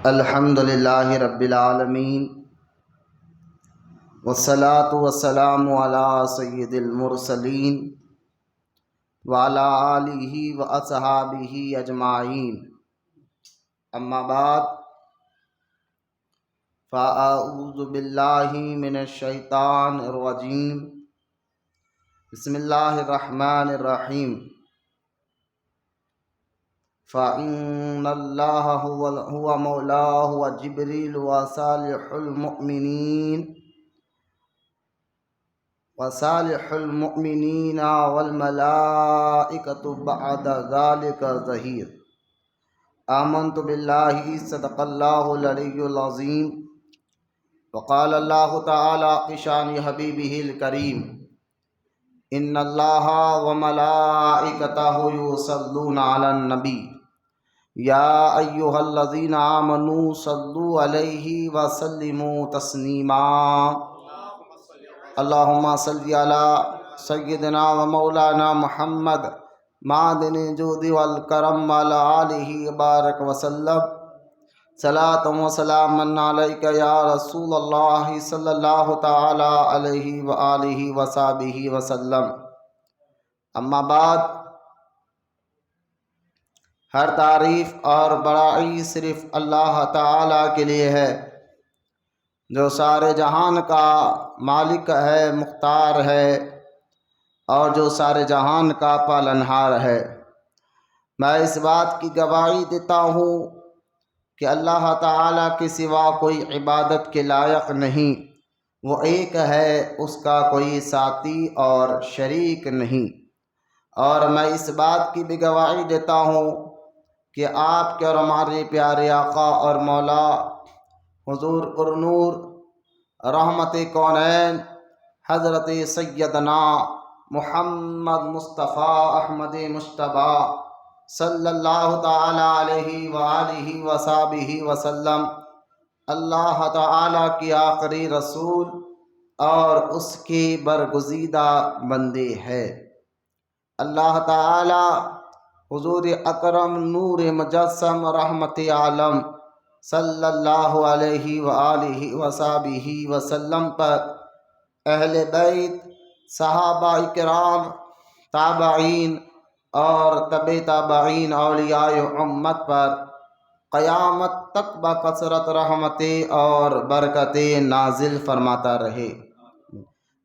الحمد للہ رب العالمین والصلاة والسلام علی سید المرسلین وعلی آلہ واصحابہ اجمعین، اما بعد فاعوذ باللہ من الشیطان الرجیم، بسم اللہ الرحمن الرحیم۔ فإن الله هو مولاه وجبريل وصالح المؤمنين والملائكة بعد ذلك ظهير۔ آمنت بالله صدق الله العلي العظيم۔ وقال الله تعالى في شأن حبيبه الكريم: إن الله وملائكته يصلون على النبي یا ایہا الذین آمنوا صلوا علیہ وسلموا تسلیما۔ اللہم صلی علی سیدنا و مولانا محمد معدن الجود والکرم وعلی آلہ وبارک وسلم۔ صلاۃ و سلاما علیک یا رسول اللہ صلی اللہ تعالی علیہ وآلہ وصحبہ وسلم۔ اما بعد، ہر تعریف اور بڑائی صرف اللہ تعالیٰ کے لیے ہے، جو سارے جہان کا مالک ہے، مختار ہے، اور جو سارے جہان کا پالنہار ہے۔ میں اس بات کی گواہی دیتا ہوں کہ اللہ تعالیٰ کے سوا کوئی عبادت کے لائق نہیں، وہ ایک ہے، اس کا کوئی ساتھی اور شریک نہیں۔ اور میں اس بات کی بھی گواہی دیتا ہوں کہ آپ کے اور ہمارے پیارے آقا اور مولا حضور پرنور رحمت کونین حضرت سیدنا محمد مصطفیٰ احمد مجتبیٰ صلی اللہ تعالی علیہ وآلہ وصحبہ وسلم اللہ تعالی کی آخری رسول اور اس کے برگزیدہ بندے ہیں۔ اللہ تعالی حضور اکرم نور مجسم رحمت عالم صلی اللہ علیہ وآلہ وصحبہ وسلم پر، اہل بیت، صحابہ کرام، تابعین اور تبع تابعین اولیاء امت پر قیامت تک بکثرت رحمتیں اور برکتیں نازل فرماتا رہے۔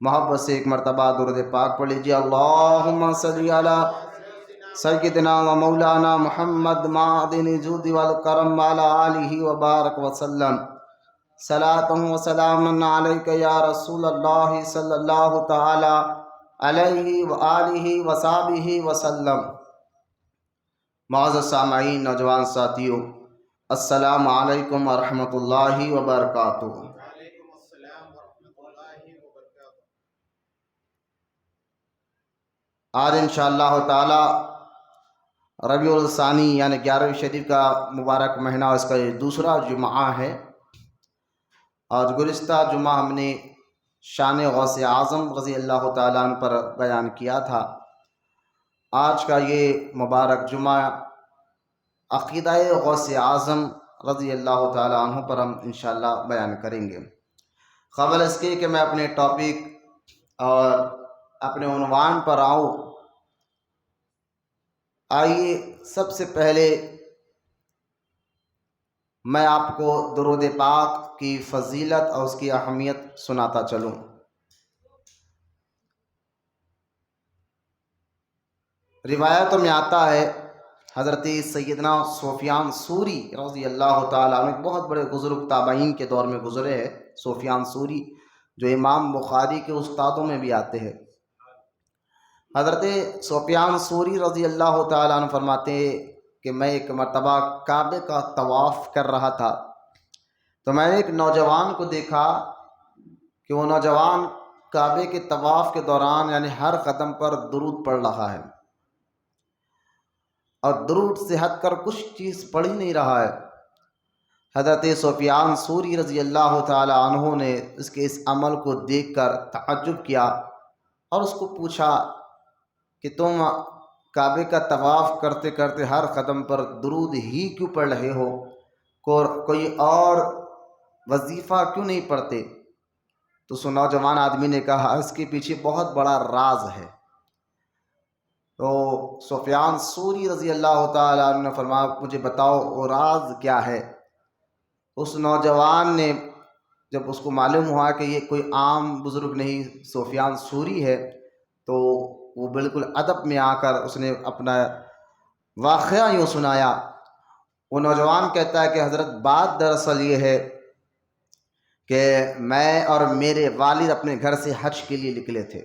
محبت سے ایک مرتبہ درود پاک پڑھ لیجیے۔ اللہم صلی علی سیدنا و مولانا محمد معدن الجود والکرم وعلی آلہ وبارک وسلم۔ صلاۃ و سلام علیک یا رسول اللہ صلی اللہ تعالی علیہ وآلہ وصحبہ وسلم۔ معزز سامعین، نوجوان ساتھیوں، السلام علیکم ورحمۃ اللہ وبرکاتہ۔ آج انشاءاللہ تعالی ربیع الثانی یعنی 11ویں شریف کا مبارک مہینہ، اس کا یہ دوسرا جمعہ ہے، اور گزشتہ جمعہ ہم نے شان غوث اعظم رضی اللہ تعالیٰ عنہ پر بیان کیا تھا۔ آج کا یہ مبارک جمعہ عقیدہ غوث اعظم رضی اللہ تعالیٰ عنہ پر ہم انشاءاللہ بیان کریں گے۔ قبل اس کے کہ میں اپنے ٹاپک اور اپنے عنوان پر آؤں، آئیے سب سے پہلے میں آپ کو درود پاک کی فضیلت اور اس کی اہمیت سناتا چلوں۔ روایتوں میں آتا ہے، حضرت سیدنا سفیان ثوری رضی اللہ تعالیٰ عنہ بہت بڑے بزرگ تابعین کے دور میں گزرے ہیں۔ سفیان ثوری جو امام بخاری کے استادوں میں بھی آتے ہیں۔ حضرت سفیان ثوری رضی اللہ تعالیٰ عنہ فرماتے ہیں کہ میں ایک مرتبہ کعبے کا طواف کر رہا تھا، تو میں نے ایک نوجوان کو دیکھا کہ وہ نوجوان کعبے کے طواف کے دوران یعنی ہر قدم پر درود پڑھ رہا ہے، اور درود سے ہٹ کر کچھ چیز پڑھ ہی نہیں رہا ہے۔ حضرت سفیان ثوری رضی اللہ تعالیٰ عنہ نے اس کے اس عمل کو دیکھ کر تعجب کیا اور اس کو پوچھا کہ تم کعبے کا طواف کرتے کرتے ہر قدم پر درود ہی کیوں پڑھ رہے ہو؟ کوئی اور وظیفہ کیوں نہیں پڑھتے؟ تو اس نوجوان آدمی نے کہا اس کے پیچھے بہت بڑا راز ہے۔ تو سفیان ثوری رضی اللہ تعالیٰ عنہ نے فرمایا مجھے بتاؤ وہ راز کیا ہے؟ اس نوجوان نے جب اس کو معلوم ہوا کہ یہ کوئی عام بزرگ نہیں سفیان ثوری ہے، تو وہ بالکل ادب میں آ کر اس نے اپنا واقعہ یوں سنایا۔ وہ نوجوان کہتا ہے کہ حضرت بات دراصل یہ ہے کہ میں اور میرے والد اپنے گھر سے حج کے لیے نکلے تھے۔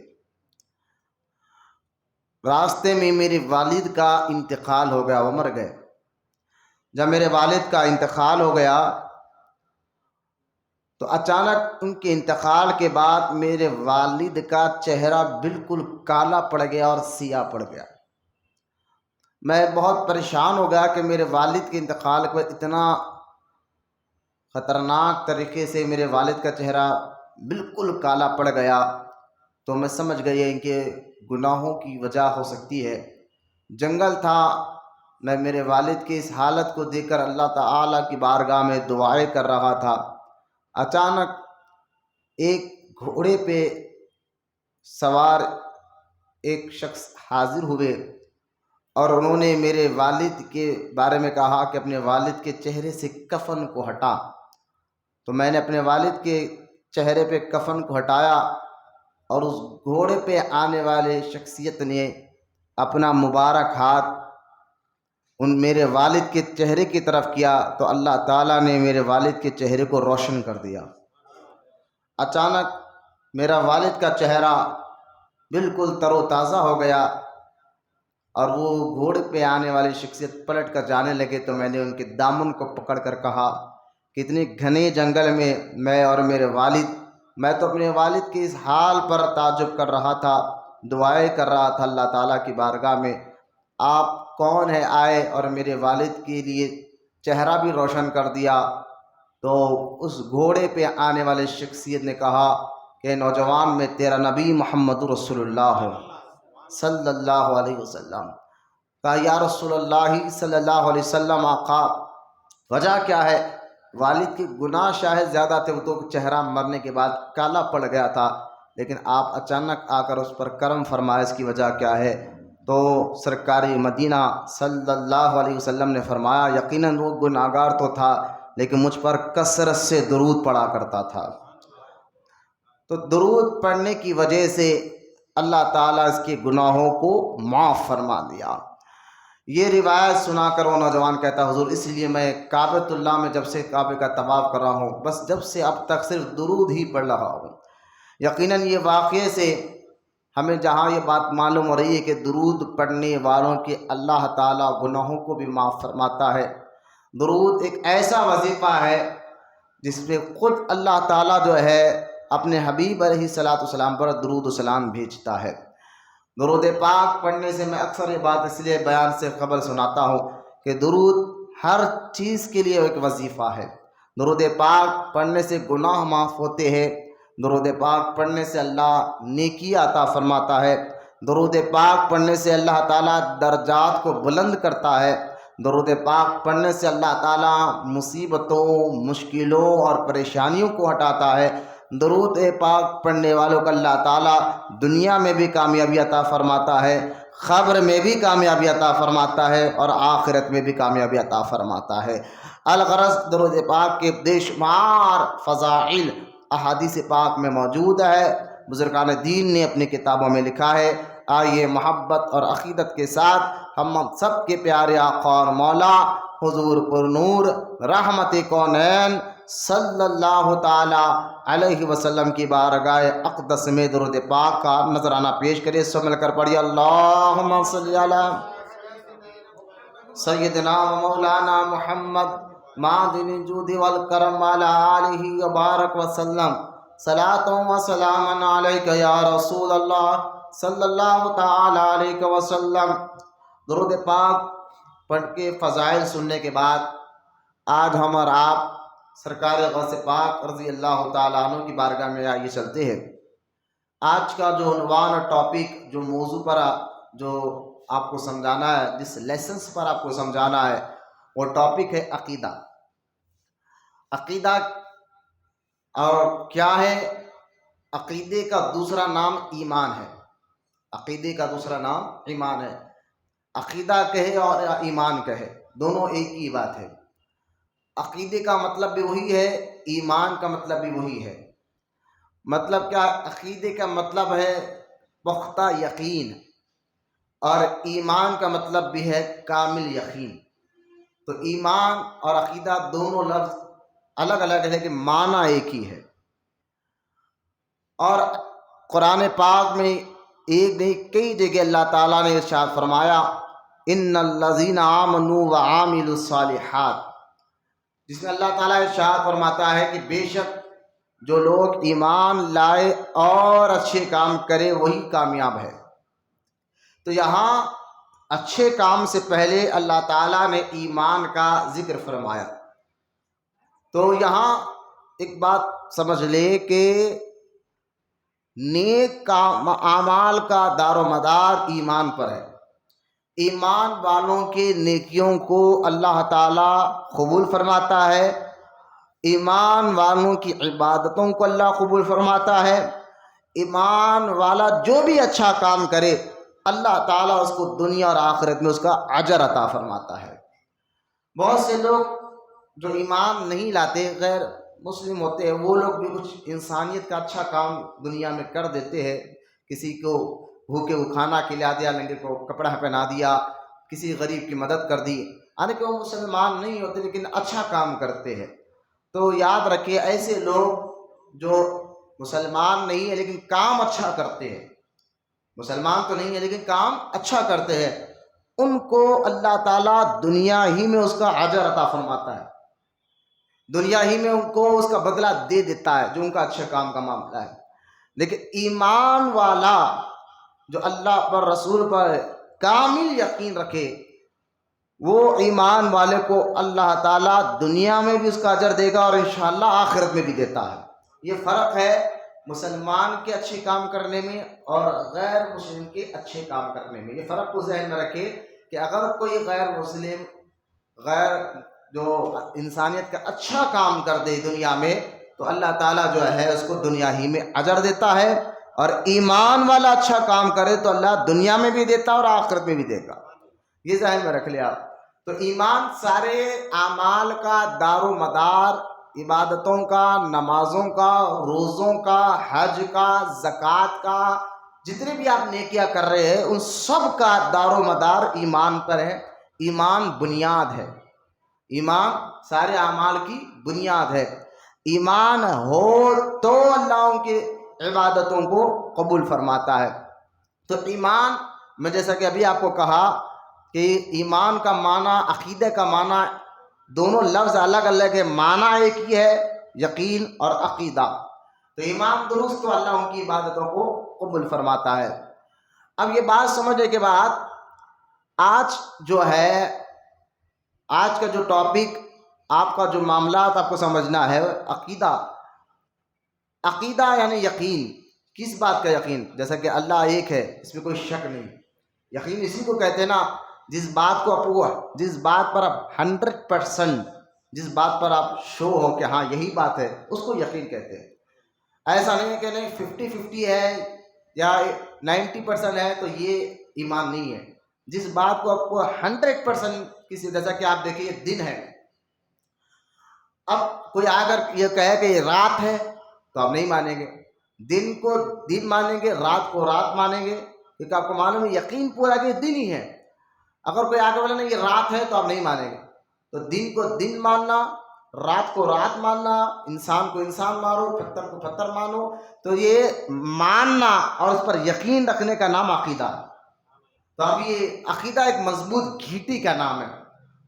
راستے میں میرے والد کا انتقال ہو گیا، وہ مر گئے۔ جب میرے والد کا انتقال ہو گیا تو اچانک ان کے انتقال کے بعد میرے والد کا چہرہ بالکل کالا پڑ گیا اور سیاہ پڑ گیا۔ میں بہت پریشان ہو گیا کہ میرے والد کے انتقال کے بعد اتنا خطرناک طریقے سے میرے والد کا چہرہ بالکل کالا پڑ گیا، تو میں سمجھ گئی ان کے گناہوں کی وجہ ہو سکتی ہے۔ جنگل تھا، میں میرے والد کی اس حالت کو دیکھ کر اللہ تعالیٰ کی بارگاہ میں دعائیں کر رہا تھا۔ اچانک ایک گھوڑے پہ سوار ایک شخص حاضر ہوئے اور انہوں نے میرے والد کے بارے میں کہا کہ اپنے والد کے چہرے سے کفن کو ہٹا۔ تو میں نے اپنے والد کے چہرے پہ کفن کو ہٹایا اور اس گھوڑے پہ آنے والے شخصیت نے اپنا مبارک ہاتھ ان میرے والد کے چہرے کی طرف کیا تو اللہ تعالیٰ نے میرے والد کے چہرے کو روشن کر دیا۔ اچانک میرا والد کا چہرہ بالکل تر و تازہ ہو گیا اور وہ گھوڑے پہ آنے والی شخصیت پلٹ کر جانے لگے، تو میں نے ان کے دامن کو پکڑ کر کہا کہ اتنے گھنے جنگل میں اور میرے والد، میں تو اپنے والد کے اس حال پر تعجب کر رہا تھا، دعائیں کر رہا تھا اللہ تعالیٰ کی بارگاہ میں، آپ کون ہے آئے اور میرے والد کے لیے چہرہ بھی روشن کر دیا۔ تو اس گھوڑے پہ آنے والے شخصیت نے کہا کہ نوجوان میں تیرا نبی محمد رسول اللہ ہوں صلی اللہ علیہ وسلم۔ کہا یا رسول اللہ صلی اللہ علیہ وسلم آقا وجہ کیا ہے؟ والد کے گناہ شاید زیادہ تھے، وہ تو چہرہ مرنے کے بعد کالا پڑ گیا تھا، لیکن آپ اچانک آ کر اس پر کرم فرمائے، اس کی وجہ کیا ہے؟ تو سرکار مدینہ صلی اللہ علیہ وسلم نے فرمایا یقیناً وہ گناہگار تو تھا لیکن مجھ پر کثرت سے درود پڑھا کرتا تھا۔ تو درود پڑھنے کی وجہ سے اللہ تعالیٰ اس کے گناہوں کو معاف فرما دیا۔ یہ روایت سنا کر وہ نوجوان کہتا حضور اس لیے میں کعبۃ اللہ میں جب سے کعبے کا طواف کر رہا ہوں، بس جب سے اب تک صرف درود ہی پڑھ رہا ہوں۔ یقیناً یہ واقعے سے ہمیں جہاں یہ بات معلوم ہو رہی ہے کہ درود پڑھنے والوں کے اللہ تعالیٰ گناہوں کو بھی معاف فرماتا ہے۔ درود ایک ایسا وظیفہ ہے جس میں خود اللہ تعالیٰ جو ہے اپنے حبیب علیہ الصلوۃ والسلام پر درود و سلام بھیجتا ہے۔ درود پاک پڑھنے سے میں اکثر یہ بات اس لیے بیان سے خبر سناتا ہوں کہ درود ہر چیز کے لیے ایک وظیفہ ہے۔ درود پاک پڑھنے سے گناہ معاف ہوتے ہیں، درود پاک پڑھنے سے اللہ نیکی عطا فرماتا ہے، درود پاک پڑھنے سے اللہ تعالیٰ درجات کو بلند کرتا ہے، درود پاک پڑھنے سے اللہ تعالیٰ مصیبتوں، مشکلوں اور پریشانیوں کو ہٹاتا ہے۔ درود پاک پڑھنے والوں کو اللہ تعالیٰ دنیا میں بھی کامیابی عطا فرماتا ہے، قبر میں بھی کامیابی عطا فرماتا ہے اور آخرت میں بھی کامیابی عطا فرماتا ہے۔ الغرض درود پاک کے بے شمار فضائل احادیث پاک میں موجود ہے، بزرگان دین نے اپنی کتابوں میں لکھا ہے۔ آئیے محبت اور عقیدت کے ساتھ ہم سب کے پیارے آقا اور مولا حضور پر نور رحمت کونین صلی اللہ تعالی علیہ وسلم کی بارگاہ اقدس میں درود پاک کا نذرانہ پیش کرے۔ سب مل کر پڑھیے اللہم صلی علی سیدنا و مولانا محمد معدن الجود والکرم علی آلہ وبارک وسلم صلاۃ و سلام علیک یا رسول اللہ صلی اللہ تعالی علیہ وسلم۔ درود پاک پڑھ کے فضائل سننے کے بعد آج ہم اور آپ سرکار غوث پاک رضی اللہ تعالیٰ عنہ کی بارگاہ میں آئیے چلتے ہیں۔ آج کا جو عنوان اور ٹاپک جو موضوع پر جو آپ کو سمجھانا ہے، جس لیسنس پر آپ کو سمجھانا ہے، وہ ٹاپک ہے عقیدہ۔ عقیدہ اور کیا ہے؟ عقیدے کا دوسرا نام ایمان ہے۔ عقیدے کا دوسرا نام ایمان ہے۔ عقیدہ کہے اور ایمان کہے، دونوں ایک ہی بات ہے۔ عقیدے کا مطلب بھی وہی ہے، ایمان کا مطلب بھی وہی ہے۔ مطلب کیا؟ عقیدے کا مطلب ہے پختہ یقین، اور ایمان کا مطلب بھی ہے کامل یقین۔ تو ایمان اور عقیدہ دونوں لفظ الگ الگ ہے لیکن معنی ایک ہی ہے۔ اور قرآن پاک میں ایک نہیں کئی جگہ اللہ تعالیٰ نے ارشاد فرمایا ان الذین آمنوا وعاملوا الصالحات، جس میں اللہ تعالیٰ ارشاد فرماتا ہے کہ بے شک جو لوگ ایمان لائے اور اچھے کام کرے وہی کامیاب ہے۔ تو یہاں اچھے کام سے پہلے اللہ تعالیٰ نے ایمان کا ذکر فرمایا۔ تو یہاں ایک بات سمجھ لے کہ نیک اعمال کا دار و مدار ایمان پر ہے۔ ایمان والوں کے نیکیوں کو اللہ تعالیٰ قبول فرماتا ہے، ایمان والوں کی عبادتوں کو اللہ قبول فرماتا ہے۔ ایمان والا جو بھی اچھا کام کرے اللہ تعالیٰ اس کو دنیا اور آخرت میں اس کا اجر عطا فرماتا ہے۔ بہت سے لوگ جو ایمان نہیں لاتے، غیر مسلم ہوتے ہیں، وہ لوگ بھی کچھ انسانیت کا اچھا کام دنیا میں کر دیتے ہیں۔ کسی کو بھوکے کو کھانا کھلا دیا، لنگڑے کو کپڑا پہنا دیا، کسی غریب کی مدد کر دی، یعنی کہ وہ مسلمان نہیں ہوتے لیکن اچھا کام کرتے ہیں۔ تو یاد رکھیے ایسے لوگ جو مسلمان نہیں ہے لیکن کام اچھا کرتے ہیں، مسلمان تو نہیں ہے لیکن کام اچھا کرتے ہیں، ان کو اللہ تعالیٰ دنیا ہی میں اس کا اجر عطا فرماتا ہے، دنیا ہی میں ان کو اس کا بدلہ دے دیتا ہے جو ان کا اچھے کام کا معاملہ ہے۔ لیکن ایمان والا جو اللہ پر رسول پر کامل یقین رکھے، وہ ایمان والے کو اللہ تعالیٰ دنیا میں بھی اس کا اجر دے گا اور انشاءاللہ آخرت میں بھی دیتا ہے۔ یہ فرق ہے مسلمان کے اچھے کام کرنے میں اور غیر مسلم کے اچھے کام کرنے میں۔ یہ فرق کو ذہن میں رکھے کہ اگر کوئی غیر مسلم غیر جو انسانیت کا اچھا کام کر دے دنیا میں تو اللہ تعالیٰ جو ہے اس کو دنیا ہی میں اجر دیتا ہے، اور ایمان والا اچھا کام کرے تو اللہ دنیا میں بھی دیتا اور آخرت میں بھی دے گا۔ یہ ذہن میں رکھ لیا۔ تو ایمان سارے اعمال کا دار و مدار، عبادتوں کا، نمازوں کا، روزوں کا، حج کا، زکوٰۃ کا، جتنے بھی آپ نیکیاں کر رہے ہیں ان سب کا دار و مدار ایمان پر ہے۔ ایمان بنیاد ہے، ایمان سارے اعمال کی بنیاد ہے۔ ایمان ہو تو اللہ ان کی عبادتوں کو قبول فرماتا ہے۔ تو ایمان میں جیسا کہ ابھی آپ کو کہا کہ ایمان کا معنی، عقیدہ کا معنی، دونوں لفظ الگ الگ ہے، معنی ایک ہی ہے، یقین اور عقیدہ۔ تو ایمان درست تو اللہ ان کی عبادتوں کو قبول فرماتا ہے۔ اب یہ بات سمجھنے کے بعد آج جو ہے، آج کا جو ٹاپک، آپ کا جو معاملات آپ کو سمجھنا ہے عقیدہ۔ عقیدہ یعنی یقین، کس بات کا یقین؟ جیسا کہ اللہ ایک ہے، اس میں کوئی شک نہیں۔ یقین اسی کو کہتے ہیں نا جس بات کو آپ، جس بات پر آپ 100%، جس بات پر آپ شو ہو کہ ہاں یہی بات ہے، اس کو یقین کہتے ہیں۔ ایسا نہیں ہے کہ نہیں 50-50 ہے یا 90% ہے تو یہ ایمان نہیں ہے۔ جس بات کو آپ کو 100% کسی، جیسا کہ آپ دیکھیے دن ہے، اب کوئی اگر یہ کہے کہ یہ رات ہے تو آپ نہیں مانیں گے، دن کو دن مانیں گے، رات کو رات مانیں گے، کیونکہ آپ کو معلوم ہے یقین پورا کہ دن ہی ہے۔ اگر کوئی آگے بولے نہیں یہ رات ہے تو آپ نہیں مانیں گے۔ تو دن کو دن ماننا، رات کو رات ماننا، انسان کو انسان مانو، پتھر کو پتھر مانو، تو یہ ماننا اور اس پر یقین رکھنے کا نام عقیدہ ہے۔ تو اب یہ عقیدہ ایک مضبوط گھیٹی کا نام ہے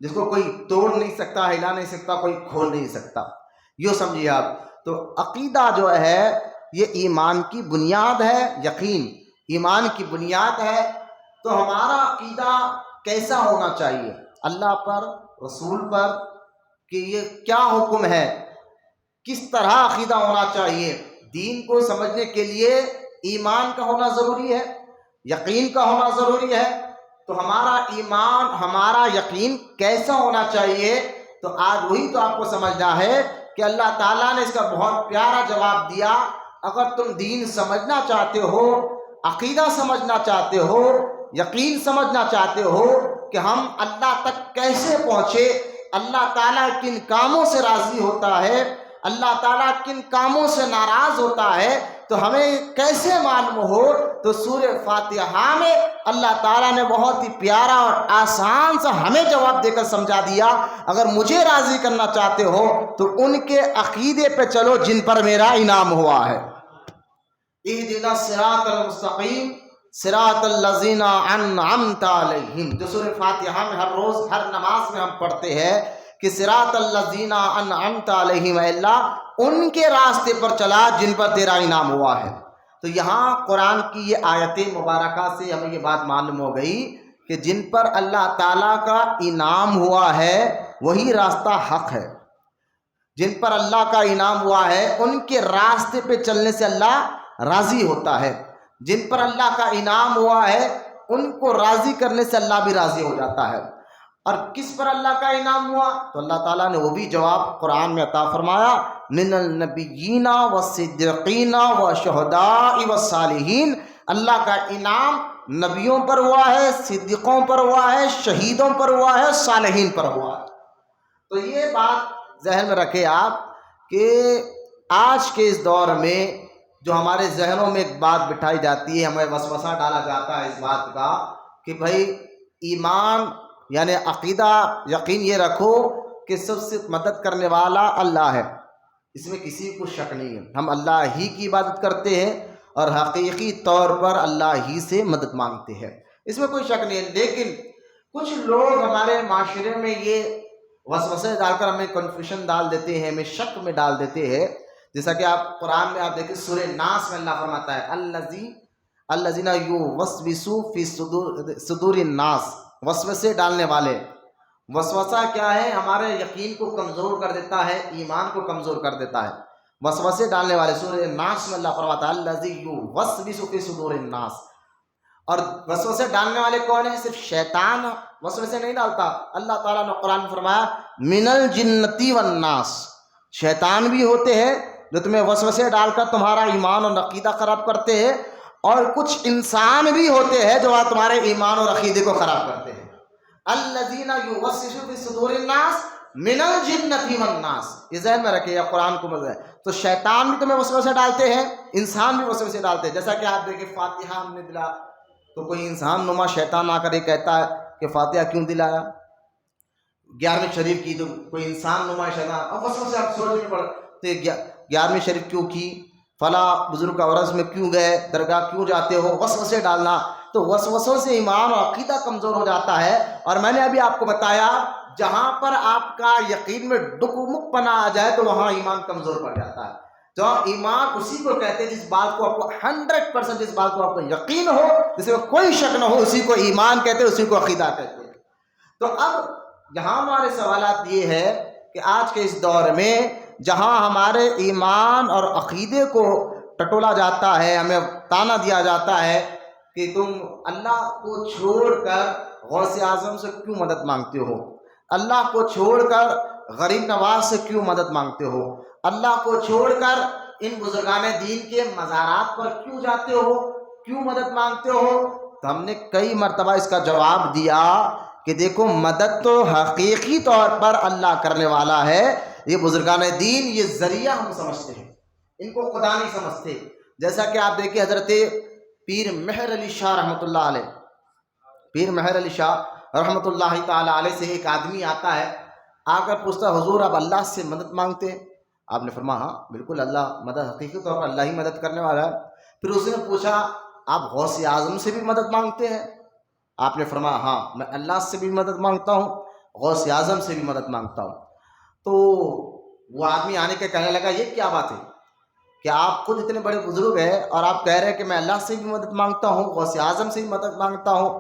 جس کو کوئی توڑ نہیں سکتا، ہلا نہیں سکتا، کوئی کھول نہیں سکتا، یوں سمجھیے آپ۔ تو عقیدہ جو ہے یہ ایمان کی بنیاد ہے، یقین ایمان کی بنیاد ہے۔ تو ہمارا عقیدہ کیسا ہونا چاہیے؟ اللہ پر، رسول پر، کہ یہ کیا حکم ہے، کس طرح عقیدہ ہونا چاہیے۔ دین کو سمجھنے کے لیے ایمان کا ہونا ضروری ہے، یقین کا ہونا ضروری ہے، تو ہمارا ایمان، ہمارا یقین کیسا ہونا چاہیے؟ تو آج وہی تو آپ کو سمجھنا ہے کہ اللہ تعالیٰ نے اس کا بہت پیارا جواب دیا۔ اگر تم دین سمجھنا چاہتے ہو، عقیدہ سمجھنا چاہتے ہو، یقین سمجھنا چاہتے ہو کہ ہم اللہ تک کیسے پہنچے، اللہ تعالیٰ کن کاموں سے راضی ہوتا ہے، اللہ تعالیٰ کن کاموں سے ناراض ہوتا ہے، تو ہمیں کیسے معلوم ہو؟ تو سورہ فاتحہ میں اللہ تعالیٰ نے بہت ہی پیارا اور آسان سا ہمیں جواب دے کر سمجھا دیا۔ اگر مجھے راضی کرنا چاہتے ہو تو ان کے عقیدے پہ چلو جن پر میرا انعام ہوا ہے۔ اہدنا الصراط المستقیم صراط الذین انعمت علیہم، جو سورہ فاتحہ میں ہر روز ہر نماز میں ہم پڑھتے ہیں کہ صراط الذین انعمت علیہم، اے اللہ ان کے راستے پر چلا جن پر تیرا انعام ہوا ہے۔ تو یہاں قرآن کی یہ آیت مبارکہ سے ہمیں یہ بات معلوم ہو گئی کہ جن پر اللہ تعالیٰ کا انعام ہوا ہے وہی راستہ حق ہے۔ جن پر اللہ کا انعام ہوا ہے ان کے راستے پہ چلنے سے اللہ راضی ہوتا ہے۔ جن پر اللہ کا انعام ہوا ہے ان کو راضی کرنے سے اللہ بھی راضی ہو جاتا ہے۔ اور کس پر اللہ کا انعام ہوا؟ تو اللہ تعالیٰ نے وہ بھی جواب قرآن میں عطا فرمایا، من النبیین والصدیقین والشہداء والصالحین، اللہ کا انعام نبیوں پر ہوا ہے، صدیقوں پر ہوا ہے، شہیدوں پر ہوا ہے، صالحین پر ہوا ہے۔ تو یہ بات ذہن میں رکھے آپ کہ آج کے اس دور میں جو ہمارے ذہنوں میں ایک بات بٹھائی جاتی ہے، ہمیں وسوسہ ڈالا جاتا ہے اس بات کا کہ بھائی ایمان یعنی عقیدہ یقین یہ رکھو کہ سب سے مدد کرنے والا اللہ ہے، اس میں کسی کو شک نہیں ہے، ہم اللہ ہی کی عبادت کرتے ہیں اور حقیقی طور پر اللہ ہی سے مدد مانگتے ہیں، اس میں کوئی شک نہیں ہے۔ لیکن کچھ لوگ ہمارے معاشرے میں یہ وسوسے ڈال کر ہمیں کنفیوژن ڈال دیتے ہیں، ہمیں شک میں ڈال دیتے ہیں۔ جیسا کہ آپ قرآن میں آپ دیکھیں سورہ ناس میں اللہ فرماتا ہے الذین یوسوسون فی صدور الناس، وسوسے ڈالنے والے۔ وسوسہ کیا ہے؟ ہمارے یقین کو کمزور کر دیتا ہے، ایمان کو کمزور کر دیتا ہے۔ وسوسے ڈالنے والے سورہ ناس میں اللہ فرماتا ہے الذی یوسوس فی صدور الناس۔ اور وسوسے ڈالنے والے کون ہیں؟ صرف شیطان وسوسے نہیں ڈالتا، اللہ تعالیٰ نے قرآن میں فرمایا من الجنتی والناس، شیطان بھی ہوتے ہیں جو تمہیں وسوسے ڈال کر تمہارا ایمان اور عقیدہ خراب کرتے ہیں، اور کچھ انسان بھی ہوتے ہیں جو تمہارے ایمان اور عقیدے کو خراب کرتے ہیں۔ الذین یوسوسون فی صدور الناس من الجنۃ والناس، یہ ذہن میں رکھیے، قرآن کو مزہ ہے۔ تو شیطان بھی تمہیں وسوسے ڈالتے ہیں، انسان بھی وسوسے ڈالتے ہیں۔ جیسا کہ آپ دیکھیں فاتحہ ہم نے دلا تو کوئی انسان نما شیطان آ کر یہ کہتا ہے کہ فاتحہ کیوں دلایا؟ 11ویں شریف کی تو کوئی انسان نما شیطان، اب وسوسے آپ سوچنے پڑتے 11ویں شریف کیوں کی، فلاں بزرگ کا عرض میں کیوں گئے، درگاہ کیوں جاتے ہو، وسوسے ڈالنا۔ تو وسوسوں سے ایمان اور عقیدہ کمزور ہو جاتا ہے۔ اور میں نے ابھی آپ کو بتایا جہاں پر آپ کا یقین میں ڈکمک پنا آ جائے تو وہاں ایمان کمزور پڑ جاتا ہے۔ جو ایمان اسی کو کہتے ہیں جس بات کو آپ کو 100% جس بات کو آپ کو یقین ہو، جس میں کوئی شک نہ ہو، اسی کو ایمان کہتے ہیں، اسی کو عقیدہ کہتے ہیں۔ تو اب یہاں ہمارے سوالات یہ ہے کہ آج کے اس دور میں جہاں ہمارے ایمان اور عقیدے کو ٹٹولا جاتا ہے، ہمیں تانا دیا جاتا ہے کہ تم اللہ کو چھوڑ کر غوث اعظم سے کیوں مدد مانگتے ہو، اللہ کو چھوڑ کر غریب نواز سے کیوں مدد مانگتے ہو، اللہ کو چھوڑ کر ان بزرگان دین کے مزارات پر کیوں جاتے ہو، کیوں مدد مانگتے ہو؟ تو ہم نے کئی مرتبہ اس کا جواب دیا کہ دیکھو مدد تو حقیقی طور پر اللہ کرنے والا ہے، یہ بزرگان دین یہ ذریعہ ہم سمجھتے ہیں، ان کو خدا نہیں سمجھتے۔ جیسا کہ آپ دیکھیں حضرت پیر مہر علی شاہ رحمۃ اللہ علیہ، پیر مہر علی شاہ رحمۃ اللہ تعالی علیہ سے ایک آدمی آتا ہے، آ کر پوچھتا حضور آپ اللہ سے مدد مانگتے ہیں؟ آپ نے فرمایا ہاں بالکل، اللہ مدد حقیقی طور پر اللہ ہی مدد کرنے والا ہے۔ پھر اس نے پوچھا آپ غوث اعظم سے بھی مدد مانگتے ہیں؟ آپ نے فرمایا ہاں میں اللہ سے بھی مدد مانگتا ہوں، غوث اعظم سے بھی مدد مانگتا ہوں۔ تو وہ آدمی آنے کے کہنے لگا یہ کیا بات ہے کہ آپ خود اتنے بڑے بزرگ ہیں اور آپ کہہ رہے ہیں کہ میں اللہ سے بھی مدد مانگتا ہوں، غوث اعظم سے بھی مدد مانگتا ہوں۔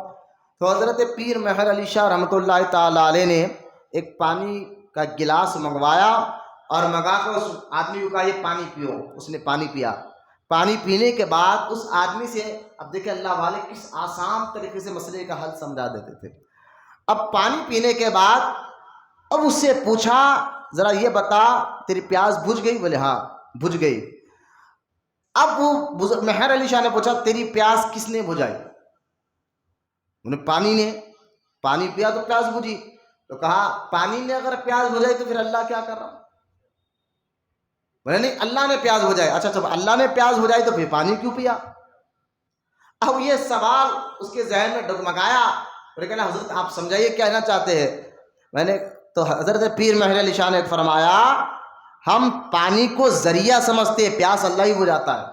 تو حضرت پیر مہر علی شاہ رحمۃ اللہ تعالی علیہ نے ایک پانی کا گلاس منگوایا اور منگا کر اس آدمی کو کہا یہ پانی پیو، اس نے پانی پیا۔ پانی پینے کے بعد اس آدمی سے، اب دیکھیں اللہ والے کس آسان طریقے سے مسئلے کا حل سمجھا دیتے تھے. اب پانی پینے کے بعد اب اس سے پوچھا ذرا یہ بتا تیری پیاس بجھ گئی؟ بولے ہاں بجھ گئی. اب وہ مہر علی شاہ نے پوچھا تیری پیاس کس نے بجھائی؟ انہیں پانی نے. پانی پیا تو پیاس بجھی. تو کہا پانی نے اگر پیاس بجھائی تو پھر اللہ کیا کر رہا؟ بولے نہیں اللہ نے پیاس بجھائی. اچھا جب اللہ نے پیاس بجھائی تو پھر پانی کیوں پیا؟ اب یہ سوال اس کے ذہن میں ڈگمگایا اور کہنا حضرت آپ سمجھائیے کہنا چاہتے ہیں. میں نے تو حضرت پیر مہر علی شاہ نے فرمایا ہم پانی کو ذریعہ سمجھتے، پیاس اللہ ہی بجھاتا ہے.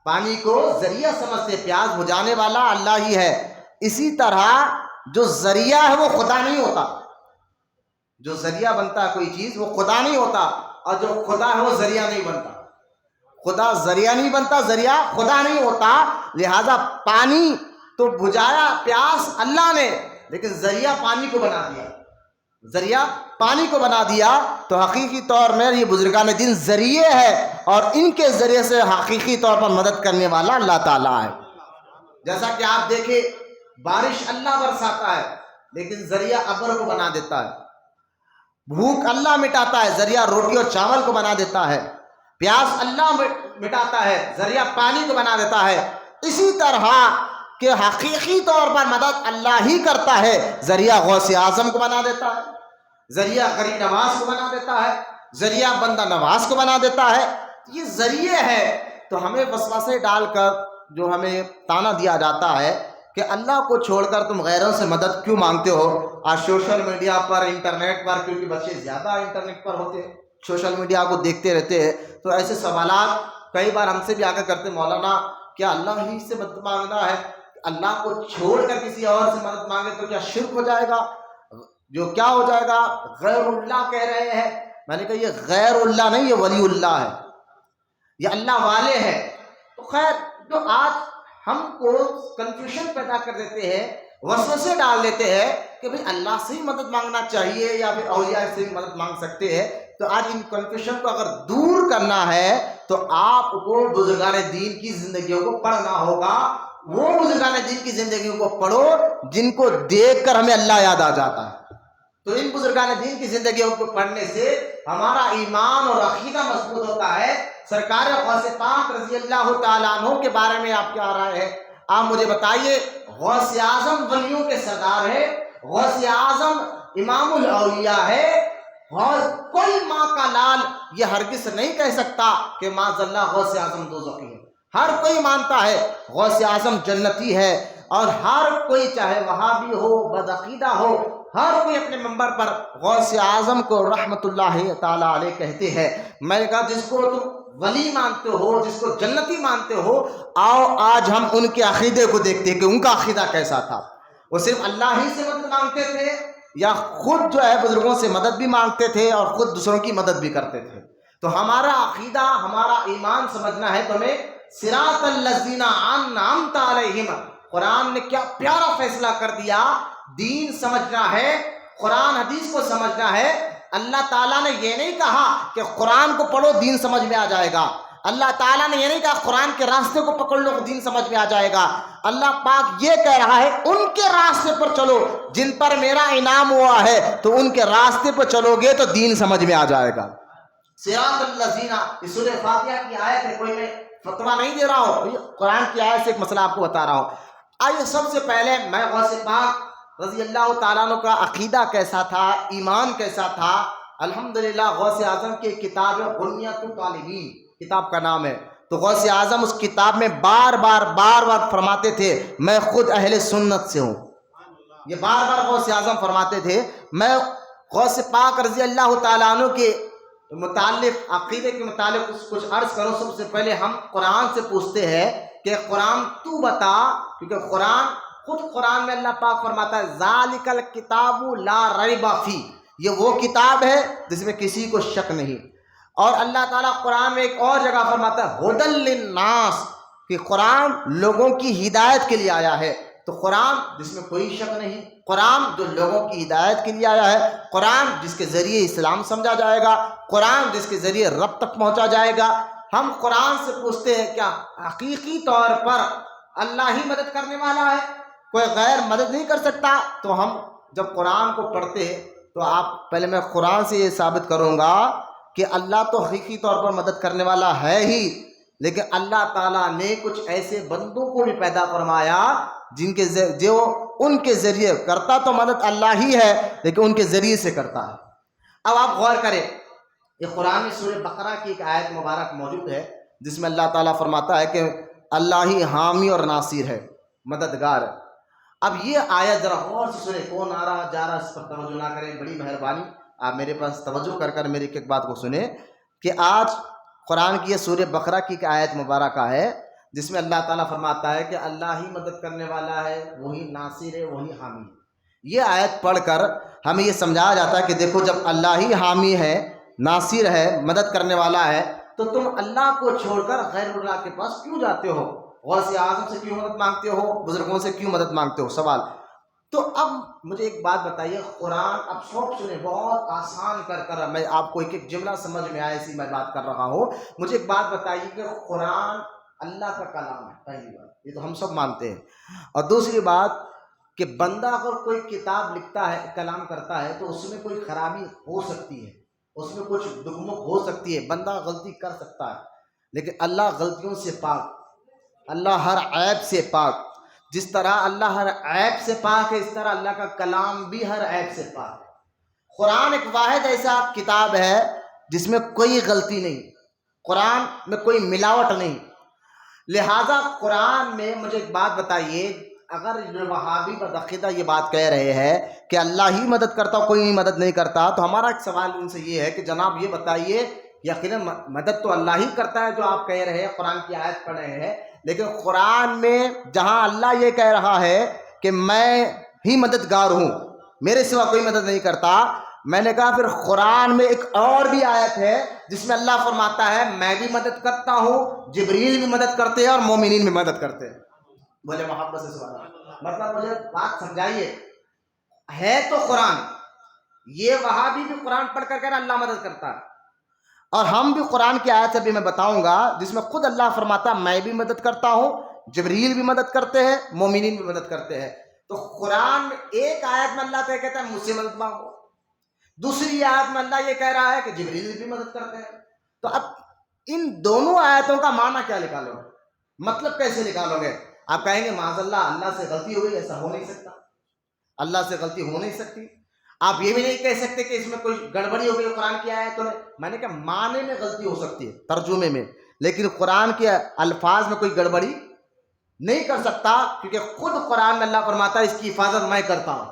پانی کو ذریعہ سمجھتے، پیاس بجھانے والا اللہ ہی ہے. اسی طرح جو ذریعہ ہے وہ خدا نہیں ہوتا. جو ذریعہ بنتا ہے کوئی چیز وہ خدا نہیں ہوتا، اور جو خدا ہے وہ ذریعہ نہیں بنتا. خدا ذریعہ نہیں بنتا، ذریعہ خدا نہیں ہوتا. لہذا پانی تو بجھایا پیاس اللہ نے، لیکن ذریعہ پانی کو بنا دیا. ذریعہ پانی کو بنا دیا. تو حقیقی طور میں یہ بزرگان دین ذریعے ہے، اور ان کے ذریعے سے حقیقی طور پر مدد کرنے والا اللہ تعالیٰ ہے. جیسا کہ آپ دیکھیں بارش اللہ برساتا ہے، لیکن ذریعہ ابر کو بنا دیتا ہے. بھوک اللہ مٹاتا ہے، ذریعہ روٹی اور چاول کو بنا دیتا ہے. پیاس اللہ مٹاتا ہے، ذریعہ پانی کو بنا دیتا ہے. اسی طرح کہ حقیقی طور پر مدد اللہ ہی کرتا ہے. ذریعہ غوث اعظم کو بنا دیتا ہے، ذریعہ غریب نواز کو بنا دیتا ہے، ذریعہ بندہ نواز کو بنا دیتا ہے. یہ ذریعے ہے. تو ہمیں وسوسے ڈال کر جو ہمیں تانا دیا جاتا ہے کہ اللہ کو چھوڑ کر تم غیروں سے مدد کیوں مانگتے ہو. آج سوشل میڈیا پر، انٹرنیٹ پر، کیونکہ بچے زیادہ انٹرنیٹ پر ہوتے ہیں، سوشل میڈیا کو دیکھتے رہتے ہیں، تو ایسے سوالات کئی بار ہم سے بھی آ کر کرتے مولانا کیا اللہ ہی سے مدد مانگنا ہے؟ اللہ کو چھوڑ کر کسی اور سے مدد مانگے تو کیا شرک ہو جائے گا؟ جو کیا ہو جائے گا؟ غیر اللہ کہہ رہے ہیں. میں نے کہا یہ غیر اللہ نہیں، یہ ولی اللہ ہے، یہ اللہ والے ہیں. تو خیر جو آج ہم کو کنفیوژن پیدا کر دیتے ہیں، وسوسے ڈال دیتے ہیں کہ بھئی اللہ سے ہی مدد مانگنا چاہیے یا پھر اولیاء سے بھی مدد مانگ سکتے ہیں. تو آج ان کنفیوژن کو اگر دور کرنا ہے تو آپ کو بزرگان دین کی زندگیوں کو پڑھنا ہوگا. وہ بزرگان دین کی زندگیوں کو پڑھو جن کو دیکھ کر ہمیں اللہ یاد آ جاتا ہے. تو ان بزرگان دین کی زندگیوں کو پڑھنے سے ہمارا ایمان اور عقیدہ مضبوط ہوتا ہے. سرکار غوث پاک رضی اللہ تعالیٰ عنہ کے بارے میں آپ کیا رائے ہے؟ آپ مجھے بتائیے. غوث اعظم ولیوں کے سردار ہے، غوث اعظم امام الاولیاء ہے. کوئی ماں کا لال یہ ہرگز نہیں کہہ سکتا کہ معاذ اللہ غوث اعظم دوزخی ہے. ہر کوئی مانتا ہے غوث اعظم جنتی ہے، اور ہر کوئی چاہے وہابی ہو، بدعقیدہ ہو، ہر کوئی اپنے منبر پر غوث اعظم کو رحمت اللہ تعالیٰ علیہ کہتے ہیں. میں نے کہا جس کو تم ولی مانتے ہو، جس کو جنتی مانتے ہو، آؤ آج ہم ان کے عقیدے کو دیکھتے ہیں کہ ان کا عقیدہ کیسا تھا. وہ صرف اللہ ہی سے مدد مانگتے تھے یا خود جو ہے بزرگوں سے مدد بھی مانگتے تھے اور خود دوسروں کی مدد بھی کرتے تھے؟ تو ہمارا عقیدہ، ہمارا ایمان سمجھنا ہے تو ہمیں صراط الذین انعمت علیہم. قرآن نے کیا پیارا فیصلہ کر دیا. دین سمجھنا ہے، قرآن حدیث کو سمجھنا ہے. اللہ تعالیٰ نے یہ نہیں کہا کہ قرآن کو پڑھو دین سمجھ میں آ جائے گا. اللہ تعالیٰ نے یہ نہیں کہا قرآن کے راستے کو پکڑ لو دین سمجھ میں آ جائے گا. اللہ پاک یہ کہہ رہا ہے ان کے راستے پر چلو جن پر میرا انعام ہوا ہے، تو ان کے راستے پر چلو گے تو دین سمجھ میں آ جائے گا. صراط الذین، یہ سورہ فاتحہ کی آیت ہے، کوئی میں فتویٰ نہیں دے رہا ہوں، قرآن کی آیت سے ایک مسئلہ آپ کو بتا رہا ہوں. آئیے سب سے پہلے میں غوث پاک رضی اللہ تعالیٰ عنہ کا عقیدہ کیسا تھا، ایمان کیسا تھا. الحمدللہ غوث اعظم کی کتاب بنیۃ الطالبین کتاب کا نام ہے. تو غوث اعظم اس کتاب میں بار بار فرماتے تھے میں خود اہل سنت سے ہوں. یہ بار بار غوث اعظم فرماتے تھے. میں غوث پاک رضی اللہ تعالیٰ عنہ کے متعلق، عقیدے کے متعلق کچھ عرض کروں. سب سے پہلے ہم قرآن سے پوچھتے ہیں کہ قرآن تو بتا، کیونکہ قرآن میں اللہ پاک فرماتا ہے ذالک الکتاب لا ریب فیہ، یہ وہ کتاب ہے جس میں کسی کو شک نہیں. اور اللہ تعالیٰ قرآن میں ایک اور جگہ فرماتا ہے ھدی للناس، کہ قرآن لوگوں کی ہدایت کے لیے آیا ہے. تو قرآن جس میں کوئی شک نہیں، قرآن جو لوگوں کی ہدایت کے لیے آیا ہے، قرآن جس کے ذریعے اسلام سمجھا جائے گا، قرآن جس کے ذریعے رب تک پہنچا جائے گا. ہم قرآن سے پوچھتے ہیں کیا حقیقی طور پر اللہ ہی مدد کرنے والا ہے، کوئی غیر مدد نہیں کر سکتا؟ تو ہم جب قرآن کو پڑھتے ہیں تو پہلے میں قرآن سے یہ ثابت کروں گا کہ اللہ تو حقیقی طور پر مدد کرنے والا ہے ہی، لیکن اللہ تعالیٰ نے کچھ ایسے بندوں کو بھی پیدا فرمایا جن کے جو ان کے ذریعے کرتا تو مدد اللہ ہی ہے، لیکن ان کے ذریعے سے کرتا ہے۔ اب آپ غور کریں، یہ قرآن میں سورہ بقرہ کی ایک آیت مبارک موجود ہے جس میں اللہ تعالیٰ فرماتا ہے کہ اللہ ہی حامی اور ناصر ہے، مددگار ہے۔ اب یہ آیت ذرا غور سے سنیں، کون آ رہا جا رہا اس پر توجہ نہ کریں، بڑی مہربانی آپ میرے پاس توجہ کر میری ایک بات کو سنیں کہ آج قرآن کی یہ سورہ بقرہ کی ایک آیت مبارکہ ہے جس میں اللہ تعالیٰ فرماتا ہے کہ اللہ ہی مدد کرنے والا ہے، وہی ناصر ہے، وہی حامی ہے۔ یہ آیت پڑھ کر ہمیں یہ سمجھایا جاتا ہے کہ دیکھو جب اللہ ہی حامی ہے، ناصر ہے، مدد کرنے والا ہے، تو تم اللہ کو چھوڑ کر غیر اللہ کے پاس کیوں جاتے ہو؟ غوث اعظم سے کیوں مدد مانگتے ہو؟ بزرگوں سے کیوں مدد مانگتے ہو؟ سوال۔ تو اب مجھے ایک بات بتائیے، قرآن اب شوق سنیں، بہت آسان کر میں آپ کو ایک ایک جملہ سمجھ میں آئے اسی میں بات کر رہا ہوں۔ مجھے ایک بات بتائیے کہ قرآن اللہ کا کلام ہے، پہلی بات یہ تو ہم سب مانتے ہیں، اور دوسری بات کہ بندہ اگر کوئی کتاب لکھتا ہے، کلام کرتا ہے، تو اس میں کوئی خرابی ہو سکتی ہے، اس میں کچھ دگمک ہو سکتی ہے، بندہ غلطی کر سکتا ہے، لیکن اللہ غلطیوں سے پاک، اللہ ہر عیب سے پاک۔ جس طرح اللہ ہر عیب سے پاک ہے، اس طرح اللہ کا کلام بھی ہر عیب سے پاک ہے۔ قرآن ایک واحد ایسا کتاب ہے جس میں کوئی غلطی نہیں، قرآن میں کوئی ملاوٹ نہیں۔ لہذا قرآن میں مجھے ایک بات بتائیے، اگر وہابی بدعقیدہ یہ بات کہہ رہے ہیں کہ اللہ ہی مدد کرتا، کوئی مدد نہیں کرتا، تو ہمارا ایک سوال ان سے یہ ہے کہ جناب یہ بتائیے، یقیناً مدد تو اللہ ہی کرتا ہے جو آپ کہہ رہے ہیں، قرآن کی آیت پڑھ رہے ہیں، لیکن قرآن میں جہاں اللہ یہ کہہ رہا ہے کہ میں ہی مددگار ہوں، میرے سوا کوئی مدد نہیں کرتا، میں نے کہا پھر قرآن میں ایک اور بھی آیت ہے جس میں اللہ فرماتا ہے میں بھی مدد کرتا ہوں، جبریل بھی مدد کرتے ہیں اور مومنین بھی مدد کرتے ہیں۔ بولے محبت سے سوال، مطلب مجھے بات سمجھائیے، ہے تو قرآن، یہ وہابی بھی قرآن پڑھ کر کہنا اللہ مدد کرتا ہے، اور ہم بھی قرآن کی آیت ابھی میں بتاؤں گا جس میں خود اللہ فرماتا ہے میں بھی مدد کرتا ہوں، جبریل بھی مدد کرتے ہیں، مومنین بھی مدد کرتے ہیں۔ تو قرآن میں ایک آیت میں اللہ کہتا ہے مجھ سے مدد مانگو، دوسری آیت میں اللہ یہ کہہ رہا ہے کہ جبریل بھی مدد کرتے ہیں۔ تو اب ان دونوں آیتوں کا معنی کیا نکالو گے، مطلب کیسے نکالو گے؟ آپ کہیں گے معاذ اللہ سے غلطی ہوئی، ایسا ہو نہیں سکتا، اللہ سے غلطی ہو نہیں سکتی۔ آپ یہ بھی نہیں کہہ سکتے کہ اس میں کوئی گڑبڑی ہو گئی قرآن کی آیتوں میں۔ میں نے کہا معنی میں غلطی ہو سکتی ہے، ترجمے میں، لیکن قرآن کے الفاظ میں کوئی گڑبڑی نہیں کر سکتا، کیونکہ خود قرآن میں اللہ فرماتا ہے اس کی حفاظت میں کرتا ہوں۔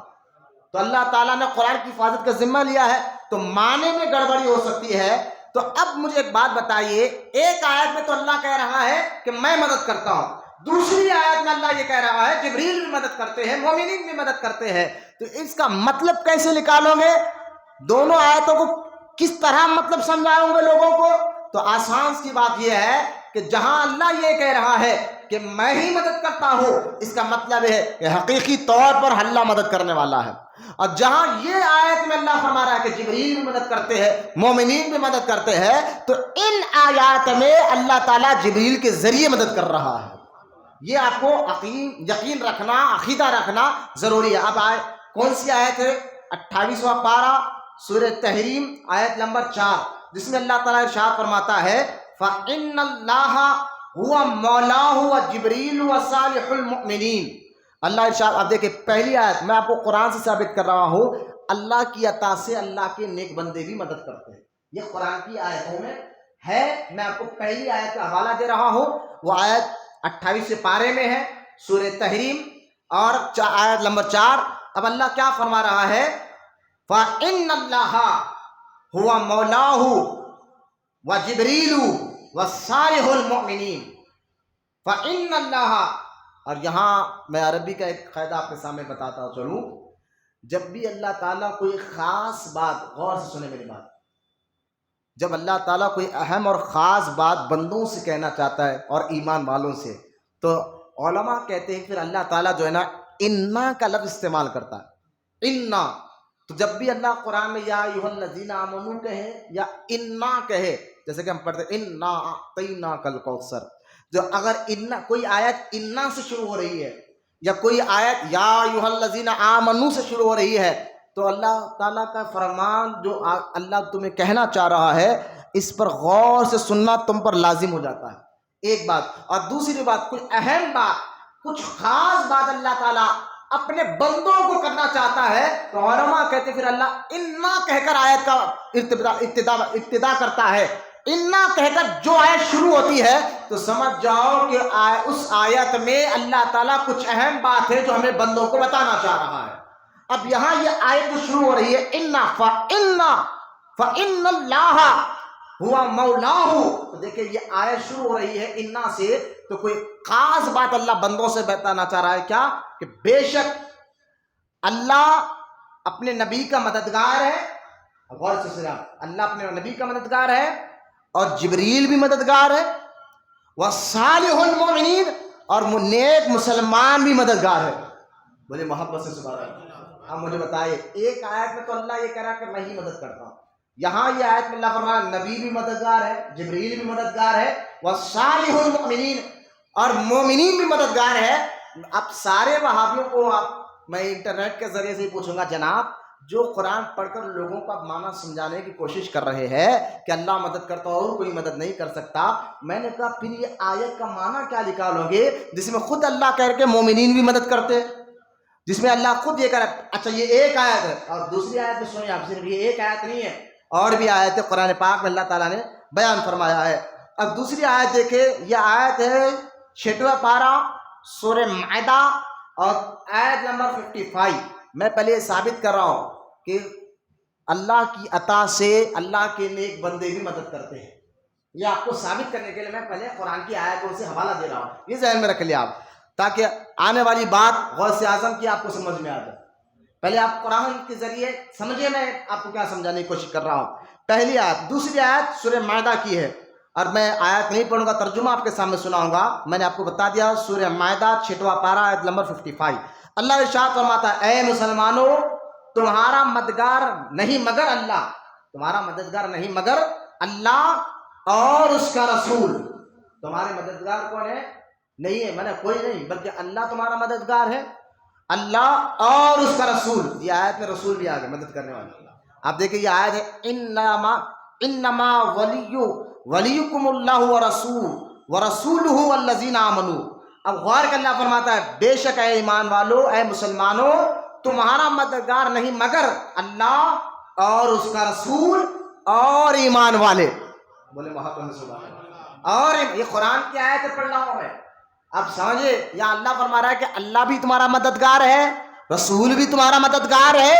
تو اللہ تعالیٰ نے قرآن کی حفاظت کا ذمہ لیا ہے، تو معنی میں گڑبڑی ہو سکتی ہے۔ تو اب مجھے ایک بات بتائیے، ایک آیت میں تو اللہ کہہ رہا ہے کہ میں مدد کرتا ہوں، دوسری آیت میں اللہ یہ کہہ رہا ہے جبریل بھی مدد کرتے ہیں، مومنین بھی مدد کرتے ہیں، تو اس کا مطلب کیسے نکالو گے؟ دونوں آیتوں کو کس طرح مطلب سمجھاؤں گے لوگوں کو؟ تو آسان سی بات یہ ہے کہ جہاں اللہ یہ کہہ رہا ہے کہ میں ہی مدد کرتا ہوں، اس کا مطلب ہے کہ حقیقی طور پر اللہ مدد کرنے والا ہے، اور جہاں یہ آیت میں اللہ فرما رہا ہے کہ جبریل بھی مدد کرتے ہیں، مومنین بھی مدد کرتے ہیں، تو ان آیات میں اللہ تعالیٰ جبریل کے ذریعے مدد کر رہا ہے۔ یہ آپ کو یقین رکھنا، عقیدہ رکھنا ضروری ہے۔ اب کون سی آیت ہے؟ 28واں پارہ سورہ تحریم آیت نمبر 4، جس میں اللہ تعالیٰ ارشاد فرماتا ہے فَإِنَّ اللَّهَ هُوَ مَوْلَاهُ وَجِبْرِيلُ وَصَالِحُ الْمُؤْمِنِينَ۔ اللہ ارشاد، اب دیکھیں پہلی آیت میں آپ کو قرآن سے ثابت کر رہا ہوں، اللہ کی عطا سے اللہ کے نیک بندے بھی مدد کرتے ہیں، یہ قرآن کی آیتوں میں ہے۔ میں آپ کو پہلی آیت کا حوالہ دے رہا ہوں، وہ آیت 28 پارے میں ہے، سورہ تحریم اور آیت نمبر 4۔ اب اللہ کیا فرما رہا ہے؟ فَإِنَّ اللَّهَ هُوَ مَوْلَاهُ وَجِبْرِيلُ وَصَالِحُ الْمُؤْمِنِينَ۔ فَإِنَّ اللَّهَ، اور یہاں میں عربی کا ایک قاعدہ آپ کے سامنے بتاتا چلوں، جب بھی اللہ تعالیٰ کوئی خاص بات، غور سے سنیں میری بات، جب اللہ تعالیٰ کوئی اہم اور خاص بات بندوں سے کہنا چاہتا ہے اور ایمان والوں سے، تو علماء کہتے ہیں پھر اللہ تعالیٰ جو ہے نا انا کا لفظ استعمال کرتا ہے، انا۔ تو جب بھی اللہ قرآن میں یا ایھا الذین آمنوا کہے یا انا کہے، جیسے کہ ہم پڑھتے انا اعطیناک الکوثر، جو اگر انا کوئی آیت انا سے شروع ہو رہی ہے یا کوئی آیت یا ایھا الذین آمنوا سے شروع ہو رہی ہے تو اللہ تعالیٰ کا فرمان جو اللہ تمہیں کہنا چاہ رہا ہے اس پر غور سے سننا تم پر لازم ہو جاتا ہے، ایک بات۔ اور دوسری بات، کوئی اہم بات، کچھ خاص بات اللہ تعالیٰ اپنے بندوں کو کرنا چاہتا ہے تو علماء کہتے پھر اللہ انا کہہ کر آیت کا ابتدا کرتا ہے۔ انا کہہ کر جو آیت شروع ہوتی ہے تو سمجھ جاؤ کہ اس آیت میں اللہ تعالیٰ کچھ اہم بات ہے جو ہمیں بندوں کو بتانا چاہ رہا ہے۔ اب یہاں یہ آیت جو شروع ہو رہی ہے انا فإن اللہ ہوا مولاہ، تو دیکھیں یہ آیت شروع ہو رہی ہے انا سے، تو کوئی خاص بات اللہ بندوں سے بتانا چاہ رہا ہے، کیا کہ بے شک اللہ اپنے نبی کا مددگار ہے۔ غور سے سنا، اللہ اپنے نبی کا مددگار ہے اور جبریل بھی مددگار ہے، وصالح المؤمنین، اور نیک مسلمان بھی مددگار ہے۔ بولے محبت سے سبحان اللہ۔ اب مجھے بتائیے، ایک آیت میں تو اللہ یہ کہہ رہا ہے کہ میں ہی مدد کرتا ہوں، یہاں یہ آیت میں اللہ فرمایا نبی بھی مددگار ہے، جبریل بھی مددگار ہے، وصالح المؤمنین، اور مومنین بھی مددگار ہے۔ اب سارے وہابیوں کو میں انٹرنیٹ کے ذریعے سے ہی پوچھوں گا، جناب جو قرآن پڑھ کر لوگوں کا معنی سمجھانے کی کوشش کر رہے ہیں کہ اللہ مدد کرتا اور کوئی مدد نہیں کر سکتا، میں نے کہا پھر یہ آیت کا معنی کیا نکالو گے جس میں خود اللہ کہہ کے مومنین بھی مدد کرتے، جس میں اللہ خود یہ کہہ رہا ہے۔ اچھا یہ ایک آیت ہے، اور دوسری آیت میں سنیے آپ، صرف یہ ایک آیت نہیں ہے، اور بھی آیت ہے قرآن پاک میں اللہ تعالیٰ نے بیان فرمایا ہے۔ اب دوسری آیت دیکھیں، یہ آیت ہے 6واں پارہ سورہ مائدہ اور آیت نمبر 55۔ میں پہلے یہ ثابت کر رہا ہوں کہ اللہ کی عطا سے اللہ کے نیک بندے بھی مدد کرتے ہیں، یہ آپ کو ثابت کرنے کے لیے میں پہلے قرآن کی آیتوں سے حوالہ دے رہا ہوں، یہ ذہن میں رکھ لیں آپ، تاکہ آنے والی بات غوث اعظم کی آپ کو سمجھ میں آ جائے۔ پہلے آپ قرآن کے ذریعے سمجھے، میں آپ کو کیا سمجھانے کی کوشش کر رہا ہوں۔ پہلی آیت، دوسری آیت سورہ مائدہ کی ہے، اور میں آیت نہیں پڑھوں گا، ترجمہ آپ کے سامنے سناؤں گا۔ میں نے آپ کو بتا دیا سورہ مائدہ 6واں پارہ آیت نمبر 55۔ اللہ ارشاد فرماتا ہے، اے مسلمانوں تمہارا مددگار نہیں مگر اللہ، تمہارا مددگار نہیں مگر اللہ اور اس کا رسول۔ تمہارے مددگار کون ہے؟ نہیں ہے، میں نے کوئی نہیں، بلکہ اللہ تمہارا مددگار ہے، اللہ اور اس کا رسول۔ یہ آیت میں رسول بھی آ گئے، مدد کرنے والا۔ آپ دیکھیں یہ آیت ہے انما ولیکم اللہ ورسولہ والذین آمنوا۔ اب غور کر اللہ فرماتا ہے بے شک اے ایمان والو، اے مسلمانوں تمہارا مددگار نہیں مگر اللہ اور اس کا رسول اور ایمان والے۔ بولے محبت سے سبحان اللہ۔ اور یہ قرآن کی آیت پڑھ رہا ہوں میں، اب سمجھے، یا اللہ فرما رہا ہے کہ اللہ بھی تمہارا مددگار ہے، رسول بھی تمہارا مددگار ہے،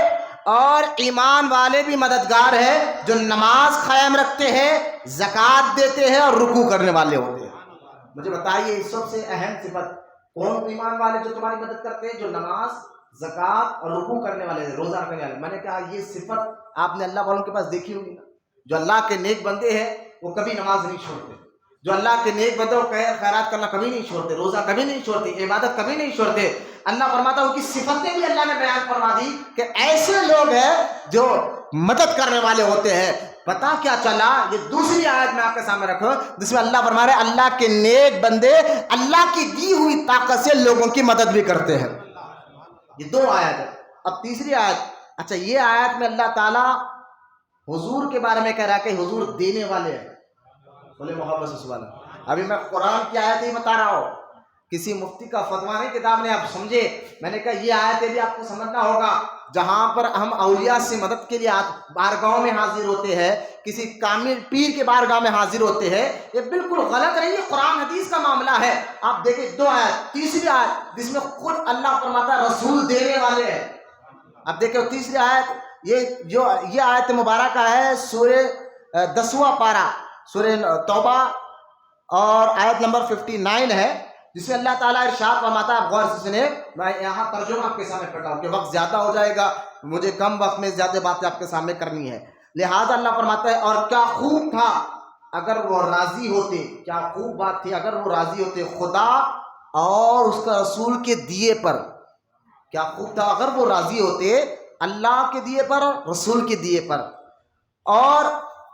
اور ایمان والے بھی مددگار ہے، جو نماز قائم رکھتے ہیں، زکوٰۃ دیتے ہیں اور رکوع کرنے والے ہوتے ہیں۔ مجھے بتائیے سب سے اہم صفت کون ایمان والے جو تمہاری مدد کرتے ہیں؟ جو نماز، زکوٰۃ اور رکوع کرنے والے، روزہ رکھنے والے۔ میں نے کہا یہ صفت آپ نے اللہ والوں کے پاس دیکھی ہوگی نا، جو اللہ کے نیک بندے ہیں وہ کبھی نماز نہیں چھوڑتے، جو اللہ کے نیک بندوں کو خیرات کرنا کبھی نہیں چھوڑتے، روزہ کبھی نہیں چھوڑتے، عبادت کبھی نہیں چھوڑتے۔ اللہ فرماتا ہے ان کی صفتیں بھی اللہ نے بیان فرما دی کہ ایسے لوگ ہیں جو مدد کرنے والے ہوتے ہیں۔ پتا کیا چلا؟ یہ دوسری آیت میں آپ کے سامنے رکھو جس میں اللہ فرما رہے ہیں اللہ کے نیک بندے اللہ کی دی ہوئی طاقت سے لوگوں کی مدد بھی کرتے ہیں۔ یہ دو آیت ہے۔ اب تیسری آیت، اچھا یہ آیت میں اللہ تعالیٰ حضور کے بارے میں کہہ رہا ہے کہ حضور دینے والے ہیں۔ بولے محبت سے سبحان اللہ۔ ابھی میں قرآن کی آیت ہی بتا رہا ہوں، کسی مفتی کا فتویٰ نہیں، کتاب نے آپ سمجھے۔ میں نے کہا یہ آیتیں بھی آپ کو سمجھنا ہوگا، جہاں پر ہم اولیاء سے مدد کے لیے بارگاہوں میں حاضر ہوتے ہیں، کسی کامل پیر کے بارگاہ میں حاضر ہوتے ہیں، یہ بالکل غلط نہیں، یہ قرآن حدیث کا معاملہ ہے۔ آپ دیکھیں دو آیت، تیسری آیت جس میں خود اللہ فرماتا ہے رسول دینے والے ہیں۔ اب دیکھیں تیسری آیت، یہ آیت مبارکہ ہے سورہ 10واں پارہ سورہ توبہ اور آیت نمبر 59 ہے، جس میں اللہ تعالیٰ ارشاد فرماتا ہے، غور سے سنیں، میں یہاں ترجمہ آپ کے سامنے پڑھ رہا ہوں کہ وقت زیادہ ہو جائے گا، مجھے کم وقت میں زیادہ باتیں آپ کے سامنے کرنی ہے، لہٰذا اللہ فرماتا ہے اور کیا خوب تھا اگر وہ راضی ہوتے، کیا خوب بات تھی اگر وہ راضی ہوتے خدا اور اس کا رسول کے دیے پر، کیا خوب تھا اگر وہ راضی ہوتے اللہ کے دیے پر اور رسول کے دیے پر، اور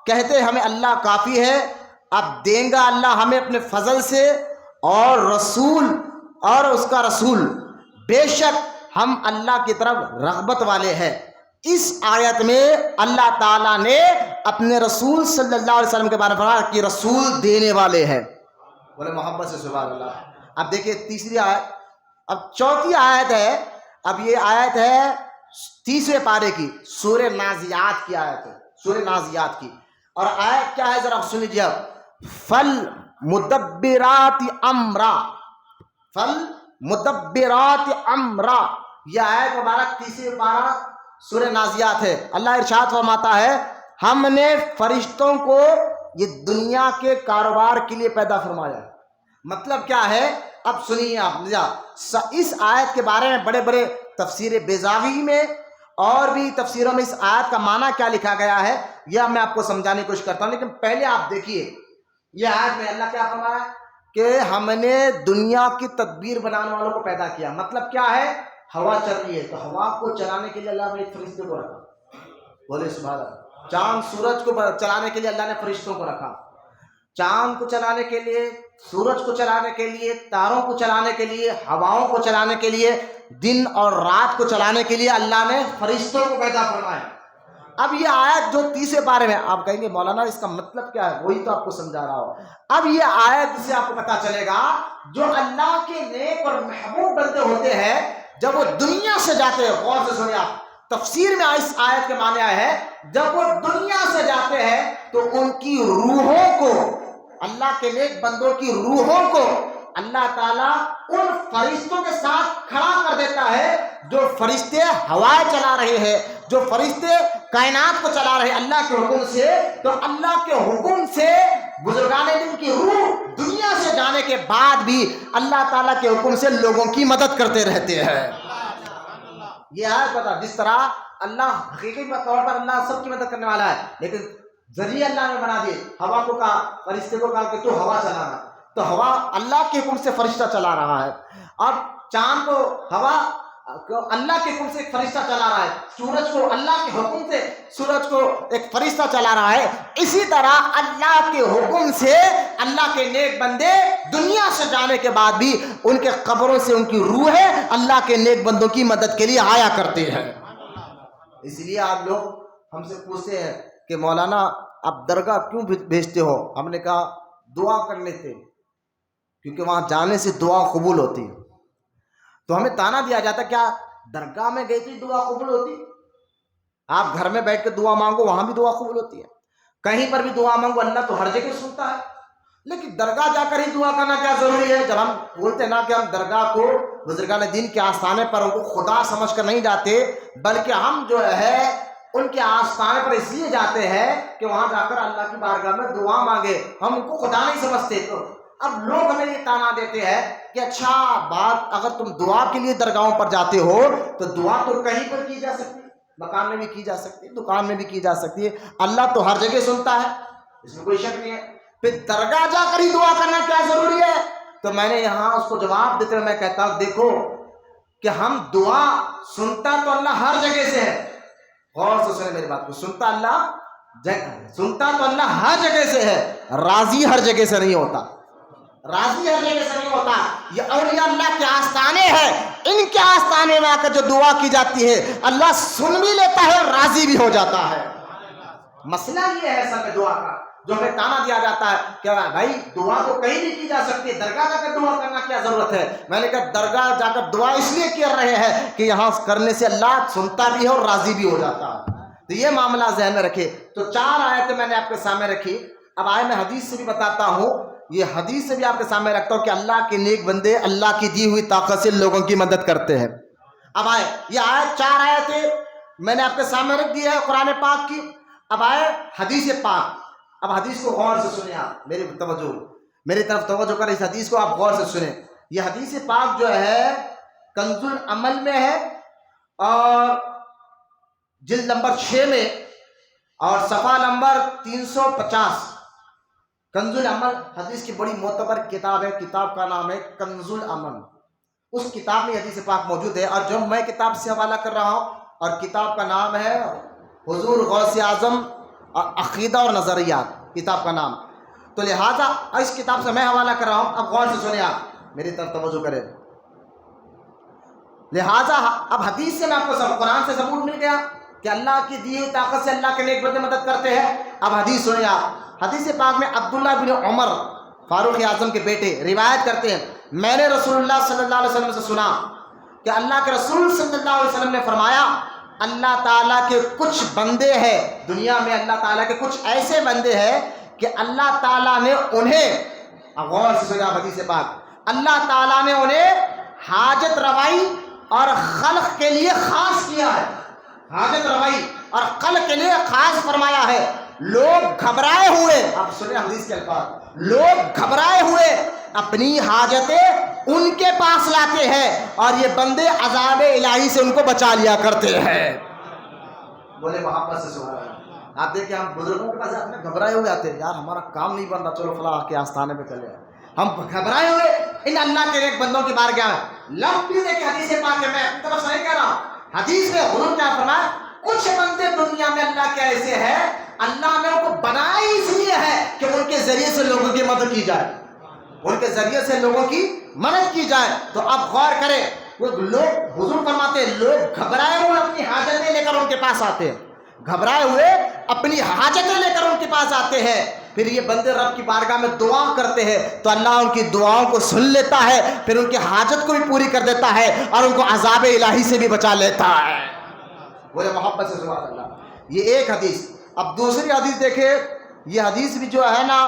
کہتے ہمیں اللہ کافی ہے، اب دیں گا اللہ ہمیں اپنے فضل سے، اور رسول اور اس کا رسول، بے شک ہم اللہ کی طرف رغبت والے ہیں۔ اس آیت میں اللہ تعالیٰ نے اپنے رسول صلی اللہ علیہ وسلم کے بارے میں فرمایا کہ رسول دینے والے ہیں، بولے محبت سے سبحان اللہ۔ اب دیکھیے تیسری آیت، اب چوتھی آیت ہے، اب یہ آیت ہے 30ویں پارے کی، سورہ نازیات کی آیت ہے، سورہ نازیات کی، اور آیت کیا ہے ذرا سن لیجیے اب، فل مدبرات امرا، فل مدبرات امرا، یہ آیت مبارک 30ویں پارہ سورہ نازیات ہے۔ اللہ ارشاد فرماتا ہے ہم نے فرشتوں کو یہ دنیا کے کاروبار کے لیے پیدا فرمایا۔ مطلب کیا ہے؟ اب سنیے آپ، اس آیت کے بارے میں بڑے بڑے تفسیر بیضاوی میں اور بھی تفسیروں میں اس آیت کا معنی کیا لکھا گیا ہے یہ میں آپ کو سمجھانے کی کوشش کرتا ہوں، لیکن پہلے آپ دیکھیے یہ آیت میں اللہ کیا فرمایا کہ ہم نے دنیا کی تدبیر بنانے والوں کو پیدا کیا۔ مطلب کیا ہے؟ ہوا چل رہی ہے تو ہوا کو چلانے کے لیے اللہ نے ایک فرشتے کو رکھا، بولے سبحان اللہ۔ چاند سورج کو چلانے کے لیے اللہ نے فرشتوں کو رکھا، چاند کو چلانے کے لیے، سورج کو چلانے کے لیے، تاروں کو چلانے کے لیے، ہواؤں کو چلانے کے لیے، دن اور رات کو چلانے کے لیے اللہ نے فرشتوں کو پیدا فرمایا۔ اب یہ آیت جو 30 پارے میں، آپ کہیں گے مولانا اس کا مطلب کیا ہے؟ وہی تو آپ کو سمجھا رہا ہوں۔ اب یہ آیت سے آپ کو پتا چلے گا جو اللہ کے نیک اور محبوب بندے ہوتے ہیں جب وہ دنیا سے جاتے ہیں، غور سے سنیں آپ، تفسیر میں اس آیت کے معنی آئے ہیں جب وہ دنیا سے جاتے ہیں تو ان کی روحوں کو، اللہ کے نیک بندوں کی روحوں کو اللہ تعالیٰ ان فرشتوں کے ساتھ کھڑا کر دیتا ہے جو فرشتے ہوائیں چلا رہے ہیں، جو فرشتے کائنات کو چلا رہے ہیں اللہ کے حکم سے۔ تو اللہ کے حکم سے بزرگان دین کی روح دنیا سے جانے کے بعد بھی اللہ تعالیٰ کے حکم سے لوگوں کی مدد کرتے رہتے ہیں۔ یہ ہے پتا، جس طرح اللہ حقیقی طور پر اللہ سب کی مدد کرنے والا ہے، لیکن ذریعہ اللہ نے بنا دیے۔ ہوا کو کہا، فرشتے کو کہا کہ تو ہوا چلانا، تو ہوا اللہ کے حکم سے فرشتہ چلا رہا ہے۔ اب چاند کو ہوا اللہ کے حکم سے ایک فرشتہ چلا رہا ہے، سورج کو اللہ کے حکم سے سورج کو ایک فرشتہ چلا رہا ہے۔ اسی طرح اللہ کے حکم سے اللہ کے نیک بندے دنیا سے جانے کے بعد بھی ان کے قبروں سے ان کی روحیں اللہ کے نیک بندوں کی مدد کے لیے آیا کرتے ہیں۔ اس لیے آپ لوگ ہم سے پوچھتے ہیں کہ مولانا آپ درگاہ کیوں بھیجتے ہو؟ ہم نے کہا دعا کرنے سے، کیونکہ وہاں جانے سے دعا قبول ہوتی ہے۔ تو ہمیں تانا دیا جاتا کیا درگاہ میں گئی تھی دعا قبول ہوتی؟ آپ گھر میں بیٹھ کے دعا مانگو وہاں بھی دعا قبول ہوتی ہے، کہیں پر بھی دعا مانگو اللہ تو ہر جگہ سنتا ہے، لیکن درگاہ جا کر ہی دعا کرنا کیا ضروری ہے؟ جب ہم بولتے ہیں نا کہ ہم درگاہ کو بزرگان دین کے آستانے پر ان کو خدا سمجھ کر نہیں جاتے، بلکہ ہم جو ہے ان کے آستانے پر اس لیے جاتے ہیں کہ وہاں جا کر اللہ کی بارگاہ میں دعا مانگے، ہم ان کو خدا نہیں سمجھتے۔ تو اب لوگ ہمیں یہ تانا دیتے ہیں کہ اچھا بات، اگر تم دعا کے لیے درگاہوں پر جاتے ہو تو دعا تو کہیں پر کی جا سکتی ہے، مکان میں بھی کی جا سکتی ہے، دکان میں بھی کی جا سکتی ہے، اللہ تو ہر جگہ سنتا ہے، اس میں کوئی شک نہیں ہے، پھر درگاہ جا کر ہی دعا کرنا کیا ضروری ہے؟ تو میں نے یہاں اس کو جواب دیتے ہوئے میں کہتا ہوں دیکھو کہ ہم دعا سنتا تو اللہ ہر جگہ سے ہے، غور سے سنیں میری بات کو، سنتا تو اللہ ہر جگہ سے ہے، راضی ہر جگہ سے نہیں ہوتا، راضی ہر جگہ سے نہیں ہوتا۔ یہ اولیاء اللہ کے آستانے ہیں، ان کے آستانے میں آ کر جو دعا کی جاتی ہے اللہ سن بھی لیتا ہے اور راضی بھی ہو جاتا ہے۔ مسئلہ یہ ہے اصل میں دعا کا، جو ہمیں تانا دیا جاتا ہے کہ بھائی دعا تو کہیں بھی کی جا سکتی ہے، درگاہ جا کر دعا کرنا کیا ضرورت ہے؟ میں نے کہا درگاہ جا کر دعا اس لیے کر رہے ہیں کہ یہاں کرنے سے اللہ سنتا بھی ہے اور راضی بھی ہو جاتا ہے۔ تو یہ معاملہ ذہن میں رکھے۔ تو 4 آیتیں میں نے آپ کے سامنے رکھی، اب آئے میں حدیث سے بھی بتاتا ہوں، یہ حدیث سے بھی آپ کے سامنے رکھتا ہوں کہ اللہ کے نیک بندے اللہ کی دی ہوئی طاقت سے لوگوں کی مدد کرتے ہیں۔ اب آئے یہ آیت 4 آیتیں میں نے آپ کے سامنے رکھ دی ہے قرآن پاک کی۔ اب آئے حدیث پاک، اب حدیث کو غور سے سنیں، آپ میری طرف توجہ کر، اس حدیث کو آپ غور سے سنیں۔ یہ حدیث پاک جو ہے کنز العمل میں ہے اور جلد نمبر 6 میں اور صفحہ نمبر 350۔ کنز العمل حدیث کی بڑی معتبر کتاب ہے، کتاب کا نام ہے کنز العمل، اس کتاب میں حدیث پاک موجود ہے۔ اور جو میں کتاب سے حوالہ کر رہا ہوں اور کتاب کا نام ہے حضور غوث اعظم عقیدہ اور نظریات کتاب کا نام. تو لہٰذا اس کتاب سے میں حوالہ کر رہا ہوں, اب غور سے سنیں, آپ میری طرف توجہ کریں. لہٰذا اب حدیث سے میں آپ کو قرآن سے ثبوت مل گیا کہ اللہ کی دی ہوئی طاقت سے اللہ کے نیک بندے مدد کرتے ہیں. اب حدیث سنیں آپ. حدیث پاک میں عبداللہ بن عمر فاروق اعظم کے بیٹے روایت کرتے ہیں, میں نے رسول اللہ صلی اللہ علیہ وسلم سے سنا کہ اللہ کے رسول صلی اللہ علیہ وسلم نے فرمایا, اللہ تعالیٰ کے کچھ بندے ہیں دنیا میں, اللہ تعالیٰ کے کچھ ایسے بندے ہیں کہ اللہ تعالیٰ نے انہیں, غور سے سنا حدیث پاک, اللہ تعالیٰ نے انہیں حاجت روائی اور خلق کے لیے خاص کیا ہے. حاجت روائی اور خلق کے لیے خاص فرمایا ہے. لوگ گھبرائے ہوئے, آپ سنیں حدیث کے الفاظ, لوگ گھبرائے ہوئے اپنی حاجتیں ان کے پاس لاتے ہیں اور یہ بندے عذاب الہی سے ان کو بچا لیا کرتے ہیں. بولے محبت سے سبحان اللہ. آپ دیکھیں ہم بزرگوں کے پاس اپنے گھبرائے ہوئے آتے ہیں, یار ہمارا کام نہیں بن رہا, چلو فلاں کے آستانے پہ چلے آئے. ہم گھبرائے ہوئے ان اللہ کے ایک بندوں کی بارگاہ میں. لمبی دیکھیں حدیث پاک ہے, میں اپنی طرف سے نہیں کہہ رہا ہوں, حدیث میں حضور کیا فرمایا, کچھ بندے دنیا میں اللہ کے ایسے ہیں, اللہ نے ان کو بنایا اس لیے ہے کہ ان کے ذریعے سے لوگوں کی مدد کی جائے, ان کے ذریعے سے لوگوں کی مدد کی جائے. تو اب غور کریں, وہ لوگ, حضور فرماتے ہیں لوگ گھبرائے ہوئے اپنی حاجتیں لے کر ان کے پاس آتے ہیں, گھبرائے ہوئے اپنی حاجتیں لے کر ان کے پاس آتے ہیں. پھر یہ بندے رب کی بارگاہ میں دعا کرتے ہیں تو اللہ ان کی دعاؤں کو سن لیتا ہے, پھر ان کی حاجت کو بھی پوری کر دیتا ہے اور ان کو عذاب الہی سے بھی بچا لیتا ہے. بولے محبت سے سبحان اللہ. یہ ایک حدیث. اب دوسری حدیث دیکھیں, یہ حدیث بھی جو ہے نا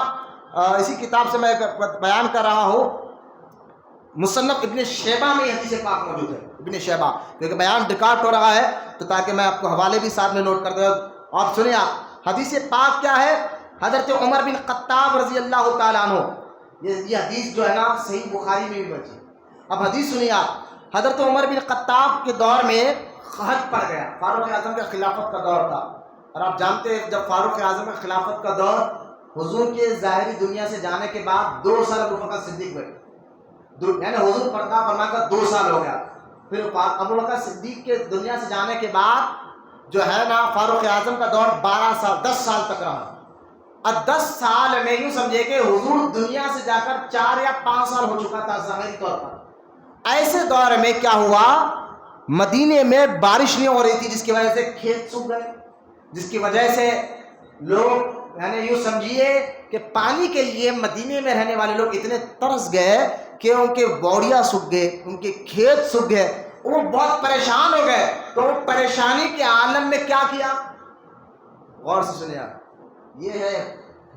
اسی کتاب سے میں بیان کر رہا ہوں, مصنف ابن شیبہ میں یہ حدیث پاک موجود ہے. ابن شیبہ, کیونکہ بیان ریکارڈ ہو رہا ہے تو تاکہ میں آپ کو حوالے بھی ساتھ میں نوٹ کر دوں. آپ سنیں, آپ حدیث پاک کیا ہے, حضرت عمر بن خطاب رضی اللہ تعالیٰ عنہ, یہ حدیث جو ہے نا صحیح بخاری میں بھی بچی. اب حدیث سنیں آپ. حضرت عمر بن خطاب کے دور میں قحط پڑ گیا, فاروق اعظم کے خلافت کا دور تھا, اور آپ جانتے ہیں جب فاروق اعظم کا خلافت کا دور حضور کے ظاہری دنیا سے جانے کے بعد 2 سال ابوبکر صدیق ہوئے, یعنی حضور پردہ فرما کر 2 سال ہو گیا. پھر ابوبکر صدیق کے دنیا سے جانے کے بعد جو ہے نا فاروق اعظم کا دور 12 سال 10 سال تک رہا. اور 10 سال میں یوں سمجھے کہ حضور دنیا سے جا کر 4 یا 5 سال ہو چکا تھا ظاہری طور پر. ایسے دور میں کیا ہوا, مدینے میں بارش نہیں ہو رہی تھی, جس کی وجہ سے کھیت سوکھ گئے, جس کی وجہ سے لوگ یعنی یوں سمجھیے کہ پانی کے لیے مدینے میں رہنے والے لوگ اتنے ترس گئے کہ ان کے باڑیاں سوکھ گئے, ان کے کھیت سوکھ گئے, وہ بہت پریشان ہو گئے. تو وہ پریشانی کے عالم میں کیا کیا, غور سے سنیں آپ, یہ ہے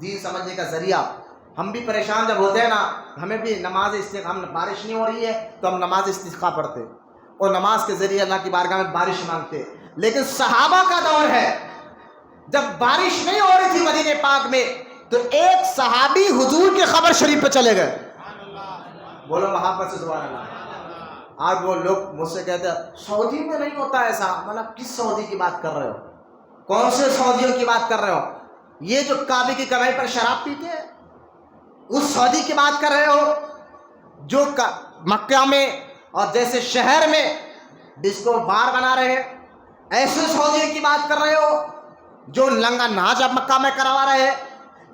دین سمجھنے کا ذریعہ. ہم بھی پریشان جب ہوتے ہیں نا, ہمیں بھی نماز استسقاء, ہم بارش نہیں ہو رہی ہے تو ہم نماز استسقاء پڑھتے اور نماز کے ذریعے اللہ کی بارگاہ میں بارش مانگتے. لیکن صحابہ کا دور ہے جب بارش نہیں ہو رہی تھی مدینے پاک میں, تو ایک صحابی حضور کی خبر شریف پہ چلے گئے. بولو محبت سے سبحان اللہ. آج وہ لوگ مجھ سے کہتے ہیں سعودی میں نہیں ہوتا ایسا. مطلب کس سعودی کی بات کر رہے ہو, کون سے سعودیوں کی بات کر رہے ہو, یہ جو کعبے کی کمائی پر شراب پیتے ہیں اس سعودی کی بات کر رہے ہو جو مکہ میں اور جیسے شہر میں ڈسکو بار بنا رہے ہیں, ایسے سعودیوں کی بات کر رہے ہو جو لنگا ناچ اب مکہ میں کروا رہے ہیں,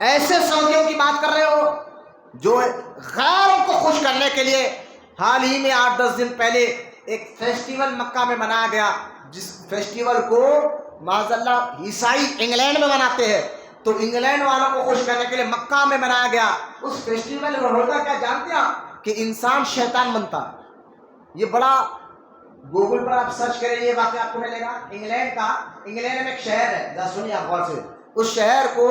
ایسے سعودیوں کی بات کر رہے ہو جو غیروں کو خوش کرنے کے لیے حال ہی میں 8-10 دن پہلے ایک فیسٹیول مکہ میں منایا گیا, جس فیسٹیول کو معاذ اللہ عیسائی انگلینڈ میں مناتے ہیں, تو انگلینڈ والوں کو خوش کرنے کے لیے مکہ میں منایا گیا. اس فیسٹیول میں ہوتا کیا جانتے ہیں کہ انسان شیطان بنتا. یہ بڑا گوگل پر آپ سرچ کریں, یہ واقعہ آپ کو ملے گا انگلینڈ کا. انگلینڈ میں ایک شہر ہے, ذرا سنیے آپ غور سے, اس شہر کو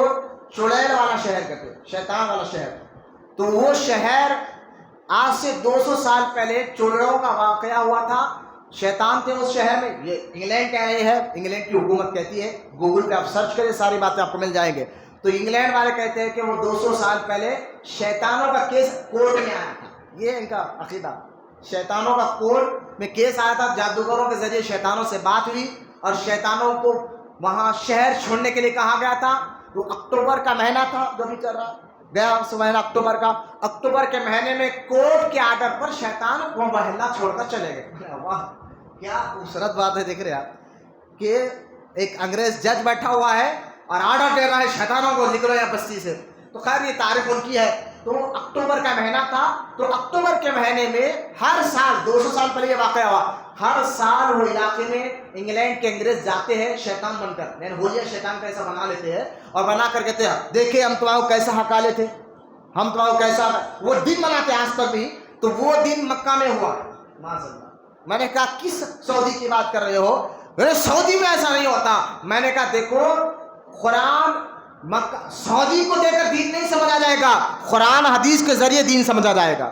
چڑیل والا شہر کہتے ہیں, شیطان والا شہر. تو وہ شہر آج سے 200 سال پہلے چڑیلوں کا واقعہ ہوا تھا, شیطان تھے اس شہر میں. یہ انگلینڈ کہہ رہے ہیں, انگلینڈ کی حکومت کہتی ہے, گوگل پہ آپ سرچ کریں ساری باتیں آپ کو مل جائیں گے. تو انگلینڈ والے کہتے ہیں کہ وہ 200 سال پہلے شیطانوں کا کیس کورٹ میں آیا تھا. یہ ان کا عقیدہ, شیطانوں کا کورٹ میں کیس آیا تھا, جادوگروں کے ذریعے شیطانوں سے بات ہوئی اور شیطانوں کو وہاں شہر چھوڑنے کے لیے کہا گیا تھا. وہ اکتوبر کا مہینہ تھا جو بھی چل رہا گیا, مہینہ اکتوبر کا. اکتوبر کے مہینے میں کورٹ کے آرڈر پر شیطان وہ محلہ چھوڑ کر چلے گئے. واہ کیا خوبصورت بات ہے, دیکھ رہے آپ کہ ایک انگریز جج بیٹھا ہوا ہے اور آرڈر دے رہا ہے شیطانوں کو نکلو یا بستی سے. تو خیر یہ تاریخ ان کی ہے. تو اکتوبر کا مہینہ تھا. تو اکتوبر کے مہینے میں ہر سال 200 سال پہلے یہ واقعہ ہوا. ہر سال وہ علاقے میں انگلینڈ کے انگریز جاتے ہیں شیطان بن کر, یعنی ہولیا شیطان کا ایسا بنا لیتے ہیں اور بنا کر کہتے ہیں دیکھیں ہم تمہارے کو کیسا ہکالے تھے, ہم تمہارے کو کیسا. وہ دن مناتے ہیں آج تک بھی. تو وہ دن مکہ میں ہوا. میں نے کہا کس سعودی کی بات کر رہے ہو؟ سعودی میں ایسا نہیں ہوتا. میں نے کہا دیکھو قرآن سعودی کو دے کر دین نہیں سمجھا جائے گا, قرآن حدیث کے ذریعے دین سمجھا جائے گا.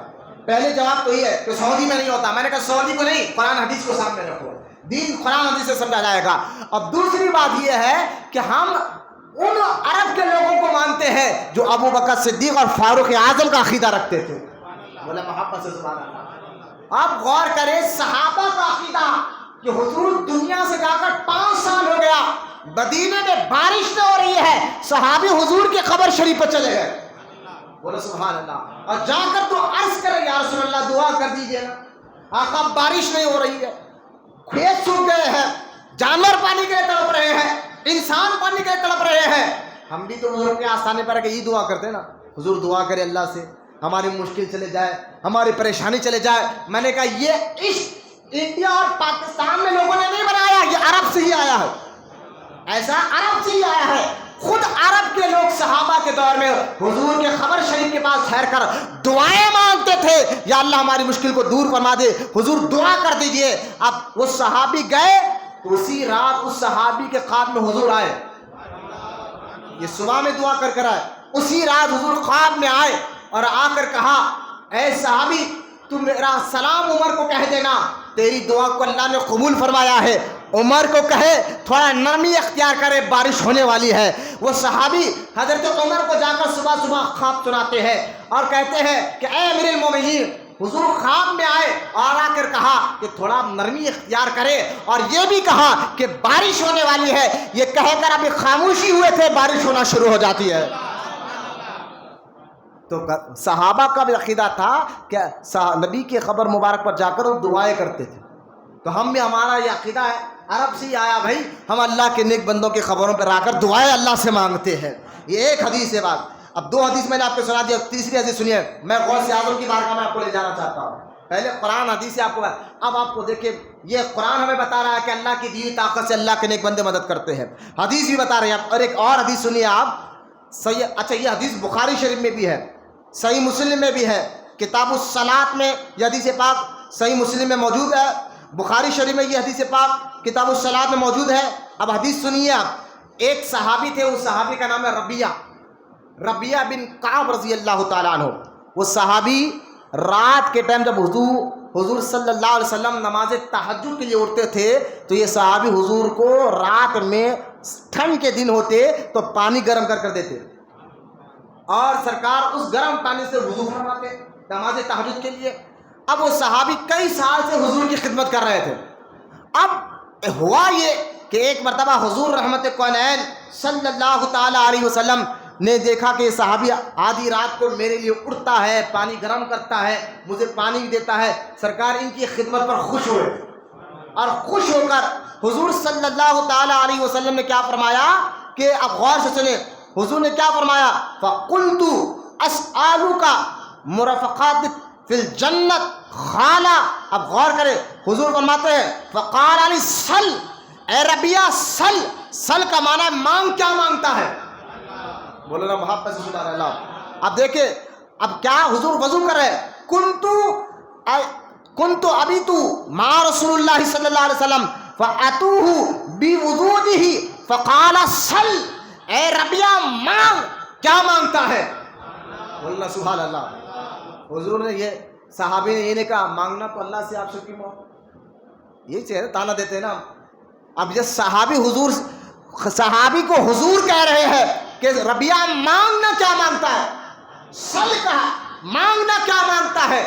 پہلے جواب تو یہ ہے کہ سعودی میں نہیں ہوتا. میں نے کہا سعودی کو نہیں, قرآن حدیث کو سامنے رکھو, دین قرآن حدیث سے سمجھا جائے گا. اب دوسری بات یہ ہے کہ ہم ان عرب کے لوگوں کو مانتے ہیں جو ابو بکر صدیق اور فاروق اعظم کا عقیدہ رکھتے تھے. بولا محبت سے سبحان اللہ. آپ غور کریں صحابہ کا عقیدہ کہ حضور دنیا سے جا کر 5 سال ہو گیا, مدینے میں بارش نہ ہو رہی ہے, صحابی حضور کی قبر شریف پر چلے گئے. بولو سبحان اللہ. اور جا کر تو عرض کرے یا رسول اللہ دعا کر دیجئے نا, آقا بارش نہیں ہو رہی ہے, کھیت سوکھ گئے ہیں, جانور پانی کے تڑپ رہے ہیں, انسان پانی کے تڑپ رہے ہیں. ہم بھی تو حضور کے آستانے پر کہ یہ دعا کرتے ہیں نا, حضور دعا کرے اللہ سے ہماری مشکل چلے جائے, ہماری پریشانی چلے جائے. میں نے کہا یہ عشق انڈیا اور پاکستان میں لوگوں نے نہیں بنایا, یہ عرب سے ہی آیا ہے. ایسا عرب سے ہی آیا ہے. خود عرب کے لوگ صحابہ کے دور میں حضور کے قبر شریف کے پاس ٹھہر کر دعائیں مانگتے تھے, یا اللہ ہماری مشکل کو دور فرما دے, حضور دعا کر دیجئے. اب وہ صحابی گئے تو اسی رات اس صحابی کے خواب میں حضور آئے. یہ صبح میں دعا کر کر آئے, اسی رات حضور خواب میں آئے اور آ کر کہا اے صحابی تم میرا سلام عمر کو کہہ دینا, تیری دعا کو اللہ نے قبول فرمایا ہے. عمر کو کہے تھوڑا نرمی اختیار کرے, بارش ہونے والی ہے. وہ صحابی حضرت عمر کو جا کر صبح صبح خواب سناتے ہیں اور کہتے ہیں کہ اے امیر المومنین, حضور خواب میں آئے اور آ کر کہا کہ تھوڑا نرمی اختیار کرے, اور یہ بھی کہا کہ بارش ہونے والی ہے. یہ کہہ کر ابھی خاموشی ہوئے تھے, بارش ہونا شروع ہو جاتی ہے. تو صحابہ کا بھی عقیدہ تھا کہ نبی کے قبر مبارک پر جا کر وہ دعائیں کرتے تھے. تو ہم بھی, ہمارا یہ عقیدہ ہے, عرب سے ہی آیا بھائی, ہم اللہ کے نیک بندوں کی قبروں پر آ کر دعائیں اللہ سے مانگتے ہیں. یہ ایک حدیث ہے بات. اب 2 حدیث میں نے آپ کو سنا دیا, تیسری حدیث سنیے. میں غوث اعظم کی بارگاہ میں آپ کو لے جانا چاہتا ہوں. پہلے قرآن حدیث سے آپ کو, اب آپ کو دیکھیں یہ قرآن ہمیں بتا رہا ہے کہ اللہ کی دی ہوئی طاقت سے اللہ کے نیک بندے مدد کرتے ہیں. حدیث بھی بتا رہے ہیں. اور ایک اور حدیث سنیے آپ. صحیح, اچھا یہ حدیث بخاری شریف میں بھی ہے, صحیح مسلم میں بھی ہے, کتاب الصلاۃ میں یہ حدیث پاک صحیح مسلم میں موجود ہے, بخاری شریف میں یہ حدیث پاک کتاب الصلاۃ میں موجود ہے. اب حدیث سنیے آپ. ایک صحابی تھے, اس صحابی کا نام ہے ربیہ بن کعب رضی اللہ تعالیٰ عنہ. وہ صحابی رات کے ٹائم جب حضور صلی اللہ علیہ وسلم نماز تہجد کے لیے اٹھتے تھے, تو یہ صحابی حضور کو رات میں ٹھنڈ کے دن ہوتے تو پانی گرم کر دیتے, اور سرکار اس گرم پانی سے وضو فرماتے نماز تہجد کے لیے. اب وہ صحابی کئی سال سے حضور کی خدمت کر رہے تھے. اب ہوا یہ کہ ایک مرتبہ حضور رحمت کونین صلی اللہ تعالی علیہ وسلم نے دیکھا کہ صحابی آدھی رات کو میرے لیے اٹھتا ہے, پانی گرم کرتا ہے, مجھے پانی بھی دیتا ہے. سرکار ان کی خدمت پر خوش ہوئے, اور خوش ہو کر حضور صلی اللہ تعالی علیہ وسلم نے کیا فرمایا کہ اب غور سے سنیں. حضور نے کیا فرمایا, فَقُلْتُ أَسْأَلُكَ مُرَفَقَاتِ فِي الْجَنَّةِ خَالَ. اب غور کرے, حضور فرماتے ہیں فَقَالَ عَلِي سَلْ, اے ربیہ سل. سل کا معنی ہے مانگ, کیا مانگتا ہے؟ بولو نا محبت سے سبحان اللہ. اب دیکھیں اب کیا حضور وضو کر رہے, کنتو ابیتو مع رسول اللہ صلی اللہ علیہ وسلم فَأَتُوهُ بِوُضُوئِهِ فَقَالَ سَلْ, اے ربیہ مانگ, کیا مانگتا ہے؟ بولنا سبحان اللہ. حضور نے یہ صحابی نے یہ نہیں کہا مانگنا تو اللہ سے آپ سے کیوں, یہی چہرے تانا دیتے ہیں نا. اب یہ صحابی کو حضور کہہ رہے ہیں کہ ربیہ مانگنا کیا مانگتا ہے, سل کہا مانگنا کیا مانگتا ہے.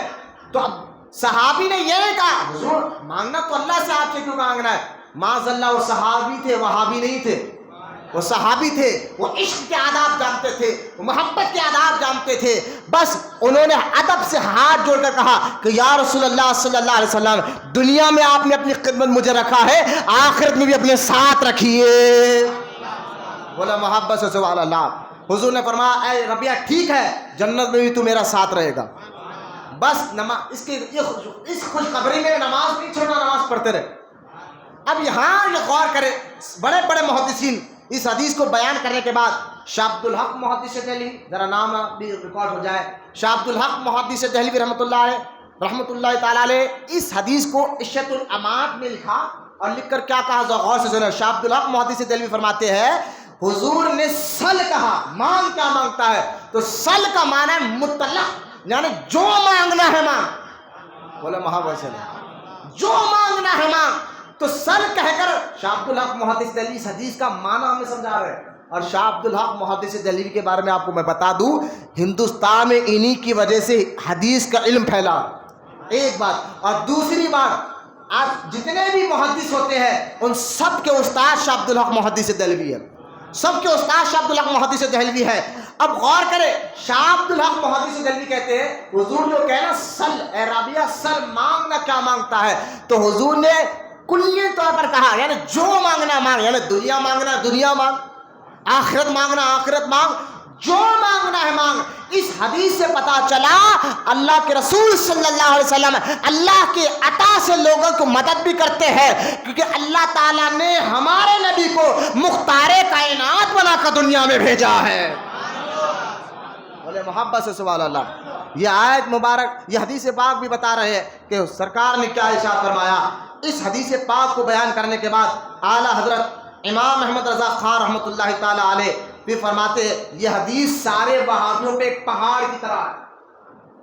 تو اب صحابی نے یہ نہیں کہا حضور مانگنا تو اللہ سے آپ سے کیوں مانگنا ہے. معاذ اللہ, وہ صحابی تھے, وہابی نہیں تھے. وہ صحابی تھے, وہ عشق کے آداب جانتے تھے, وہ محبت کے آداب جانتے تھے. بس انہوں نے ادب سے ہاتھ جوڑ کر کہا کہ یا رسول اللہ صلی اللہ علیہ وسلم, دنیا میں آپ نے اپنی خدمت مجھے رکھا ہے, آخرت میں بھی اپنے ساتھ رکھیے. بولا محبت سے سبحان اللہ. حضور نے فرمایا اے ربیہ ٹھیک ہے جنت میں بھی تو میرا ساتھ رہے گا, بس نماز اس خوشخبری میں نماز نہیں چھوڑنا, نماز پڑھتے رہے. اب یہاں یہ غور کرے, بڑے بڑے محدثین اس حدیث کو بیان کرنے کے بعد, شاہ عبد الحق محدث دہلوی, ذرا نام بھی ریکارڈ ہو جائے, شاہ عبد الحق محدث دہلوی رحمۃ اللہ تعالیٰ علیہ اس حدیث کو عشرۃ الامات میں لکھا, اور لکھ کر کیا کہا غور سے سنیں. شاہ عبد الحق محدث دہلوی فرماتے ہیں حضور نے سل کہا, مانگ کیا مانگتا ہے, تو سل کا معنی ہے مطلق, یعنی جو مانگنا ہے مانگ. بولے محبت سے جو مانگنا ہے مانگ. تو سل کہہ کر شاہ عبد الحق محدث دہلوی اس حدیث کا معنی ہمیں سمجھا رہے ہیں. اور شاہ عبد الحق محدث دہلوی کے بارے میں آپ کو میں بتا دوں, ہندوستان میں انہی کی وجہ سے حدیث کا علم پھیلا, ایک بات. اور دوسری بات, آج جتنے بھی محدث ہوتے ہیں ان سب کے استاد شاہ عبد الحق محدث دہلوی ہے, سب کے استاد شاہ عبد الحق محدث دہلوی ہے. اب غور کرے, شاہ عبد الحق محدث دہلوی کہتے ہیں حضور جو کہنا سل اے رابعہ سل, مانگنا کیا مانگتا ہے, تو حضور نے کلی طور پر کہا یعنی جو مانگنا مانگ, یعنی دنیا مانگنا دنیا مانگ, آخرت مانگنا آخرت مانگ, جو مانگنا ہے مانگ. اس حدیث سے پتا چلا اللہ کے رسول صلی اللہ علیہ وسلم اللہ کے عطا سے لوگوں کو مدد بھی کرتے ہیں, کیونکہ اللہ تعالیٰ نے ہمارے نبی کو مختار کائنات بنا کر دنیا میں بھیجا ہے. بولے محبت سے سبحان اللہ. یہ آیت مبارک, یہ حدیث پاک بھی بتا رہے ہیں کہ سرکار نے کیا ارشاد فرمایا. اس حدیث پاک کو بیان کرنے کے بعد اعلیٰ حضرت امام احمد رضا خان رحمۃ اللہ تعالیٰ علیہ بھی فرماتے ہیں یہ حدیث سارے وہابیوں پہ ایک پہاڑ کی طرح ہے.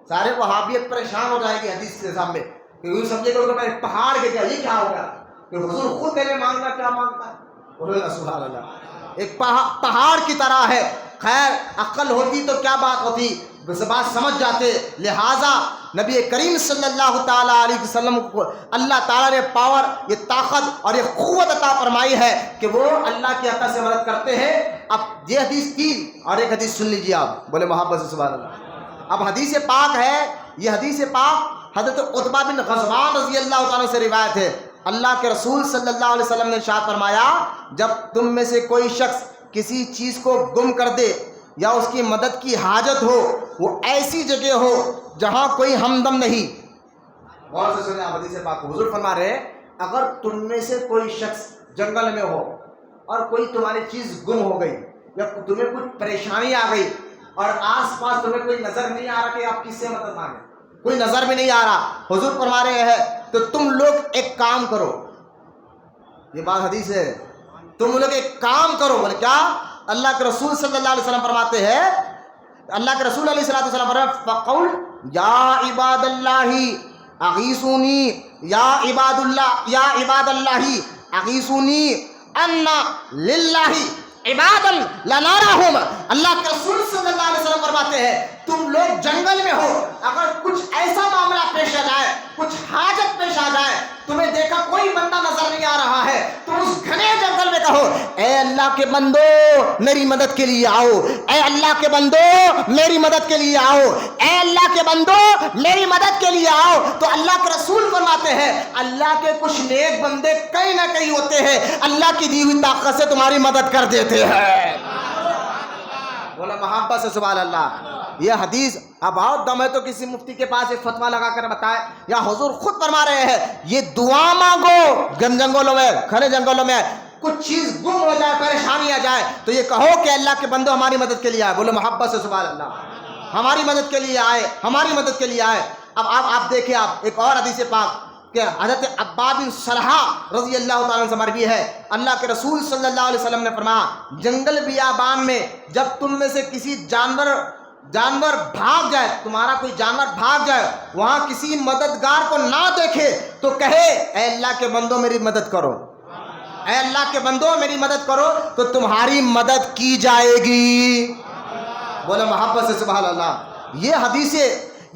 سارے وہابیت پریشان ہو جائے گی حدیث کے سامنے, کہ یوں سمجھے گا کہ پہاڑ کے کیا, یہ کیا ہوگا کہ حضور خود میرے مانگنا کیا مانگتا ہے. بولے سبحان اللہ. ایک پہاڑ کی طرح ہے. خیر عقل ہوتی تو کیا بات ہوتی, بات سمجھ جاتے. لہٰذا نبی کریم صلی اللہ تعالیٰ علیہ وسلم کو اللہ تعالیٰ نے پاور, یہ طاقت اور یہ قوت عطا فرمائی ہے کہ وہ اللہ کی عطا سے مدد کرتے ہیں. اب یہ حدیث کی اور ایک حدیث سن لیجیے آپ, بولے محبت سے سبحان اللہ. اب حدیث پاک ہے, یہ حدیث پاک حضرت عتبہ بن غزوان رضی اللہ تعالیٰ سے روایت ہے. اللہ کے رسول صلی اللہ علیہ وسلم نے ارشاد فرمایا جب تم میں سے کوئی شخص کسی چیز کو گم کر دے یا اس کی مدد کی حاجت ہو, وہ ایسی جگہ ہو جہاں کوئی ہمدم نہیں. غور سے سنیں آپ حدیث پاک کو. حضور فرما رہے اگر تم میں سے کوئی شخص جنگل میں ہو اور کوئی تمہاری چیز گم ہو گئی یا تمہیں کچھ پریشانی آ گئی اور آس پاس تمہیں کوئی نظر نہیں آ رہا کہ آپ کس سے مدد مانگیں, کوئی نظر بھی نہیں آ رہا, حضور فرما رہے ہیں تو تم لوگ ایک کام کرو. یہ بات حدیث ہے, تم لوگ ایک کام کرو. بولے کیا؟ اللہ کے رسول صلی اللہ علیہ وسلم فرماتے ہیں, اللہ کے رسول علیہ الصلوۃ والسلام فرماتے فقول یا عباد اللہ اغیثونی, یا عباد اللہ اغیثونی ان للہ عبادا لنراہم. اللہ کے رسول صلی اللہ علیہ وسلم فرماتے ہیں تم لوگ جنگل میں ہو, اگر کچھ ایسا معاملہ پیش آ جائے, کچھ حاجت پیش آ جائے, تمہیں دیکھا کوئی بندہ نظر نہیں آ رہا ہے, تو اس گھنے جنگل میں کہو اے اللہ کے بندو میری مدد کے لیے آؤ, اے اللہ کے بندو میری مدد کے لیے آؤ, اے اللہ کے بندو میری مدد کے لیے آؤ. تو اللہ کے رسول فرماتے ہیں اللہ کے کچھ نیک بندے کہیں نہ کہیں ہوتے ہیں, اللہ کی دی ہوئی طاقت سے تمہاری مدد کر دیتے ہیں. بولا محبت سے سبحان اللہ. یہ حدیث اب بہت دم ہے تو کسی مفتی کے پاس ایک فتویٰ لگا کر بتائے, یا حضور خود فرما رہے ہیں یہ دعا مانگو جنگلوں میں, گھنے جنگلوں میں کچھ چیز گم ہو جائے, پریشانی آ جائے, تو یہ کہو کہ اللہ کے بندو ہماری مدد کے لیے آئے. بولو محبت سے سبحان اللہ. ہماری مدد کے لیے آئے, ہماری مدد کے لیے آئے. اب آپ دیکھیں, آپ ایک اور حدیث پاک کہ حضرت عباد بن صلحہ رضی اللہ تعالیٰ عنہ سے مروی ہے, اللہ کے رسول صلی اللہ علیہ وسلم نے فرمایا جنگل بیابان میں جب تم میں سے کسی جانور بھاگ جائے, تمہارا کوئی جانور بھاگ جائے, وہاں کسی مددگار کو نہ دیکھے تو کہے اے اللہ کے بندو میری مدد کرو, اے اللہ کے بندو میری مدد کرو, تو تمہاری مدد کی جائے گی. بولے محبت سے سبحان اللہ.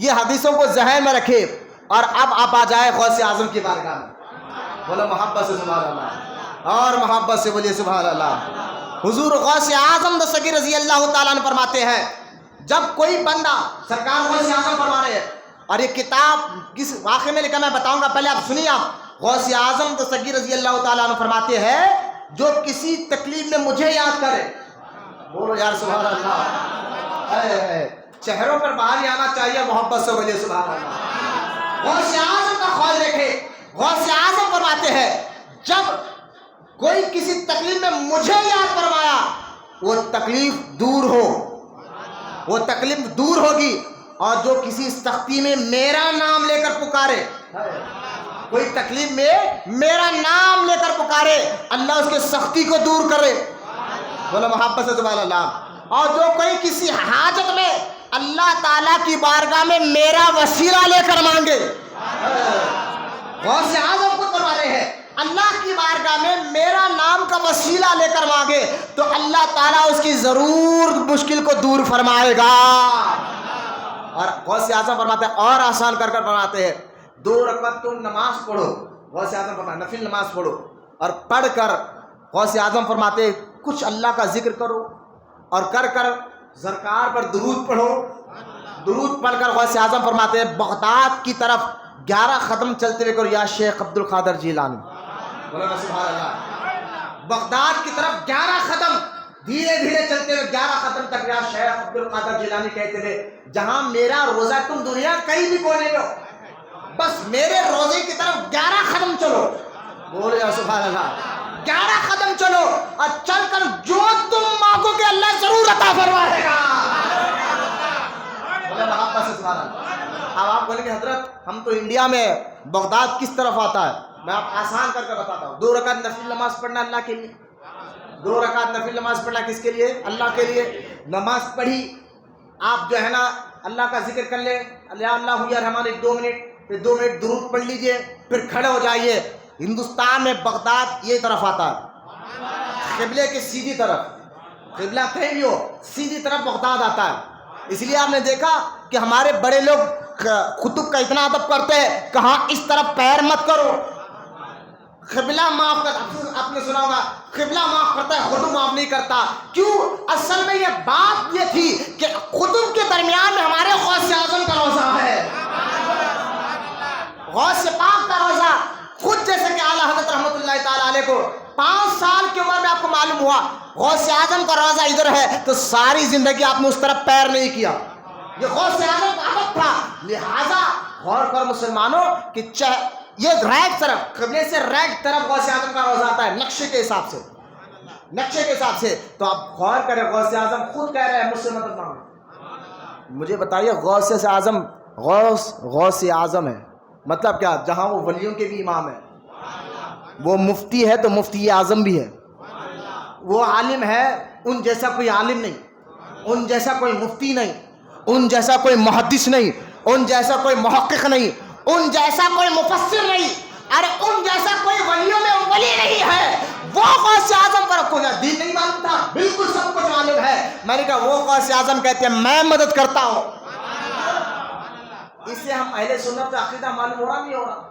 یہ حدیثوں کو ذہن میں رکھے. اور اب آپ آ جائے غوث اعظم کی بارگاہ میں. بولے محبت سے سبحان اللہ, اور محبت سے بولیے سبحان اللہ. حضور غوث اعظم دستگیر رضی اللہ تعالیٰ عنہ فرماتے ہیں جب کوئی بندہ, سرکار غوث اعظم فرما رہے ہیں, اور یہ کتاب کس واقعے میں لکھا میں بتاؤں گا, پہلے آپ سنیے. آپ غوث اعظم دستگیر رضی اللہ تعالیٰ عنہ فرماتے ہیں جو کسی تکلیف میں مجھے یاد کرے, بولو یار سبحان اللہ. چہروں پر باہر ہی آنا چاہیے محبت سے. بولیے سبحان اللہ. غوث اعظم کا خوال دیکھے. غوث اعظم فرماتے ہیں جب کوئی کسی تکلیف میں مجھے یاد فرمایا وہ تکلیف دور ہو، وہ تکلیف دور ہوگی. اور جو کسی سختی میں میرا نام لے کر پکارے، کوئی تکلیف میں میرا نام لے کر پکارے، اللہ اس کے سختی کو دور کرے. بولو محبت سے سبحان اللہ. اور جو کوئی کسی حاجت میں اللہ تعالیٰ کی بارگاہ میں میرا وسیلہ لے کر مانگے. غوث اعظم خود فرما رہے ہیں اللہ کی بارگاہ میں میرا نام کا وسیلہ لے کر مانگے تو اللہ تعالیٰ اس کی ضرور مشکل کو دور فرمائے گا. اور غوث اعظم فرماتے ہیں اور آسان کر کر فرماتے ہیں 2 رکعت تم نماز پڑھو. غوث اعظم فرماتے نفل نماز پڑھو اور پڑھ کر غوث اعظم فرماتے ہیں کچھ اللہ کا ذکر کرو اور کر سرکار پر درود پڑھو. درود پڑھ کر غوث اعظم فرماتے ہیں بغداد کی طرف 11 قدم چلتے ہوئے کرو یا شیخ عبد القادر جیلانی. بولو سبحان اللہ. بغداد کی طرف 11 قدم دھیرے دھیرے چلتے ہوئے 11 قدم تک یا شیخ عبد القادر جیلانی کہتے تھے جہاں میرا روزہ تم دنیا کہیں بھی کونے میں ہو بس میرے روزے کی طرف 11 قدم چلو. بولو یا سبحان اللہ. 11 قدم چلو اور چل کر جو تم مانگو گے اللہ ضرور عطا فرمائے گا. بولو محبت سے سبحان اللہ. اب آپ بولیں گے حضرت ہم تو انڈیا میں بغداد کس طرف آتا ہے؟ میں آپ آسان کر کے بتاتا ہوں. 2 رکعت نفل نماز پڑھنا اللہ کے لیے. 2 رکعت نفل نماز پڑھنا کس کے لیے؟ اللہ کے لیے. نماز پڑھی آپ جو ہے نا اللہ کا ذکر کر لیں یا اللہ یا رحمان 2 منٹ پھر 2 منٹ درود پڑھ لیجئے پھر کھڑے ہو جائیے. ہندوستان میں بغداد یہ طرف آتا ہے قبلے کے سیدھی طرف. قبلہ کہیں بھی ہو سیدھی طرف بغداد آتا ہے. اس لیے آپ نے دیکھا کہ ہمارے بڑے لوگ خطب کا اتنا ادب کرتے ہیں کہاں اس طرف پیر مت کرو. قبلہ معاف کرتا. آپ نے سنا ہوگا قبلہ معاف کرتا ہے خطب معاف نہیں کرتا. کیوں؟ اصل میں یہ بات یہ تھی کہ خطب کے درمیان میں ہمارے غوث اعظم کا روزہ ہے. غوث پاک کا روزہ خود جیسے کہ اعلیٰ حضرت رحمۃ اللہ تعالیٰ علیہ کو 5 سال کی عمر میں آپ کو معلوم ہوا غوث اعظم کا روزہ ادھر ہے تو ساری زندگی آپ نے اس طرف پیر نہیں کیا. یہ غوث اعظم کا عادت تھا. لہذا غور کر مسلمانوں کہ یہ ریٹ طرف قبلے سے ریٹ طرف غوث اعظم کا روزہ آتا ہے نقشے کے حساب سے. نقشے کے حساب سے تو آپ غور کریں غوث اعظم خود کہہ رہے ہیں مجھ سے مدد مانگو. مجھے بتائیے غوث اعظم غوث اعظم ہے مطلب کیا؟ جہاں وہ ولیوں کے بھی امام ہے. وہ مفتی ہے تو مفتی اعظم بھی ہے. وہ عالم ہے ان جیسا کوئی عالم نہیں، ان جیسا کوئی مفتی نہیں، ان جیسا کوئی محدث نہیں، ان جیسا کوئی محقق نہیں، ان جیسا کوئی مفسر نہیں، ارے ان جیسا کوئی ولیوں میں ولی نہیں ہے. وہ غوث اعظم پر رکھو گا. دین نہیں معلوم تھا بالکل سب کچھ معلوم ہے. میں نے کہا وہ غوث اعظم کہتے ہیں میں مدد کرتا ہوں. اس سے ہم اہل سنت کا عقیدہ معلوم ہو رہا نہیں ہو رہا؟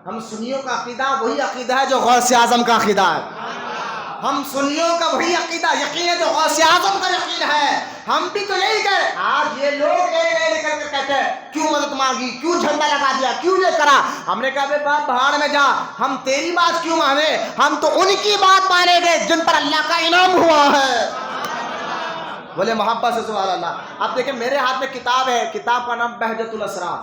ہم سنیوں کا عقیدہ وہی عقیدہ ہے جو غوث اعظم کا عقیدہ ہے. ہم سنیوں کا وہی عقیدہ یقین ہے جو غوث اعظم کا یقین ہے. ہم بھی تو یہی کہے. آج یہ لوگ نکل کر کہتے ہیں کیوں مدد مانگی، کیوں جھنڈا لگا دیا، کیوں یہ کرا. ہم نے کہا بے باپ بہاڑ میں جا، ہم تیری بات کیوں مانے؟ ہم تو ان کی بات مانیں گے جن پر اللہ کا انعام ہوا ہے. بولے محبت سے سبحان اللہ. آپ دیکھیں میرے ہاتھ میں کتاب ہے. کتاب کا نام بہجت الاسرار.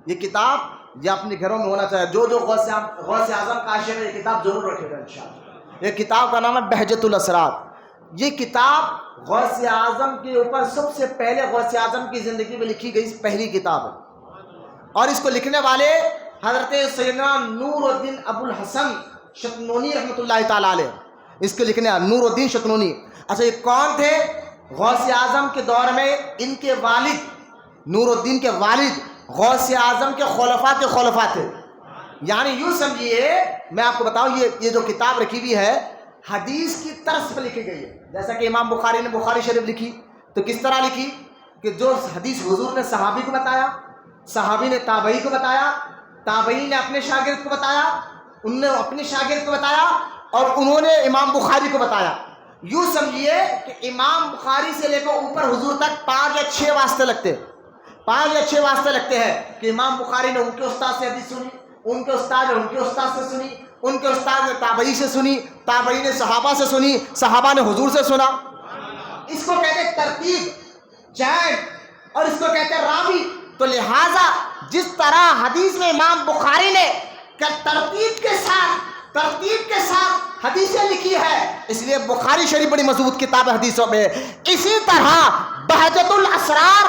یہ کتاب یہ اپنے گھروں میں ہونا چاہیے. جو غوث اعظم کا عاشق ہے یہ کتاب ضرور رکھے گا انشاءاللہ. یہ کتاب کا نام ہے بہجت الاسرار. یہ کتاب غوث اعظم کے اوپر سب سے پہلے غوث اعظم کی زندگی میں لکھی گئی پہلی کتاب ہے. اور اس کو لکھنے والے حضرت سیدنا نور الدین ابو الحسن شتنونی رحمۃ اللہ تعالیٰ علیہ. اس کو لکھنے نور الدین شتنونی. اچھا یہ کون تھے؟ غوث اعظم کے دور میں ان کے والد نور الدین کے والد غوث اعظم کے خلفاء تھے. یعنی یوں سمجھیے میں آپ کو بتاؤں یہ جو کتاب رکھی ہوئی ہے حدیث کی طرز پہ لکھی گئی ہے. جیسا کہ امام بخاری نے بخاری شریف لکھی تو کس طرح لکھی کہ جو حدیث حضور نے صحابی کو بتایا، صحابی نے تابعی کو بتایا، تابعی نے اپنے شاگرد کو بتایا، ان نے اپنے شاگرد کو بتایا اور انہوں نے امام بخاری کو بتایا. یوں سمجھیے کہ امام بخاری سے لے کر اوپر حضور تک 5 یا 6 واسطے لگتے 5 یا 6 واسطے لگتے ہیں کہ امام بخاری نے ان کے استاد سے حدیث سنی، ان کے استاد نے ان کے استاد سے سنی، ان کے استاد نے تابعی سے سنی، تابعی نے صحابہ سے سنی، صحابہ نے حضور سے سنا. اس کو کہتے ہیں ترتیب، چین، اور اس کو کہتے ہیں راوی۔ تو لہٰذا جس طرح حدیث میں امام بخاری نے ترتیب کے ساتھ حدیثیں لکھی ہے، اس لیے بخاری شریف بڑی مضبوط کتاب ہے حدیثوں میں۔ اسی طرح بہجت الاسرار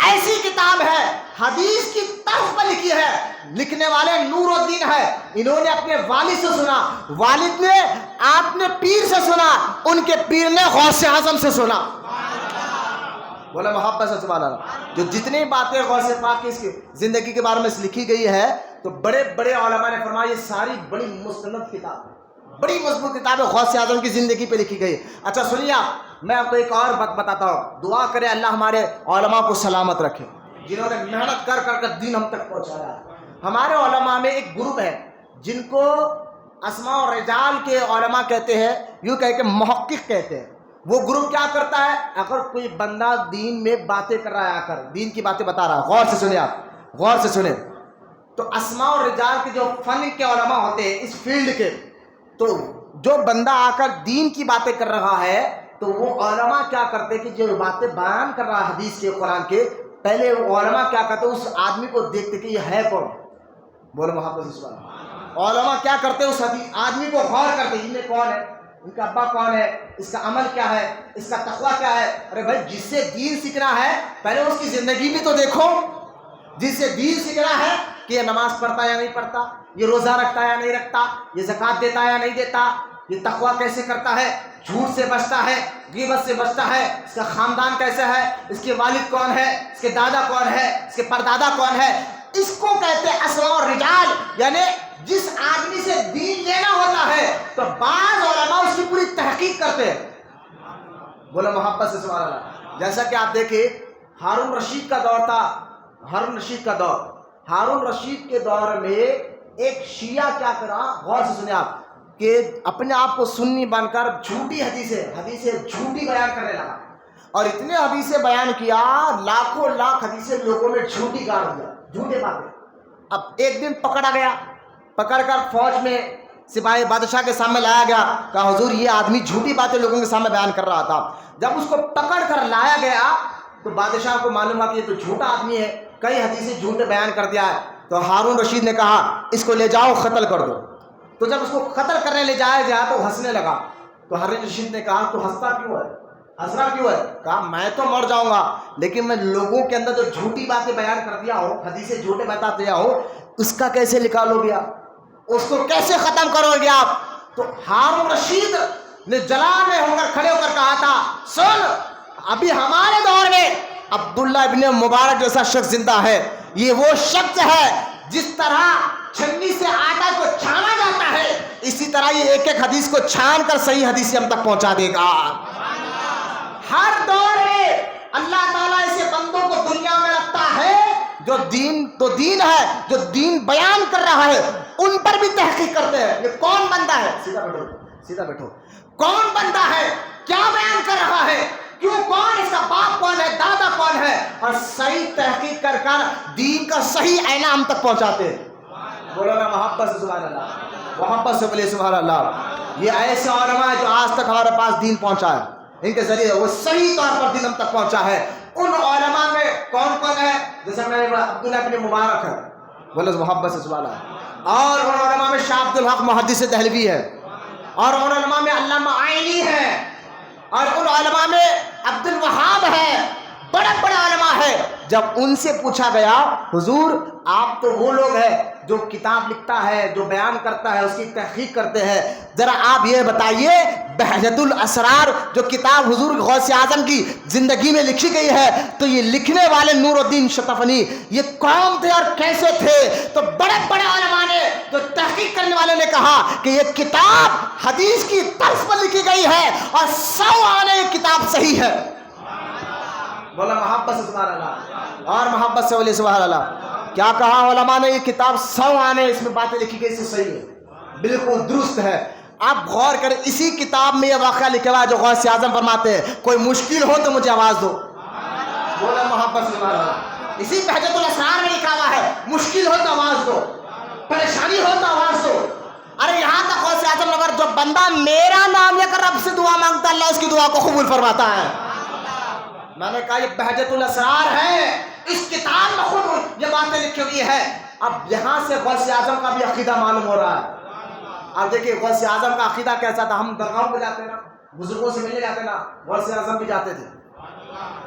ایسی کتاب ہے، حدیث کی طرف پر لکھی ہے، لکھنے والے نور الدین ہے، انہوں نے اپنے والد سے سنا، والد نے اپنے پیر سے سنا، ان کے پیر نے غوث اعظم سے سنا۔ بولا محبت سے سبحان اللہ۔ جو جتنی باتیں غوث پاک کی اس کی زندگی کے بارے میں لکھی گئی ہے، تو بڑے بڑے علماء نے فرمایا یہ ساری بڑی مستند کتاب ہے، بڑی مضبوط کتاب ہے، غوث اعظم کی زندگی پہ لکھی گئی۔ اچھا سنیے آپ، میں آپ کو ایک اور بات بتاتا ہوں، دعا کرے اللہ ہمارے علماء کو سلامت رکھے، جنہوں نے محنت کر کر دین ہم تک پہنچایا۔ ہمارے علماء میں ایک گروپ ہے جن کو اسماء و رجال کے علماء کہتے ہیں، یوں کہہ کے محقق کہتے ہیں۔ وہ گروپ کیا کرتا ہے، اگر کوئی بندہ دین میں باتیں کر رہا ہے، آ کر دین کی باتیں بتا رہا ہے، غور سے سنیں آپ، غور سے سنیں، تو اسماء و رجال کے جو فن کے علماء ہوتے ہیں اس فیلڈ کے، تو جو بندہ آ کر دین کی باتیں کر رہا ہے تو وہ علماء کیا کرتے کہ جو باتیں بیان کر رہا ہے حدیث کے قرآن کے، پہلے علماء کیا کرتے اس آدمی کو دیکھتے کہ یہ ہے کون، بولو محبت سے سبحان اللہ۔ علماء کیا کرتے اس آدمی کو غور کرتے، یہ کون ہے، ان کا ابا کون ہے، اس کا عمل کیا ہے، اس کا تقویٰ کیا ہے۔ ارے بھائی جس سے دین سیکھنا ہے پہلے اس کی زندگی بھی تو دیکھو، جس سے دین سیکھنا ہے کہ یہ نماز پڑھتا یا نہیں پڑھتا، یہ روزہ رکھتا یا نہیں رکھتا، یہ زکوٰۃ دیتا یا نہیں دیتا، یہ تقویٰ کیسے کرتا ہے، جھوٹ سے بچتا ہے، غیبت سے بچتا ہے، اس کا خاندان کیسا ہے، اس کے والد کون ہے، اس کے دادا کون ہے، اس کے پردادا کون ہے۔ اس کو کہتے ہیں اسماء و رجال، یعنی جس آدمی سے دین لینا ہوتا ہے تو بعض علماء اس کی پوری تحقیق کرتے ہیں، بولو محبت سے سبحان اللہ۔ جیسا کہ آپ دیکھیں ہارون رشید کا دور تھا، ہارون رشید کا دور، ہارون رشید کے دور میں ایک شیعہ کیا کرا، غور سے سنیں آپ، کہ اپنے آپ کو سنی بن کر جھوٹی حدیثیں جھوٹی بیان کرنے لگا، اور اتنے حدیثیں بیان کیا، لاکھوں لاکھ حدیثیں لوگوں میں جھوٹی گاڑ دیا، جھوٹے باتیں۔ اب ایک دن پکڑا گیا، پکڑ کر فوج میں سپاہی بادشاہ کے سامنے لایا گیا، کہا حضور یہ آدمی جھوٹی باتیں لوگوں کے سامنے بیان کر رہا تھا۔ جب اس کو پکڑ کر لایا گیا تو بادشاہ کو معلوم ہوا کہ یہ تو جھوٹا آدمی ہے، کئی حدیثیں جھوٹے بیان کر دیا ہے۔ تو ہارون رشید نے کہا اس کو لے جاؤ قتل کر دو۔ تو جب اس کو قتل کرنے لے جایا گیا تو ہنسنے لگا، تو ہارون رشید نے کہا تو ہنستا کیوں ہے، ہنسنا کیوں ہے؟ کہا میں تو مر جاؤں گا لیکن میں لوگوں کے اندر جو جھوٹی باتیں بیان کر دیا ہو، حدیثیں جھوٹے بتا دیا ہو، اس کا کیسے نکالو گے آپ، اس کو کیسے ختم کرو گے آپ؟ تو ہارون رشید نے جلال میں ہو کر کھڑے ہو کر کہا تھا سن، ابھی ہمارے دور میں عبداللہ ابن مبارک جیسا شخص زندہ ہے، یہ وہ شخص ہے جس طرح چھنی سے آٹا کو چھانا جاتا ہے، اسی طرح یہ ایک ایک حدیث کو چھان کر صحیح حدیث ہم تک پہنچا دے گا۔ ہر دور میں اللہ تعالیٰ ایسے بندوں کو دنیا میں رکھتا ہے جو دین تو دین ہے، جو دین بیان کر رہا ہے، ان پر بھی تحقیق کرتے ہیں یہ کون بندہ ہے، سیدھا بیٹھو، کون بندہ ہے، کیا بیان کر رہا ہے، کیوں، کون، اس کا باپ کون ہے، دادا کون ہے، اور صحیح تحقیق کر کر دین کا صحیح آئینہ ہم تک پہنچاتے ہیں۔ بولو نا محبت سے سبحان اللہ، محبت سے بولے سبحان اللہ۔ یہ ایسے علماء ہیں جو آج تک ہمارے پاس دین پہنچا ہے، ان کے ذریعے وہ صحیح طور پر دین ہم تک پہنچا ہے۔ ان علماء میں کون کون ہے، جیسے میں عبداللہ ابن مبارک ہے، بولو محبت سے سبحان اللہ، اور ان علماء میں شاہ عبد الحق محدث دہلوی ہے، اور ان علماء میں علامہ عینی ہے، اور ان علماء میں عبد الوہاب ہے، بڑے بڑے علماء ہے۔ جب ان سے پوچھا گیا حضور آپ تو وہ لوگ ہیں جو کتاب لکھتا ہے، جو بیان کرتا ہے، اس کی تحقیق کرتے ہیں، ذرا آپ یہ بتائیے بہجت الاسرار جو کتاب حضور غوث اعظم کی زندگی میں لکھی گئی ہے، تو یہ لکھنے والے نور الدین شتفنی یہ کون تھے اور کیسے تھے؟ تو بڑے بڑے علماء نے، جو تحقیق کرنے والے نے کہا کہ یہ کتاب حدیث کی طرز پر لکھی گئی ہے اور 100 آنے یہ کتاب صحیح ہے۔ بولا محبت سے سبحان اللہ، اور محبت سے بولے سبحان اللہ۔ کیا کہا علماء نے، یہ کتاب 100 آنے اس میں باتیں لکھی گئی، سے صحیح ہے، بالکل درست ہے۔ آپ غور کریں، اسی کتاب میں یہ واقعہ لکھا ہوا ہے جو غوث اعظم فرماتے ہیں کوئی مشکل ہو تو مجھے آواز دو، بولا محبت سے سبحان اللہ۔ اسی بہجت الاسرار میں لکھا ہوا ہے مشکل ہو تو آواز دو، پریشانی ہو تو آواز دو۔ ارے یہاں تک غوث اعظم اگر جو بندہ میرا نام لے کر رب سے دعا مانگتا ہے اللہ اس کی دعا کو قبول فرماتا ہے۔ میں نے کہا یہ بہجت الاسرار ہے، اس کتاب میں خود یہ باتیں لکھی ہوئی ہے۔ اب یہاں سے غوث اعظم کا بھی عقیدہ معلوم ہو رہا ہے۔ اب دیکھیے غوث اعظم کا عقیدہ کیسا تھا۔ ہم درگاہوں پہ جاتے نا، بزرگوں سے ملنے جاتے نا، غوث اعظم بھی جاتے تھے،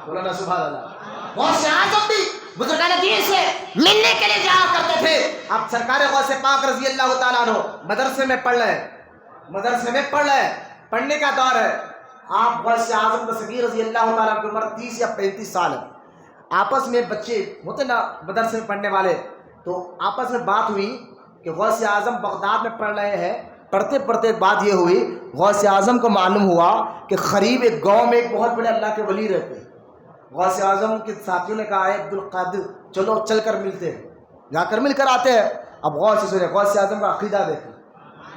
بولا نا سبحان اللہ۔ غوث اعظم بھی بزرگان دین سے ملنے کے لیے جایا کرتے تھے۔ اب سرکار غوث پاک رضی اللہ تعالیٰ عنہ مدرسے میں پڑھ رہے ہیں، پڑھنے کا دور ہے۔ آپ غوث اعظم دستگیر رضی اللہ تعالیٰ کی عمر 30 یا 35 سال ہے۔ آپس میں بچے ہوتے نا مدرسے میں پڑھنے والے، تو آپس میں بات ہوئی کہ غوث اعظم بغداد میں پڑھ رہے ہیں۔ پڑھتے پڑھتے بات یہ ہوئی، غوث اعظم کو معلوم ہوا کہ قریب ایک گاؤں میں ایک بہت بڑے اللہ کے ولی رہتے ہیں۔ غوث اعظم کے ساتھیوں نے کہا ہے عبد القادر چلو چل کر ملتے ہیں، جا کر مل کر آتے ہیں۔ اب غور سے سنے غوث اعظم کا عقیدہ دیکھیں،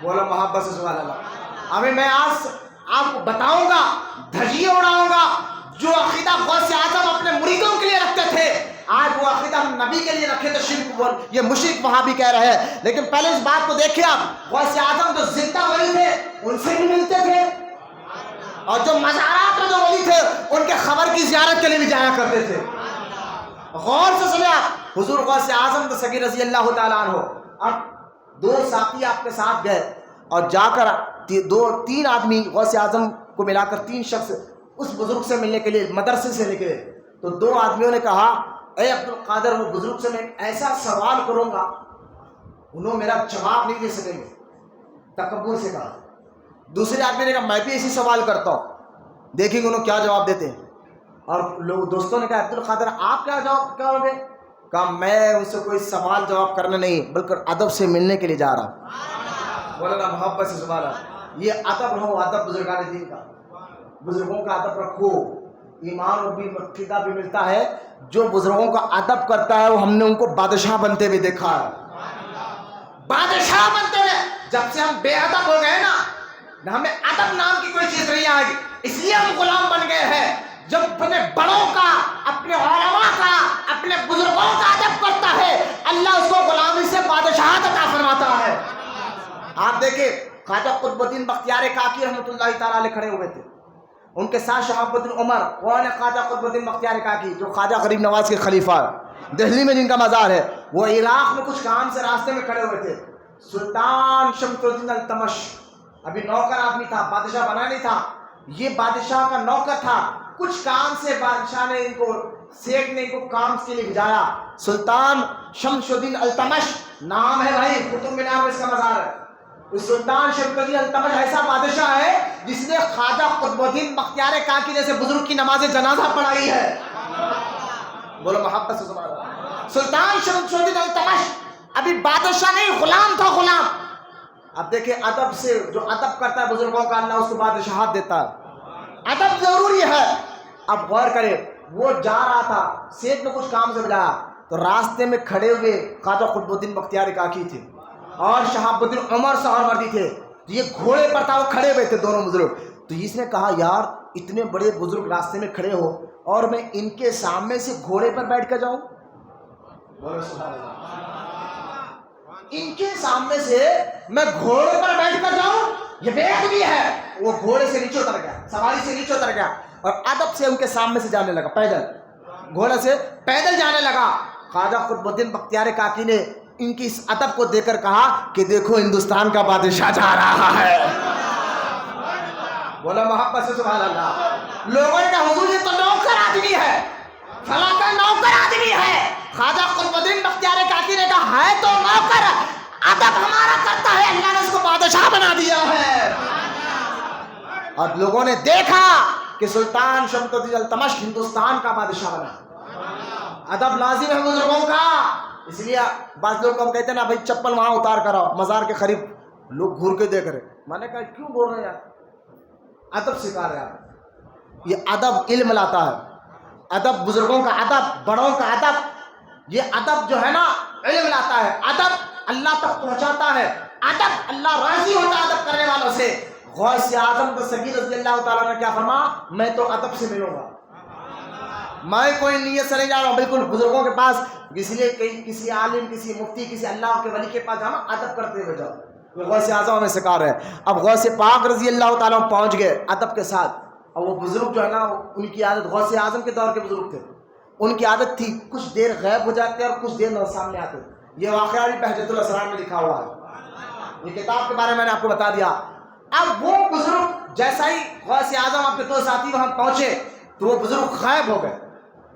بولا محبت سے سبحان اللہ۔ ابھی میں آج آپ کو بتاؤں گا، دھجیاں اڑاؤں گا، جو عقیدہ غوث اعظم اپنے مریدوں کے لیے رکھتے تھے، آج وہ عقیدہ ہم نبی کے لیے رکھے تو شرک بول، یہ مشرک وہاں بھی کہہ رہے ہیں۔ لیکن پہلے اس بات کو دیکھیں آپ، غوث اعظم جو زندہ ولی تھے ان سے بھی ملتے تھے، اور جو مزارات میں جو ولی تھے ان کے خبر کی زیارت کے لیے بھی جایا کرتے تھے۔ غور سے سنیں آپ، حضور غوث اعظم دستگیر رضی اللہ تعالیٰ عنہ، اب 2 ساتھی آپ کے ساتھ گئے اور جا کر 2-3 آدمی غوث اعظم کو ملا کر 3 شخص اس بزرگ سے ملنے کے لیے مدرسے سے نکلے۔ تو 2 آدمیوں نے کہا اے عبد القادر، وہ بزرگ سے میں ایک ایسا سوال کروں گا انہوں میرا جواب نہیں دے سکیں گے، تکبر سے کہا۔ دوسرے آدمی نے کہا میں بھی اسی سوال کرتا ہوں، دیکھیں گے انہوں کیا جواب دیتے ہیں۔ اور لوگ دوستوں نے کہا عبد القادر آپ کیا جواب کہو گے؟ کہا میں ان سے کوئی سوال جواب کرنے نہیں بلکہ ادب سے ملنے کے لیے جا رہا ہوں۔ بولا محبت سے سبحان اللہ۔ یہ ادب رہو، ادب بزرگان دین کا، بزرگوں کا ادب رکھو، ایمان اور بھی عقیدہ بھی ملتا ہے۔ جو بزرگوں کا ادب کرتا ہے وہ ہم نے ان کو بادشاہ بنتے ہوئے دیکھا ہے، بادشاہ بنتے ہوئے۔ جب سے ہم بے ادب ہو گئے نا، ہمیں ادب نام کی کوئی چیز نہیں آئے گی، اس لیے ہم غلام بن گئے ہیں۔ جب اپنے بڑوں کا، اپنے علماء کا، اپنے بزرگوں کا ادب کرتا ہے، اللہ اس کو غلامی سے بادشاہت عطا فرماتا ہے۔ آپ دیکھیں خواجہ قطب الدین بختیار کاکی رحمۃ اللہ تعالیٰ علیہ کھڑے ہوئے تھے، ان کے ساتھ شہاب الدین عمر۔ کون ہے خواجہ قطب الدین بختیار کاکی؟ جو خواجہ غریب نواز کے خلیفہ ہے، دہلی میں جن کا مزار ہے۔ وہ عراق میں کچھ کام سے راستے میں کھڑے ہوئے تھے۔ سلطان شمس الدین التمش ابھی نوکر آدمی تھا، بادشاہ بنا نہیں تھا، یہ بادشاہ کا نوکر تھا۔ کچھ کام سے بادشاہ نے ان کو، سیٹ نے ان کو کام کے لیے بھیجایا۔ سلطان شمس الدین التمش نام ہے بھائی، قطب مینار میں اس کا مزار ہے۔ سلطان شمس الدین التمش ایسا بادشاہ ہے جس نے خواجہ قطب الدین بختیار کاکی جیسے بزرگ کی نماز جنازہ پڑھائی ہے۔ بولو محبت سے سبحان اللہ۔ سلطان شمس الدین التمش ابھی بادشاہ نہیں، غلام تھا، غلام۔ اب دیکھیں ادب سے، جو ادب کرتا ہے بزرگوں کا، اللہ اس کو بادشاہت دیتا ہے۔ ادب ضروری ہے۔ اب غور کرے، وہ جا رہا تھا، سیٹ میں کچھ کام سے بلایا، تو راستے میں کھڑے ہوئے خواجہ قطب الدین بختیار کاکی تھے اور شہاب الدین عمر سہروردی تھے۔ تو یہ گھوڑے پر تھا، وہ کھڑے ہوئے تھے دونوں بزرگ۔ تو اس نے کہا یار اتنے بڑے بزرگ راستے میں کھڑے ہو اور میں ان کے سامنے سے گھوڑے پر بیٹھ کر جاؤں؟ ان کے سامنے سے میں گھوڑے پر بیٹھ کر جاؤں؟ یہ بے ادبی ہے۔ وہ گھوڑے سے نیچے اتر گیا، سواری سے نیچے اتر گیا اور ادب سے ان کے سامنے سے جانے لگا، پیدل، گھوڑے سے پیدل جانے لگا۔ خواجہ قطب الدین بختیار کاکی نے ان کی اس ادب کو دیکھ کر کہا کہ دیکھو ہندوستان کا بادشاہ جا رہا ہے۔ بولا محبت سے سبحان اللہ۔ لوگوں نے کہا حضور یہ تو نوکر آدمی ہے، فلاں کا نوکر آدمی ہے۔ خواجہ قطب الدین بختیار کاکی نے کہا ہے تو نوکر، ادب ہمارا کرتا ہے، اللہ نے اس کو بادشاہ بنا دیا ہے۔ اور لوگوں نے دیکھا کہ سلطان شمس الدین التمش ہندوستان کا بادشاہ بنا۔ ادب لازم ہے بزرگوں کا۔ اس لیے بعض لوگ ہم کہتے ہیں نا بھائی چپل وہاں اتار کر آؤ، مزار کے قریب لوگ گھور کے دیکھ رہے۔ میں نے کہا کیوں بول رہے ہیں یار؟ ادب سکھا رہے آپ۔ یہ ادب علم لاتا ہے، ادب بزرگوں کا ادب، بڑوں کا ادب، یہ ادب جو ہے نا علم لاتا ہے، ادب اللہ تک پہنچاتا ہے، ادب اللہ راضی ہوتا ہے ادب کرنے والوں سے۔ غوث اعظم دستگیر رضی اللہ تعالیٰ نے کیا فرمایا؟ میں تو ادب سے ملوں گا، میں کوئی نیت سے نہیں جا رہا ہوں، بالکل بزرگوں کے پاس اس لیے کسی عالم، کسی مفتی، کسی اللہ کے ولی کے پاس جانا، ادب کرتے ہوئے جاؤ۔ غوث اعظم ہمیں سکھا رہے ہیں۔ اب غوث پاک رضی اللہ تعالیٰ پہنچ گئے ادب کے ساتھ، اور وہ بزرگ جو ہے نا ان کی عادت غوث اعظم کے دور کے بزرگ تھے، ان کی عادت تھی کچھ دیر غائب ہو جاتے اور کچھ دیر سامنے آتے. یہ واقعہ بھی بہجت الاسرار میں لکھا ہوا ہے، یہ کتاب کے بارے میں نے آپ کو بتا دیا. اب وہ بزرگ جیسا ہی غوث اعظم آپ کے دو ساتھی وہاں پہنچے تو وہ بزرگ غائب ہو گئے.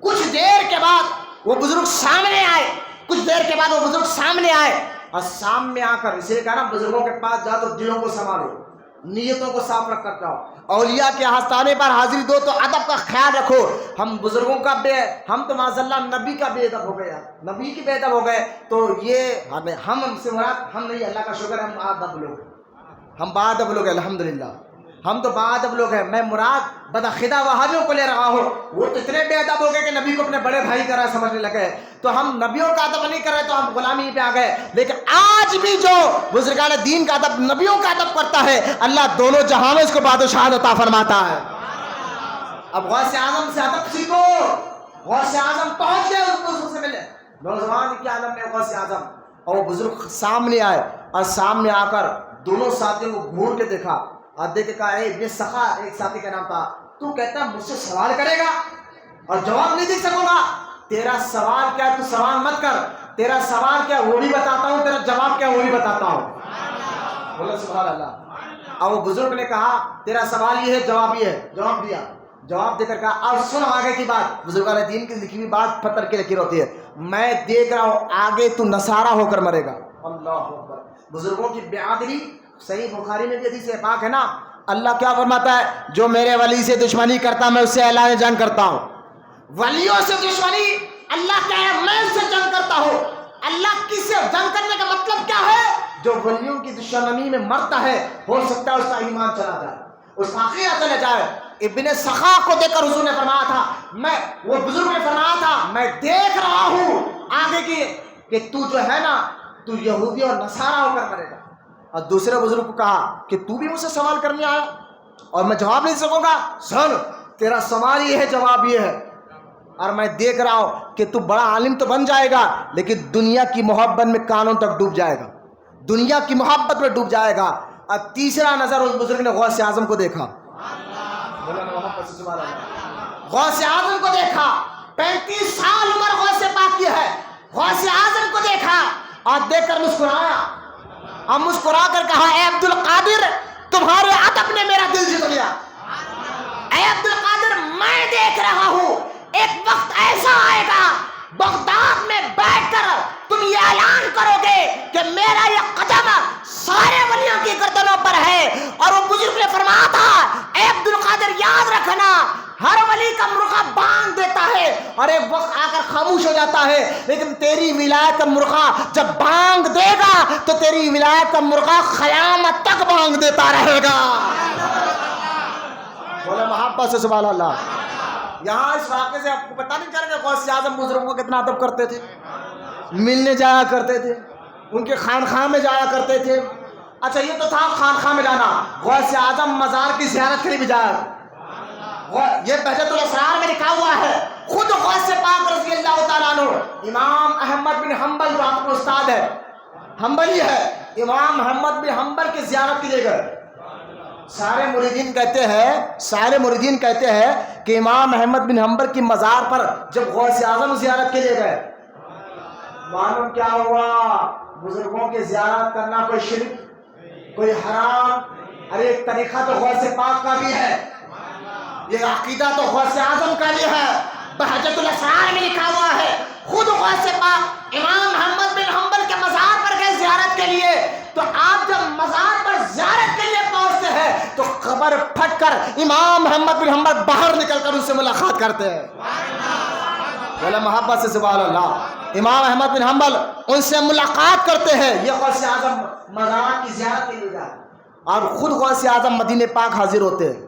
کچھ دیر کے بعد وہ بزرگ سامنے آئے، کچھ دیر کے بعد وہ بزرگ سامنے آئے اور سامنے آ کر اسے کہا نا بزرگوں کے پاس جاؤ تو دلوں کو سنبھالو، نیتوں کو صاف رکھ کر جاؤ، اولیاء کے آستانے پر حاضری دو تو ادب کا خیال رکھو. ہم بزرگوں کا ہم تو معاذ اللہ نبی کا بے ادب ہو گیا، نبی کی بے ادب ہو گئے تو یہ ہم سے مراد ہم نہیں، اللہ کا شکر ہے ہم ادب لوگ، ہم با ادب لوگ الحمدللہ، ہم تو با ادب لوگ ہیں. میں مراد بدعقیدہ وہابیوں کو لے رہا ہوں، وہ تو اتنے بے ادب ہو گئے کہ نبی کو اپنے بڑے بھائی کی طرح سمجھنے لگے. تو ہم نبیوں کا ادب نہیں کر رہے تو ہم غلامی پہ آ گئے. لیکن آج بھی جو بزرگان دین کا ادب نبیوں کا ادب کرتا ہے اللہ دونوں جہانوں اس کو بادشاہ عطا فرماتا ہے. اب غوث اعظم سے ادب سیکھو. غوث اعظم پہنچ گئے اس بزرگ سے ملے، نوجوان کے عالم میں غوث اعظم، اور وہ بزرگ سامنے آئے اور سامنے آ کر دونوں ساتھیوں کو گھور کے دیکھا اور دیکھ کے کہا اے ابن سخا، ایک ساتھی کا نام تھا، تو کہتا ہے مجھ سے سوال کرے گا اور جواب نہیں دے سکوں گا؟ تیرا سوال کیا تو سوال مت کر، تیرا سوال کیا وہ بھی بتاتا ہوں، تیرا جواب کیا وہ بھی بتاتا ہوں. بولو سبحان اللہ. اور وہ بزرگ نے کہا تیرا سوال یہ ہے، جواب یہ ہے. جواب دیا، جواب دے کر کہا اب سن آگے کی بات. بزرگان دین کی لکھی ہوئی بات پتھر کی لکیر ہوتی ہے. میں دیکھ رہا ہوں آگے تو نصارہ ہو کر مرے گا. اللہ اکبر. بزرگوں کی بیعدلی صحیح بخاری میں بھی حدیث پاک ہے نا. اللہ کیا فرماتا ہے؟ جو میرے ولی سے دشمنی کرتا میں اس سے اعلان جنگ کرتا ہوں. ولیوں سے دشمنی اللہ کہہ ہے میں اس سے جنگ کرتا ہوں. اللہ کس سے جنگ کرنے کا مطلب کیا ہے؟ جو ولیوں کی دشمنی میں مرتا ہے ہو سکتا ہے اس کا ایمان چلا جائے، اس کا عقیدہ چلا جائے. ابن سخا کو دیکھ کر حضور نے فرمایا تھا، وہ بزرگ نے فرمایا تھا میں دیکھ رہا ہوں آگے کی کہ تو جو ہے نا تو یہودی اور نصارہ ہو کر مرے گا. اور دوسرے بزرگ کو کہا کہ تو بھی مجھ سے سوال کرنے آیا اور میں جواب نہیں سکوں گا؟ سن تیرا سوال یہ ہے، جواب یہ ہے، اور میں دیکھ رہا ہوں کہ تو بڑا عالم تو بن جائے گا لیکن دنیا کی محبت میں کانوں تک ڈوب جائے گا، دنیا کی محبت میں ڈوب جائے گا. اور تیسرا نظر اس بزرگ نے غوث اعظم کو دیکھا، غوث اعظم کو دیکھا. 35 سال عمر غوث پاک کی ہے. غوث اعظم کو دیکھا اور دیکھ کر مسکرایا اور مسکرا کر کہا اے عبد القادر تمہارے ادب نے میرا دل جیت لیا. اے عبد القادر میں دیکھ رہا ہوں ایک وقت ایسا آئے گا بغداد میں بیٹھ کر تم یہ اعلان کرو گے کہ میرا یہ قدم سارے ولیوں کی گردنوں پر ہے. اور وہ بزرگ نے فرمایا تھا اے عبد القادر یاد رکھنا ہر ولی کا مرغہ بانگ دیتا ہے اور ایک وقت آ کر خاموش ہو جاتا ہے، لیکن تیری ولایت کا مرغہ جب بانگ دے گا تو تیری ولایت کا مرغہ قیامت تک بانگ دیتا رہے گا. بولے محبت سے سبحان اللہ. یہاں اس واقعے سے آپ کو پتہ نہیں چل گیا غوث اعظم بزرگوں کو کتنا ادب کرتے تھے، ملنے جایا کرتے تھے، ان کے خانخواہ میں جایا کرتے تھے. اچھا یہ تو تھا خانخواہ میں جانا، غوث اعظم مزار کی زیارت کے لیے بھی جایا. یہ بہجت الاسرار میں لکھا ہوا ہے. خود غوث پاک رضی اللہ تعالیٰ عنہ امام احمد بن حنبل جو آپ کے استاد ہے، حنبلی ہے، امام احمد بن حنبل کی زیارت کے لیے گئے. سارے مریدین کہتے ہیں کہ امام احمد بن حنبل کی مزار پر جب غوث اعظم زیارت کے لیے گئے، معلوم کیا ہوا؟ بزرگوں کی زیارت کرنا کوئی شرک، کوئی حرام. ارے ایک طریقہ تو غوث پاک کا بھی ہے، یہ عقیدہ تو غوث اعظم کا بھی ہے. بہجت الاسرار میں لکھا ہوا ہے خود غوث پاک امام احمد بن حنبل کے مزار پر گئے زیارت کے لیے. تو آپ جب مزار پر زیارت کے لیے پہنچتے ہیں تو قبر پھٹ کر امام احمد بن حنبل باہر نکل کر ان سے ملاقات کرتے ہیں. بولے محبت سے سبحان اللہ. امام احمد بن حنبل ان سے ملاقات کرتے ہیں. یہ غوث اعظم مزار کی زیارت کے لیے جائے اور خود غوث اعظم مدینہ پاک حاضر ہوتے ہیں.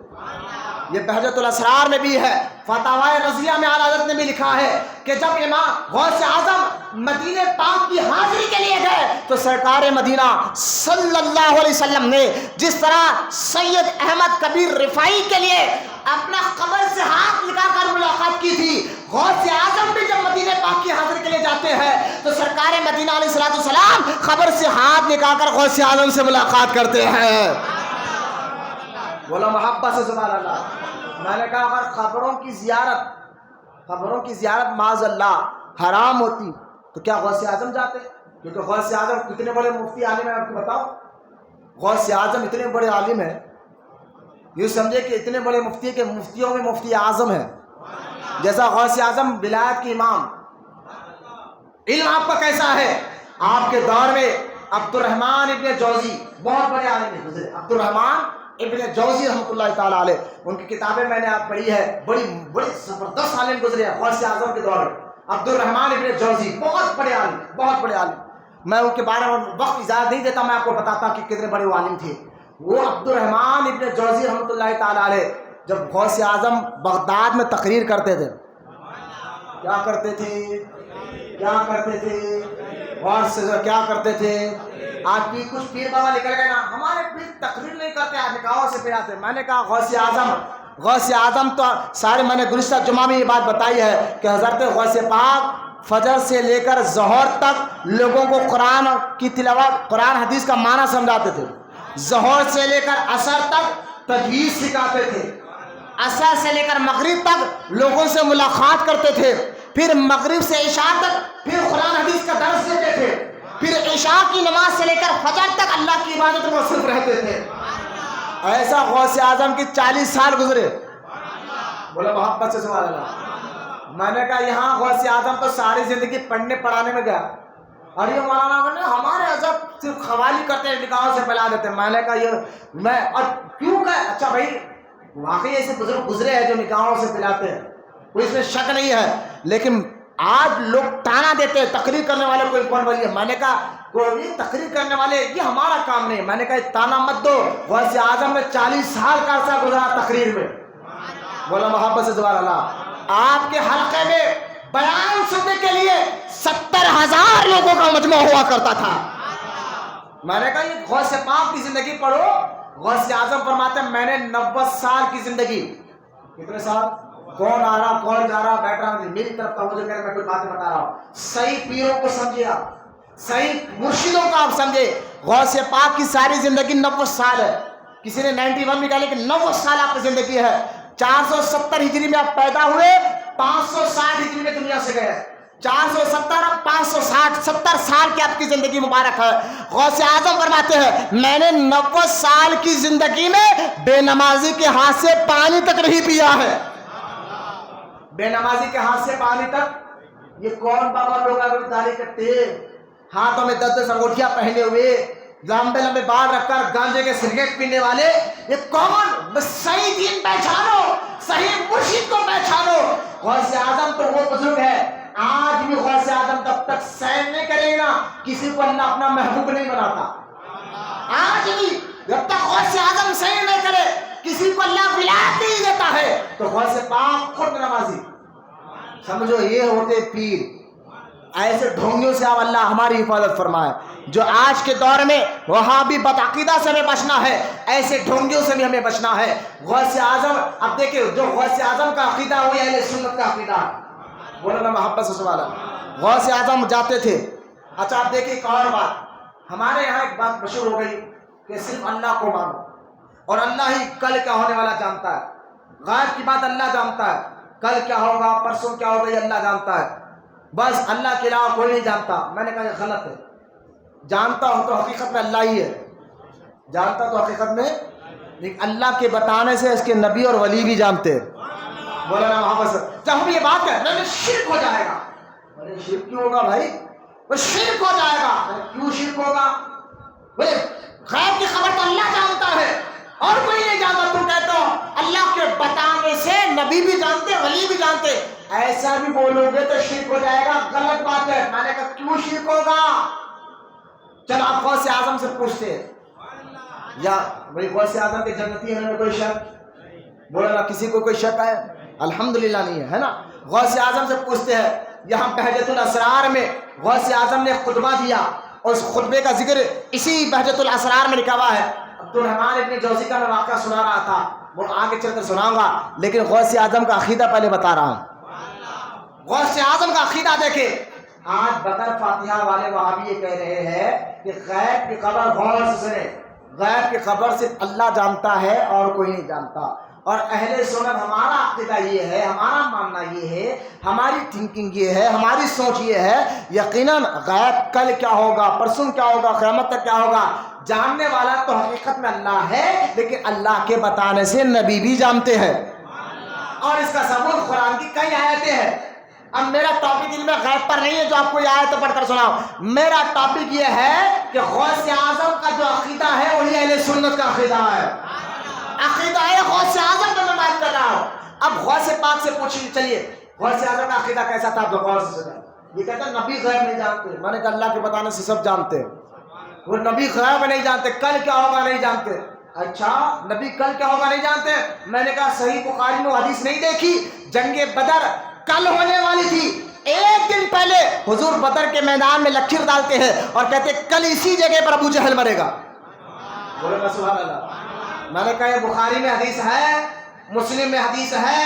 یہ بہجت الاسرار میں بھی ہے. فتاوی رضیہ میں اعلیٰ حضرت نے بھی لکھا ہے کہ جب امام غوث اعظم مدینہ پاک کی حاضری کے لیے گئے تو سرکار مدینہ صلی اللہ علیہ وسلم نے جس طرح سید احمد کبیر رفاعی کے لیے اپنا قبر سے ہاتھ لگا کر ملاقات کی تھی، غوث اعظم بھی جب مدینہ پاک کی حاضری کے لیے جاتے ہیں تو سرکار مدینہ علیہ الصلوۃ والسلام قبر سے ہاتھ لگا کر غوث اعظم سے ملاقات کرتے ہیں. بولا محبت سے سبحان اللہ. میں نے کہا اگر قبروں کی زیارت معاذ اللہ حرام ہوتی تو کیا غوث اعظم جاتے؟ کیونکہ غوث اعظم کتنے بڑے مفتی عالم ہیں آپ کو بتاؤ. غوث اعظم اتنے بڑے عالم ہیں، یوں سمجھے کہ اتنے بڑے مفتی کہ مفتیوں میں مفتی اعظم ہے. جیسا غوث اعظم ولایت کے امام. علم آپ کا کیسا ہے؟ آپ کے دور میں عبد الرحمن ابن جوزی بہت بڑے عالم ہیں گزرے. عبد الرحمن ابن جوزی رحمۃ اللہ تعالیٰ علیہ، ان کی کتابیں میں نے آپ پڑھی ہے، بڑی زبردست عالم گزرے ہیں غوث اعظم کے دور میں. عبد الرحمن ابن جوزی بہت بڑے عالم. میں ان کے بارے میں وقت اجازت نہیں دیتا، میں آپ کو بتاتا کہ کتنے بڑے عالم تھے. وہ عبد الرحمن ابن جوزی رحمۃ اللہ تعالیٰ علیہ جب غوث اعظم بغداد میں تقریر کرتے تھے، کیا کرتے تھے؟ غور سے کیا کرتے تھے؟ آج بھی کچھ پیر بابا نکل گئے نا، ہمارے پیر تقریر نہیں کرتے، آج نکاحوں سے پھراتے. میں نے کہا غوث اعظم تو سارے، میں نے گزشتہ جمعہ میں یہ بات بتائی ہے کہ حضرت غوث پاک فجر سے لے کر ظہر تک لوگوں کو قرآن کی تلاوت، قرآن حدیث کا معنی سمجھاتے تھے. ظہر سے لے کر عصر تک تجوید سکھاتے تھے. عصر سے لے کر مغرب تک لوگوں سے ملاقات کرتے تھے. پھر مغرب سے عشاء تک پھر قرآن حدیث کا درس دیتے تھے. پھر عشاء کی نماز سے لے کر فجر تک اللہ کی عبادت میں مصروف رہتے تھے. ایسا غوث اعظم کی 40 سال گزرے. بولو محبت سے سبحان اللہ. میں نے کہا یہاں غوث اعظم تو ساری زندگی پڑھنے پڑھانے میں گیا، اور یہ مولانا نے ہمارے عزب صرف قوالی کرتے ہیں، نکاحوں سے پھیلا دیتے ہیں. میں نے کہا یہ میں اور کیوں کہ اچھا بھائی واقعی ایسے بزرگ گزرے ہیں جو نکاحوں سے پھیلاتے ہیں، کوئی اس میں شک نہیں ہے. لیکن آج لوگ تانا دیتے ہیں تقریر کرنے والے کوئی کون ولی ہے. میں نے کہا کوئی تقریر کرنے والے یہ ہمارا کام نہیں. میں نے کہا تانا مت دو. غوث اعظم نے 40 سال کا عرصہ گزارا تقریر میں. بولا محبت سے سبحان اللہ. آپ کے حلقے میں بیان سننے کے لیے 70,000 لوگوں کا مجمع ہوا کرتا تھا. میں نے کہا یہ غوث پاک کی زندگی پڑھو. غوث اعظم فرماتے ہیں میں نے 90 سال کی زندگی. کتنے سال؟ کون آ رہا کون جا رہا بیٹھ رہا میری طرف توجہ کرے، میں کوئی باتیں بتا رہا ہوں. صحیح پیروں کو سمجھے آپ، صحیح مرشدوں کو آپ سمجھے. غوث پاک کی ساری زندگی 90 سال ہے. کسی نے 91 میں کہا لیکن 90 سال آپ کی زندگی ہے. 470 ہجری میں آپ پیدا ہوئے، 560 ہجری میں دنیا سے گئے. 470 560 70 سال کی آپ کی زندگی مبارک ہے. غوث اعظم فرماتے ہیں میں نے 90 سال کی زندگی میں بے نمازی کے ہاتھ سے پانی تک نہیں پیا ہے. بے نمازی کے ہاتھ سے پانی تک. یہ کون بابا لوگ اگر داڑھی کٹتے، ہاتھوں میں 10 انگوٹھیاں پہنے ہوئے، لمبے لمبے بال رکھ کر گانجے کے سگریٹ پینے والے، یہ کون؟ صحیح دین پہچانو، صحیح مرشد کو پہچانو. غوث اعظم تو وہ بزرگ ہے، آج بھی غوث اعظم تب تک سین نہیں کرے گا کسی کو اللہ اپنا محبوب نہیں بناتا. آج بھی جب تک غوث اعظم سین نہیں کرے کسی کو اللہ ولایت نہیں دیتا ہے. تو غوث پاک خود نمازی سمجھو یہ ہوتے پیر. ایسے ڈھونگیوں سے اب اللہ ہماری حفاظت فرمائے. جو آج کے دور میں وہاں بھی بدعقیدہ سے ہمیں بچنا ہے، ایسے ڈھونگیوں سے بھی ہمیں بچنا ہے. غوث اعظم اب دیکھیں جو غوث اعظم کا عقیدہ ہوئی اہل سنت کا عقیدہ. بولو نا محبت سے سبحان اللہ. غوث اعظم جاتے تھے. اچھا آپ دیکھیں ایک اور بات، ہمارے یہاں ایک بات مشہور ہو گئی کہ صرف اللہ کو مانو اور اللہ ہی کل کیا ہونے والا جانتا ہے. غائب کی بات اللہ جانتا ہے، کل کیا ہوگا پرسوں کیا ہوگا یہ اللہ جانتا ہے، بس اللہ کے علاوہ کوئی نہیں جانتا. میں نے کہا یہ غلط ہے. جانتا ہوں تو حقیقت میں اللہ ہی ہے، جانتا تو حقیقت میں لیکن اللہ کے بتانے سے اس کے نبی اور ولی بھی جانتے ہیں. بولا نا وہاں پر جب ہم یہ بات کریں میں شرک ہو جائے گا. بولے شرک کیوں ہوگا بھائی؟ وہ شرک ہو جائے گا. کیوں شرک ہوگا؟ بولے غیب کی خبر تو اللہ جانتا ہے اور کوئی نہیں جانتا. تم کہتے ہو اللہ کے بتانے سے نبی بھی جانتے ولی بھی جانتے. ایسا بھی بولو گے تو شرک ہو جائے گا، غلط بات ہے. میں نے کہا کیوں شرک ہوگا؟ چلو آپ غوث اعظم سے پوچھتے ہیں یا بھائی غوث اعظم کے جنتی ہونے میں کوئی شک؟ بولا نا کسی کو کوئی شک ہے؟ الحمدللہ نہیں ہے نا. غوث اعظم سے پوچھتے ہیں. یہاں بہجت الاسرار میں غوث اعظم نے خطبہ دیا اور اس خطبے کا ذکر اسی بہجت الاسرار میں لکھا ہوا ہے. عبد الرحمن ابن جوزی کا میں واقعہ سنا رہا تھا، وہ آگے چل کر سناؤں گا، لیکن غوث اعظم کا عقیدہ پہلے بتا رہا ہوں. غوث اعظم کا عقیدہ دیکھیں. آج بطر فاتحہ والے وہابی یہ کہہ رہے ہیں کہ غیب کی خبر غور سے سنیں، غیب کی خبر صرف اللہ جانتا ہے اور کوئی نہیں جانتا. اور اہل سنت ہمارا عقیدہ یہ ہے، ہمارا ماننا یہ ہے، ہماری تھنکنگ یہ ہے، ہماری سوچ یہ ہے، یقیناً غیب کل کیا ہوگا، پرسوں کیا ہوگا، قیامت تک کیا ہوگا، جاننے والا تو حقیقت میں اللہ ہے، لیکن اللہ کے بتانے سے نبی بھی جانتے ہیں، اور اس کا ثبوت قرآن کی کئی آیتیں ہیں۔ اب میرا ٹاپک علم غیب پر نہیں ہے جو آپ کو یہ آیت پڑھ کر سناؤ، میرا ٹاپک یہ ہے کہ غوث اعظم کا جو عقیدہ ہے وہی اہل سنت کا عقیدہ ہے، عقیدہ ہے غوث اعظم کا میں بات کر رہا ہوں۔ اب غوث پاک سے پوچھیے، چلیے غوث اعظم کا عقیدہ کیسا تھا؟ تو غور سے سنیں۔ یہ کہتا ہے نبی غیب نہیں جانتے، میں نے کہا اللہ کے بتانے سے سب جانتے ہیں، وہ نبی غیب نہیں جانتے، کل کیا ہوگا نہیں جانتے۔ اچھا نبی کل کیا ہوگا نہیں جانتے؟ میں نے کہا صحیح بخاری میں حدیث نہیں دیکھی، جنگ بدر کل ہونے والی تھی، ایک دن پہلے حضور بدر کے میدان میں لکیر ڈالتے ہیں اور کہتے ہیں کل اسی جگہ پر ابو جہل مرے گا۔ بولے نا سبحان اللہ۔ میں نے کہا یہ بخاری میں حدیث ہے، مسلم میں حدیث ہے،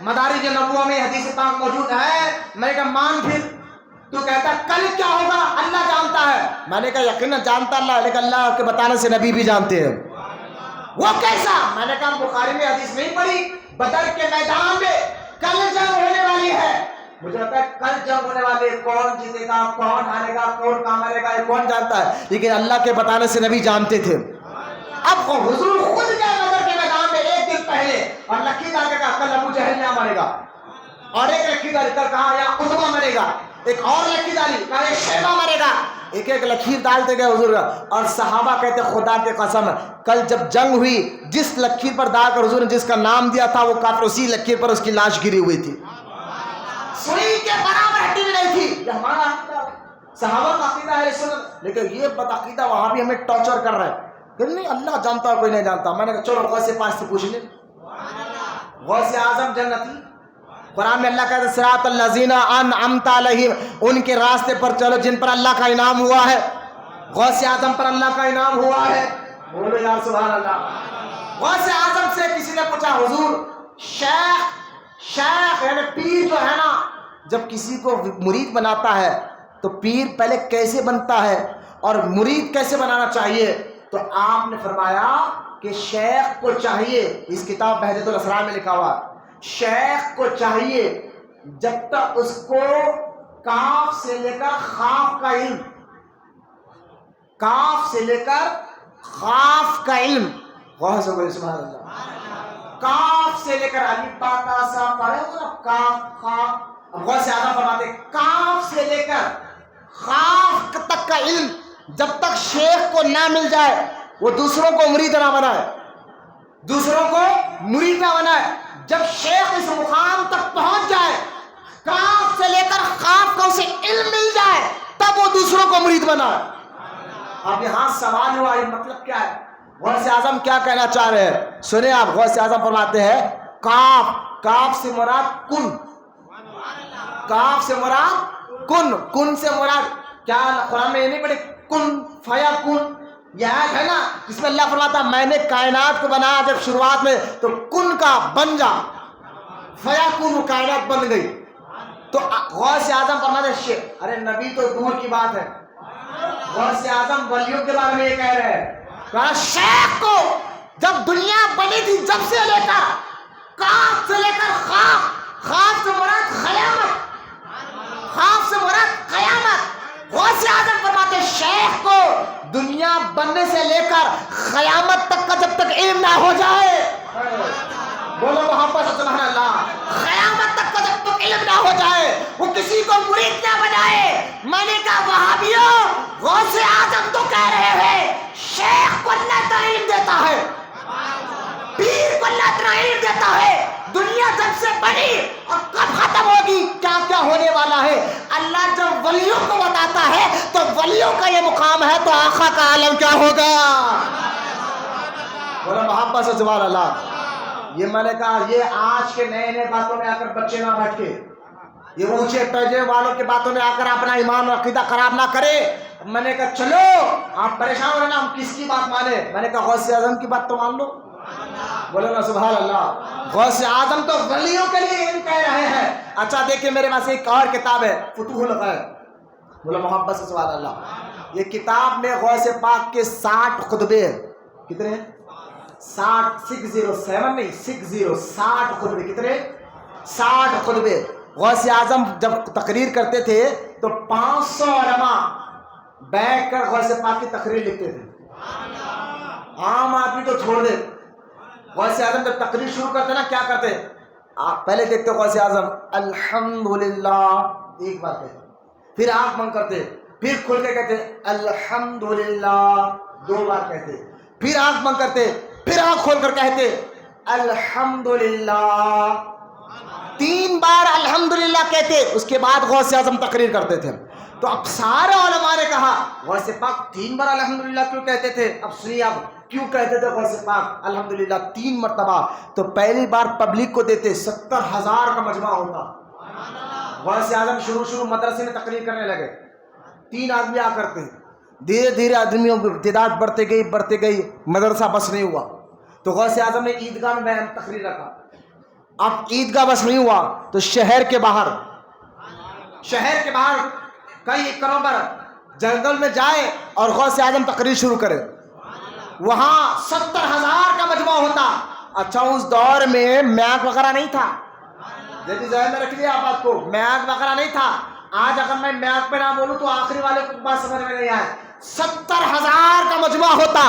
مدارج نبوہ میں حدیث پاک موجود ہے۔ میں نے کہا مان پھر، تو کہتا کل کیا ہوگا اللہ جانتا ہے۔ میں نے کہا یقیناً جانتا اللہ ہے، لیکن اللہ کے بتانے سے نبی بھی جانتے ہیں۔ وہ کیسا؟ میں نے کہا بخاری میں حدیث نہیں پڑھی، بدر کے میدان میں کل جنگ ہونے والی ہے، مجھے لگتا ہے کل جنگ ہونے والی ہے، کون جیتے گا، کون ہارے گا، کون کہاں مرے گا، یہ کون جانتا ہے، لیکن اللہ کے بتانے سے نبی جانتے تھے۔ اب حضور خود گئے بدر کے میدان میں ایک دن پہلے اور لکیر ڈال کے کہا کل ابو جہل یہاں مرے گا، اور ایک لکیر ڈال کر کہا یا عتبہ مرے گا، ایک اور لکیر ڈالی کہا یہ شیبہ مرے گا، ایک ایک لکیر ڈالتے گئے حضور، اور صحابہ کہتے خدا کے قسم کل جب جنگ ہوئی جس لکیر پر ڈال کر حضور نے جس کا نام دیا تھا وہ کافر اسی لکیر پر اس کی لاش گری ہوئی تھی، سوئی کے برابر ہٹی بھی نہیں تھی۔ یہ ہمارا عقیدہ، صحابہ کا عقیدہ ہے سنت، لیکن یہ بدعقیدہ وہاں بھی ہمیں ٹارچر کر رہا ہے کہ نہیں اللہ جانتا کوئی نہیں جانتا۔ میں نے کہا چلو غوث پاک سے پوچھ لیں، غوث اعظم جنتی، قرآن میں اللہ کہتا ہے صراط الذین انعمت علیہم، ان کے راستے پر چلو جن پر اللہ کا انعام ہوا ہے۔ غوث اعظم پر اللہ کا انعام ہوا ہے، بولو یار سبحان اللہ۔ غوث اعظم سے کسی نے پوچھا حضور شیخ یعنی پیر جو ہے نا، جب کسی کو مرید بناتا ہے تو پیر پہلے کیسے بنتا ہے اور مرید کیسے بنانا چاہیے؟ تو آپ نے فرمایا کہ شیخ کو چاہیے، اس کتاب بہجت الاسرار میں لکھا ہوا، شیخ کو چاہیے جب تک اس کو کاف سے لے کر خاف کا علم، کاف سے لے کر خاف کا علم، غور سے بولے سبحان اللہ، کاف سے لے کر الف با تا سا پڑھے ہو نا، کاف خاف، غور سے آدھا فرماتے کاف سے لے کر خاف تک کا علم جب تک شیخ کو نہ مل جائے وہ دوسروں کو مرید نہ بنائے، دوسروں کو مرید نہ بنائے۔ جب شیخ اس مقام تک پہنچ جائے، کاف سے لے کر خاف کا اسے علم مل جائے، تب وہ دوسروں کو مرید بنائے۔ اب یہاں سوال ہوا یہ مطلب کیا ہے؟ غوث اعظم کیا کہنا چاہ رہے ہیں سنیں آپ۔ غوث اعظم فرماتے ہیں کاف سے مراد کن، کاف سے مراد کن سے مراد کیا؟ قرآن میں یہ نہیں پڑھے کن فیا کن، یہ آیت ہے نا جس میں اللہ فرماتا میں نے کائنات کو بنایا جب شروعات میں تو کن کا بن جا، فیا کن، وہ کائنات بن گئی۔ تو غوث اعظم فرماتے ہیں ارے نبی تو دور کی بات ہے، غوث اعظم ولیوں کے بارے میں یہ کہہ رہے ہیں شیخ کو جب دنیا بنی تھی جب سے لے کر کاف سے لے کر خاف سے مراد قیامت، خاف سے مراد قیامت۔ غوث اعظم فرماتے شیخ کو دنیا بننے سے لے کر قیامت تک کا جب تک علم نہ ہو جائے، بولو محبت سے سبحان اللہ، قیامت تک کا جب تک علم نہ ہو جائے وہ کسی کو مرید نہ بنائے۔ میں نے کہا وہابیوں غوث اعظم تو کہہ رہے ہیں شیخ کو اللہ تعالی علم دیتا ہے، پیر کو اللہ تعالی علم دیتا ہے، دنیا جب سے بنی اور کب ختم ہوگی، کیا کیا ہونے والا ہے، اللہ جب ولیوں کو بتاتا ہے تو ولیوں کا یہ مقام ہے تو آقا کا عالم کیا ہوگا؟ بولو محبت سے سبحان اللہ۔ یہ میں نے کہا یہ آج کے نئے نئے باتوں میں آ کر بچے نہ بیٹھ کے، یہ اونچے درجے والوں کے باتوں میں آ کر اپنا ایمان اور عقیدہ خراب نہ کرے۔ میں نے کہا چلو آپ پریشان ہو رہے نا، ہم کس کی بات مانے؟ میں نے کہا غوث اعظم کی بات تو مان لو، بولو نا سبحان اللہ۔ غوث اعظم تو ولیوں کے لیے علم کہہ رہے ہیں۔ اچھا دیکھیں میرے پاس ایک اور کتاب ہے فتوح الغیب، بولو محبت سے سبحان اللہ۔ یہ کتاب میں غوث پاک کے 60 خطبے ہیں، کتنے ہیں؟ 607 نہیں 60 خطبے. کتنے؟ 60 خطبے. غوث اعظم جب تقریر کرتے تھے تو 500 علماء بیٹھ کر غوث پاک کی تقریر لکھتے تھے. عام آدمی تو چھوڑ دے. غوث اعظم جب تقریر شروع کرتے نا کیا کرتے؟ آپ پہلے دیکھتے غوث اعظم الحمدللہ ایک بار کہتے, پھر آنکھ بند کرتے, پھر کھل کے کہتے الحمدللہ 2 بار کہتے, پھر آنکھ بند کرتے, پھر آنکھ کھول کر کہتے الحمدللہ 3 بار الحمدللہ کہتے. اس کے بعد غوث اعظم تقریر کرتے تھے. تو اب سارے علماء نے کہا غوث پاک 3 بار الحمدللہ کیوں کہتے تھے؟ اب سنیے اب کیوں کہتے تھے غوث پاک الحمدللہ 3 مرتبہ. تو پہلی بار پبلک کو دیتے 70,000 کا مجمع ہوتا. غوث اعظم شروع مدرسے میں تقریر کرنے لگے, 3 آدمی آ کرتے ہیں, دھیرے دھیرے آدمیوں کی تعداد بڑھتے گئی, مدرسہ بس نہیں ہوا. تو غوث اعظم نے عیدگاہ میں تقریر رکھا. اب عیدگاہ بس نہیں ہوا تو شہر کے باہر کئی ایکڑوں پر جنگل میں جائے اور غوث اعظم تقریر شروع کرے. وہاں 70,000 کا مجمع ہوتا. اچھا اس دور میں میک وغیرہ نہیں تھا, جیسے ذہن میں رکھ لیا آپ بات کو, میک وغیرہ نہیں تھا. آج اگر میں میک پہ نہ بولوں تو آخری والے کو بات سمجھ میں نہیں آئے. 70,000 کا مجمع ہوتا.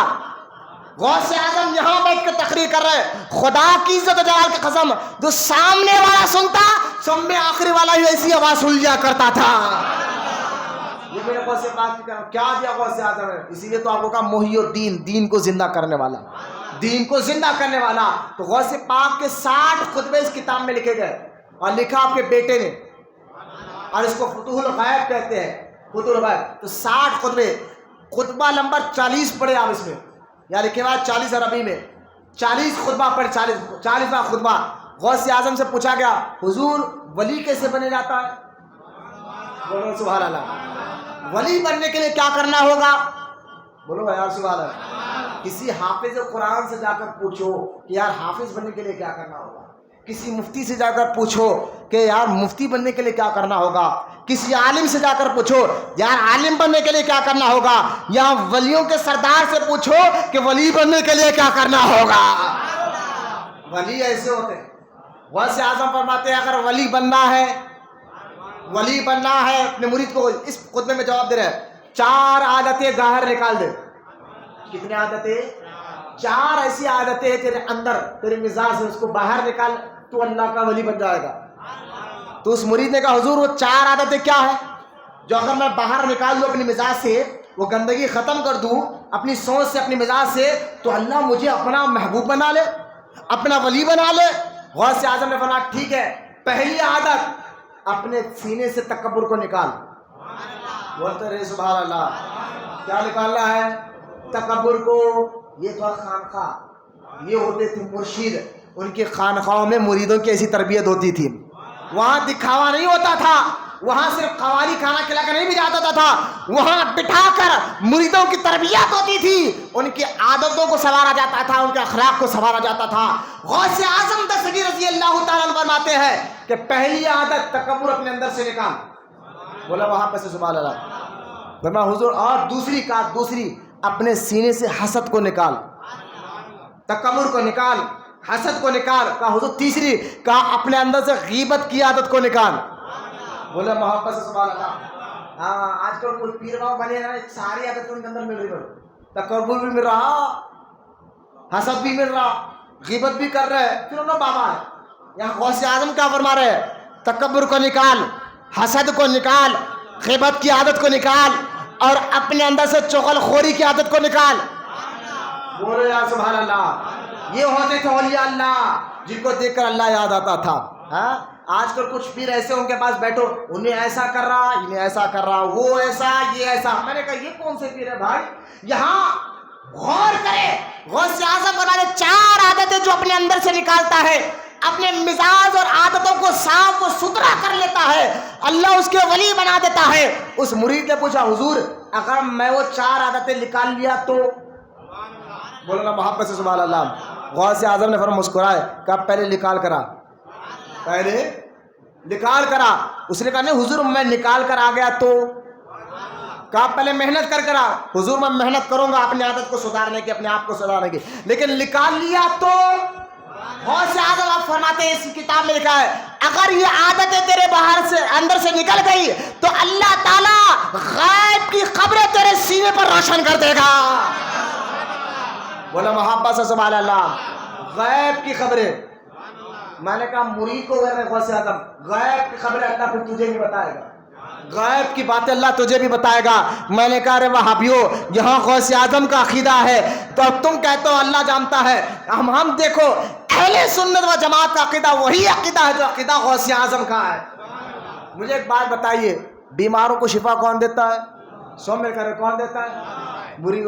غوث اعظم یہاں بیٹھ کے تقریر کر رہے, خدا کی عزت و جلال کی قسم جو سامنے والا سنتا سب میں آخری والا ہی ایسی آواز سن لیا کرتا تھا. یہ میرے غوث پاک کی کیا دیا غوث اعظم ہے. اسی لیے تو آپ کو کہا محی الدین, دین کو زندہ کرنے والا, دین کو زندہ کرنے والا. تو غوث پاک کے 60 خطبے اس کتاب میں لکھے گئے اور لکھا آپ کے بیٹے نے, اور اس کو فتوح الغیب کہتے ہیں, فتوح الغیب. تو 60 خطبے, خطبہ نمبر 40 پڑھے آپ اس میں, یا لکھے بعد 40 عربی میں 40 خطبہ پڑھ, 40واں خطبہ. غوث اعظم سے پوچھا گیا حضور ولی کیسے بنے جاتا ہے؟ بولو سبحان اللہ. ولی بننے کے لیے کیا کرنا ہوگا؟ بولو یار سبحان اللہ. کسی حافظ قرآن سے جا کر پوچھو کہ یار حافظ بننے کے لیے کیا کرنا ہوگا. کسی مفتی سے جا کر پوچھو کہ یار مفتی بننے کے لیے کیا کرنا ہوگا. کسی عالم سے جا کر پوچھو یار عالم بننے کے لیے کیا کرنا ہوگا. یہاں ولیوں کے سردار سے پوچھو کہ ولی بننے کے لیے کیا کرنا ہوگا. ولی ایسے ہوتے ہیں. غوث اعظم فرماتے ہیں اگر ولی بننا ہے اپنے مرید کو اس خطبے میں جواب دے رہے ہیں 4 عادتیں باہر نکال دے. کتنی عادتیں؟ 4 ایسی عادتیں تیرے اندر, تیرے مزاج سے, اس کو باہر نکال تو اللہ کا ولی بن جائے گا. تو اس مرید نے کہا حضور وہ 4 عادتیں کیا ہے جو اگر میں باہر نکال لوں اپنی مزاج سے, وہ گندگی ختم کر دوں اپنی سوچ سے, اپنی مزاج سے, تو اللہ مجھے اپنا محبوب بنا لے, اپنا ولی بنا لے. غوث اعظم نے فرمایا ٹھیک ہے, پہلی عادت اپنے سینے سے تکبر کو نکال. بولتے رہے سبحان اللہ. کیا نکالنا ہے؟ تکبر کو. یہ تو خانقاہ, یہ ہوتے تھے مرشد, ان کی خانقاہوں میں مریدوں کی ایسی تربیت ہوتی تھی. وہاں دکھاوا نہیں ہوتا تھا, وہاں صرف قوالی کھانا کھلا کر نہیں بھی جاتا تھا, وہاں بٹھا کر مریدوں کی تربیت ہوتی تھی, ان کی عادتوں کو سنوارا جاتا تھا, ان کے اخلاق کو سنوارا جاتا تھا. غوث اعظم دستگیر رضی اللہ تعالیٰ عنہ فرماتے ہیں کہ پہلی عادت تکبر اپنے اندر سے نکال. بولا وہاں پہ سے سبحان اللہ. فرمایا حضور اور دوسری اپنے سینے سے حسد کو نکال, تکبر کو نکال, حسد کو نکال. کہا حضور تیسری, کہا اپنے اندر سے غیبت کی عادت کو نکال. بولے محبت سے سبحان اللہ. ہاں آج کل کوئی پیر باؤ بنے نا, ساری عادت ان کے اندر مل رہی, تکبر بھی مل رہا, حسد بھی مل رہا, غیبت بھی کر رہے, پھر انہوں بابا ہے. یہاں غوث اعظم کیا فرما رہے ہیں؟ تکبر کو نکال, حسد کو نکال, غیبت کی عادت کو نکال, اور اپنے اندر سے چغل خوری کی عادت کو نکال. بولے یا سبحان اللہ. یہ ہوتے تھے اولیاء اللہ جن کو دیکھ کر اللہ یاد آتا تھا. آج کل کچھ پیر ایسے ان کے پاس بیٹھو, انہیں ایسا کر رہا, انہیں ایسا کر رہا, وہ ایسا, یہ ایسا. میں نے کہا یہ کون سے پیر ہے بھائی؟ یہاں غور کرے. غوث اعظم بنا 4 عادتیں جو اپنے اندر سے نکالتا ہے, اپنے مزاج اور عادتوں کو صاف و ستھرا کر لیتا ہے, اللہ اس کے ولی بنا دیتا ہے. اس مرید نے پوچھا حضور اگر میں وہ 4 عادتیں نکال لیا تو؟ بولنا محبت سے سبحان اللہ. غوث اعظم نے فرمایا مسکرائے, کہا پہلے نکال کرا. اس نے کہا نہیں حضور میں نکال کر آ گیا تو؟ کہا پہلے محنت کر آ. حضور میں محنت کروں گا اپنی عادت کو سدھارنے کی، اپنے آپ کو سدھارنے کی، لیکن نکال لیا تو غوث اعظم آپ فرماتے ہیں، اسی کتاب میں لکھا ہے اگر یہ عادتیں تیرے باہر سے اندر سے نکل گئی تو اللہ تعالیٰ غیب کی خبریں تیرے سینے پر روشن کر دے گا. بولا محبت سے سبحان اللہ. غیب کی خبریں، میں نے کہا مرید کو غوث اعظم غیب کی خبریں اللہ پھر تجھے بھی بتائے گا، غیب کی باتیں اللہ تجھے بھی بتائے گا. میں نے کہا رے وہابیو یہاں غوث اعظم کا عقیدہ ہے تو اب تم کہتے ہو اللہ جانتا ہے. ہم دیکھو اہل سنت و جماعت کا عقیدہ وہی عقیدہ ہے جو عقیدہ غوث اعظم کا ہے. مجھے ایک بات بتائیے، بیماروں کو شفا کون دیتا ہے؟ سو مل کر کون دیتا ہے؟ بری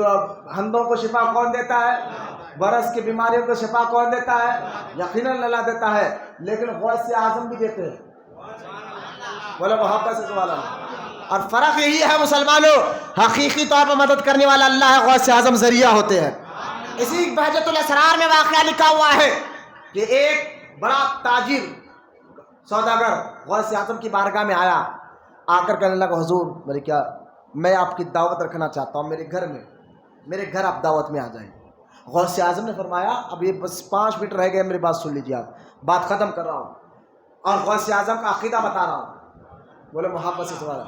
ہندوں کو شفا کون دیتا ہے؟ برس کی بیماریوں کو شفا کون دیتا ہے؟ یقیناً اللہ دیتا ہے، لیکن غوث اعظم بھی دیتے ہیں. بولے محبت سے سوال. اور فرق یہی ہے مسلمانوں، حقیقی طور پر مدد کرنے والا اللہ ہے، غوث اعظم ذریعہ ہوتے ہیں. اسی بہجت الاسرار میں واقعہ لکھا ہوا ہے کہ ایک بڑا تاجر سوداگر غوث اعظم کی بارگاہ میں آیا، آ کر کہنے لگا حضور میں آپ کی دعوت رکھنا چاہتا ہوں، میرے گھر آپ دعوت میں آ جائیں. غوث اعظم نے فرمایا اب یہ بس 5 منٹ رہ گئے، میری بات سن لیجیے، آپ بات ختم کر رہا ہوں اور غوث اعظم کا عقیدہ بتا رہا ہوں. بولے محبت سے سوال.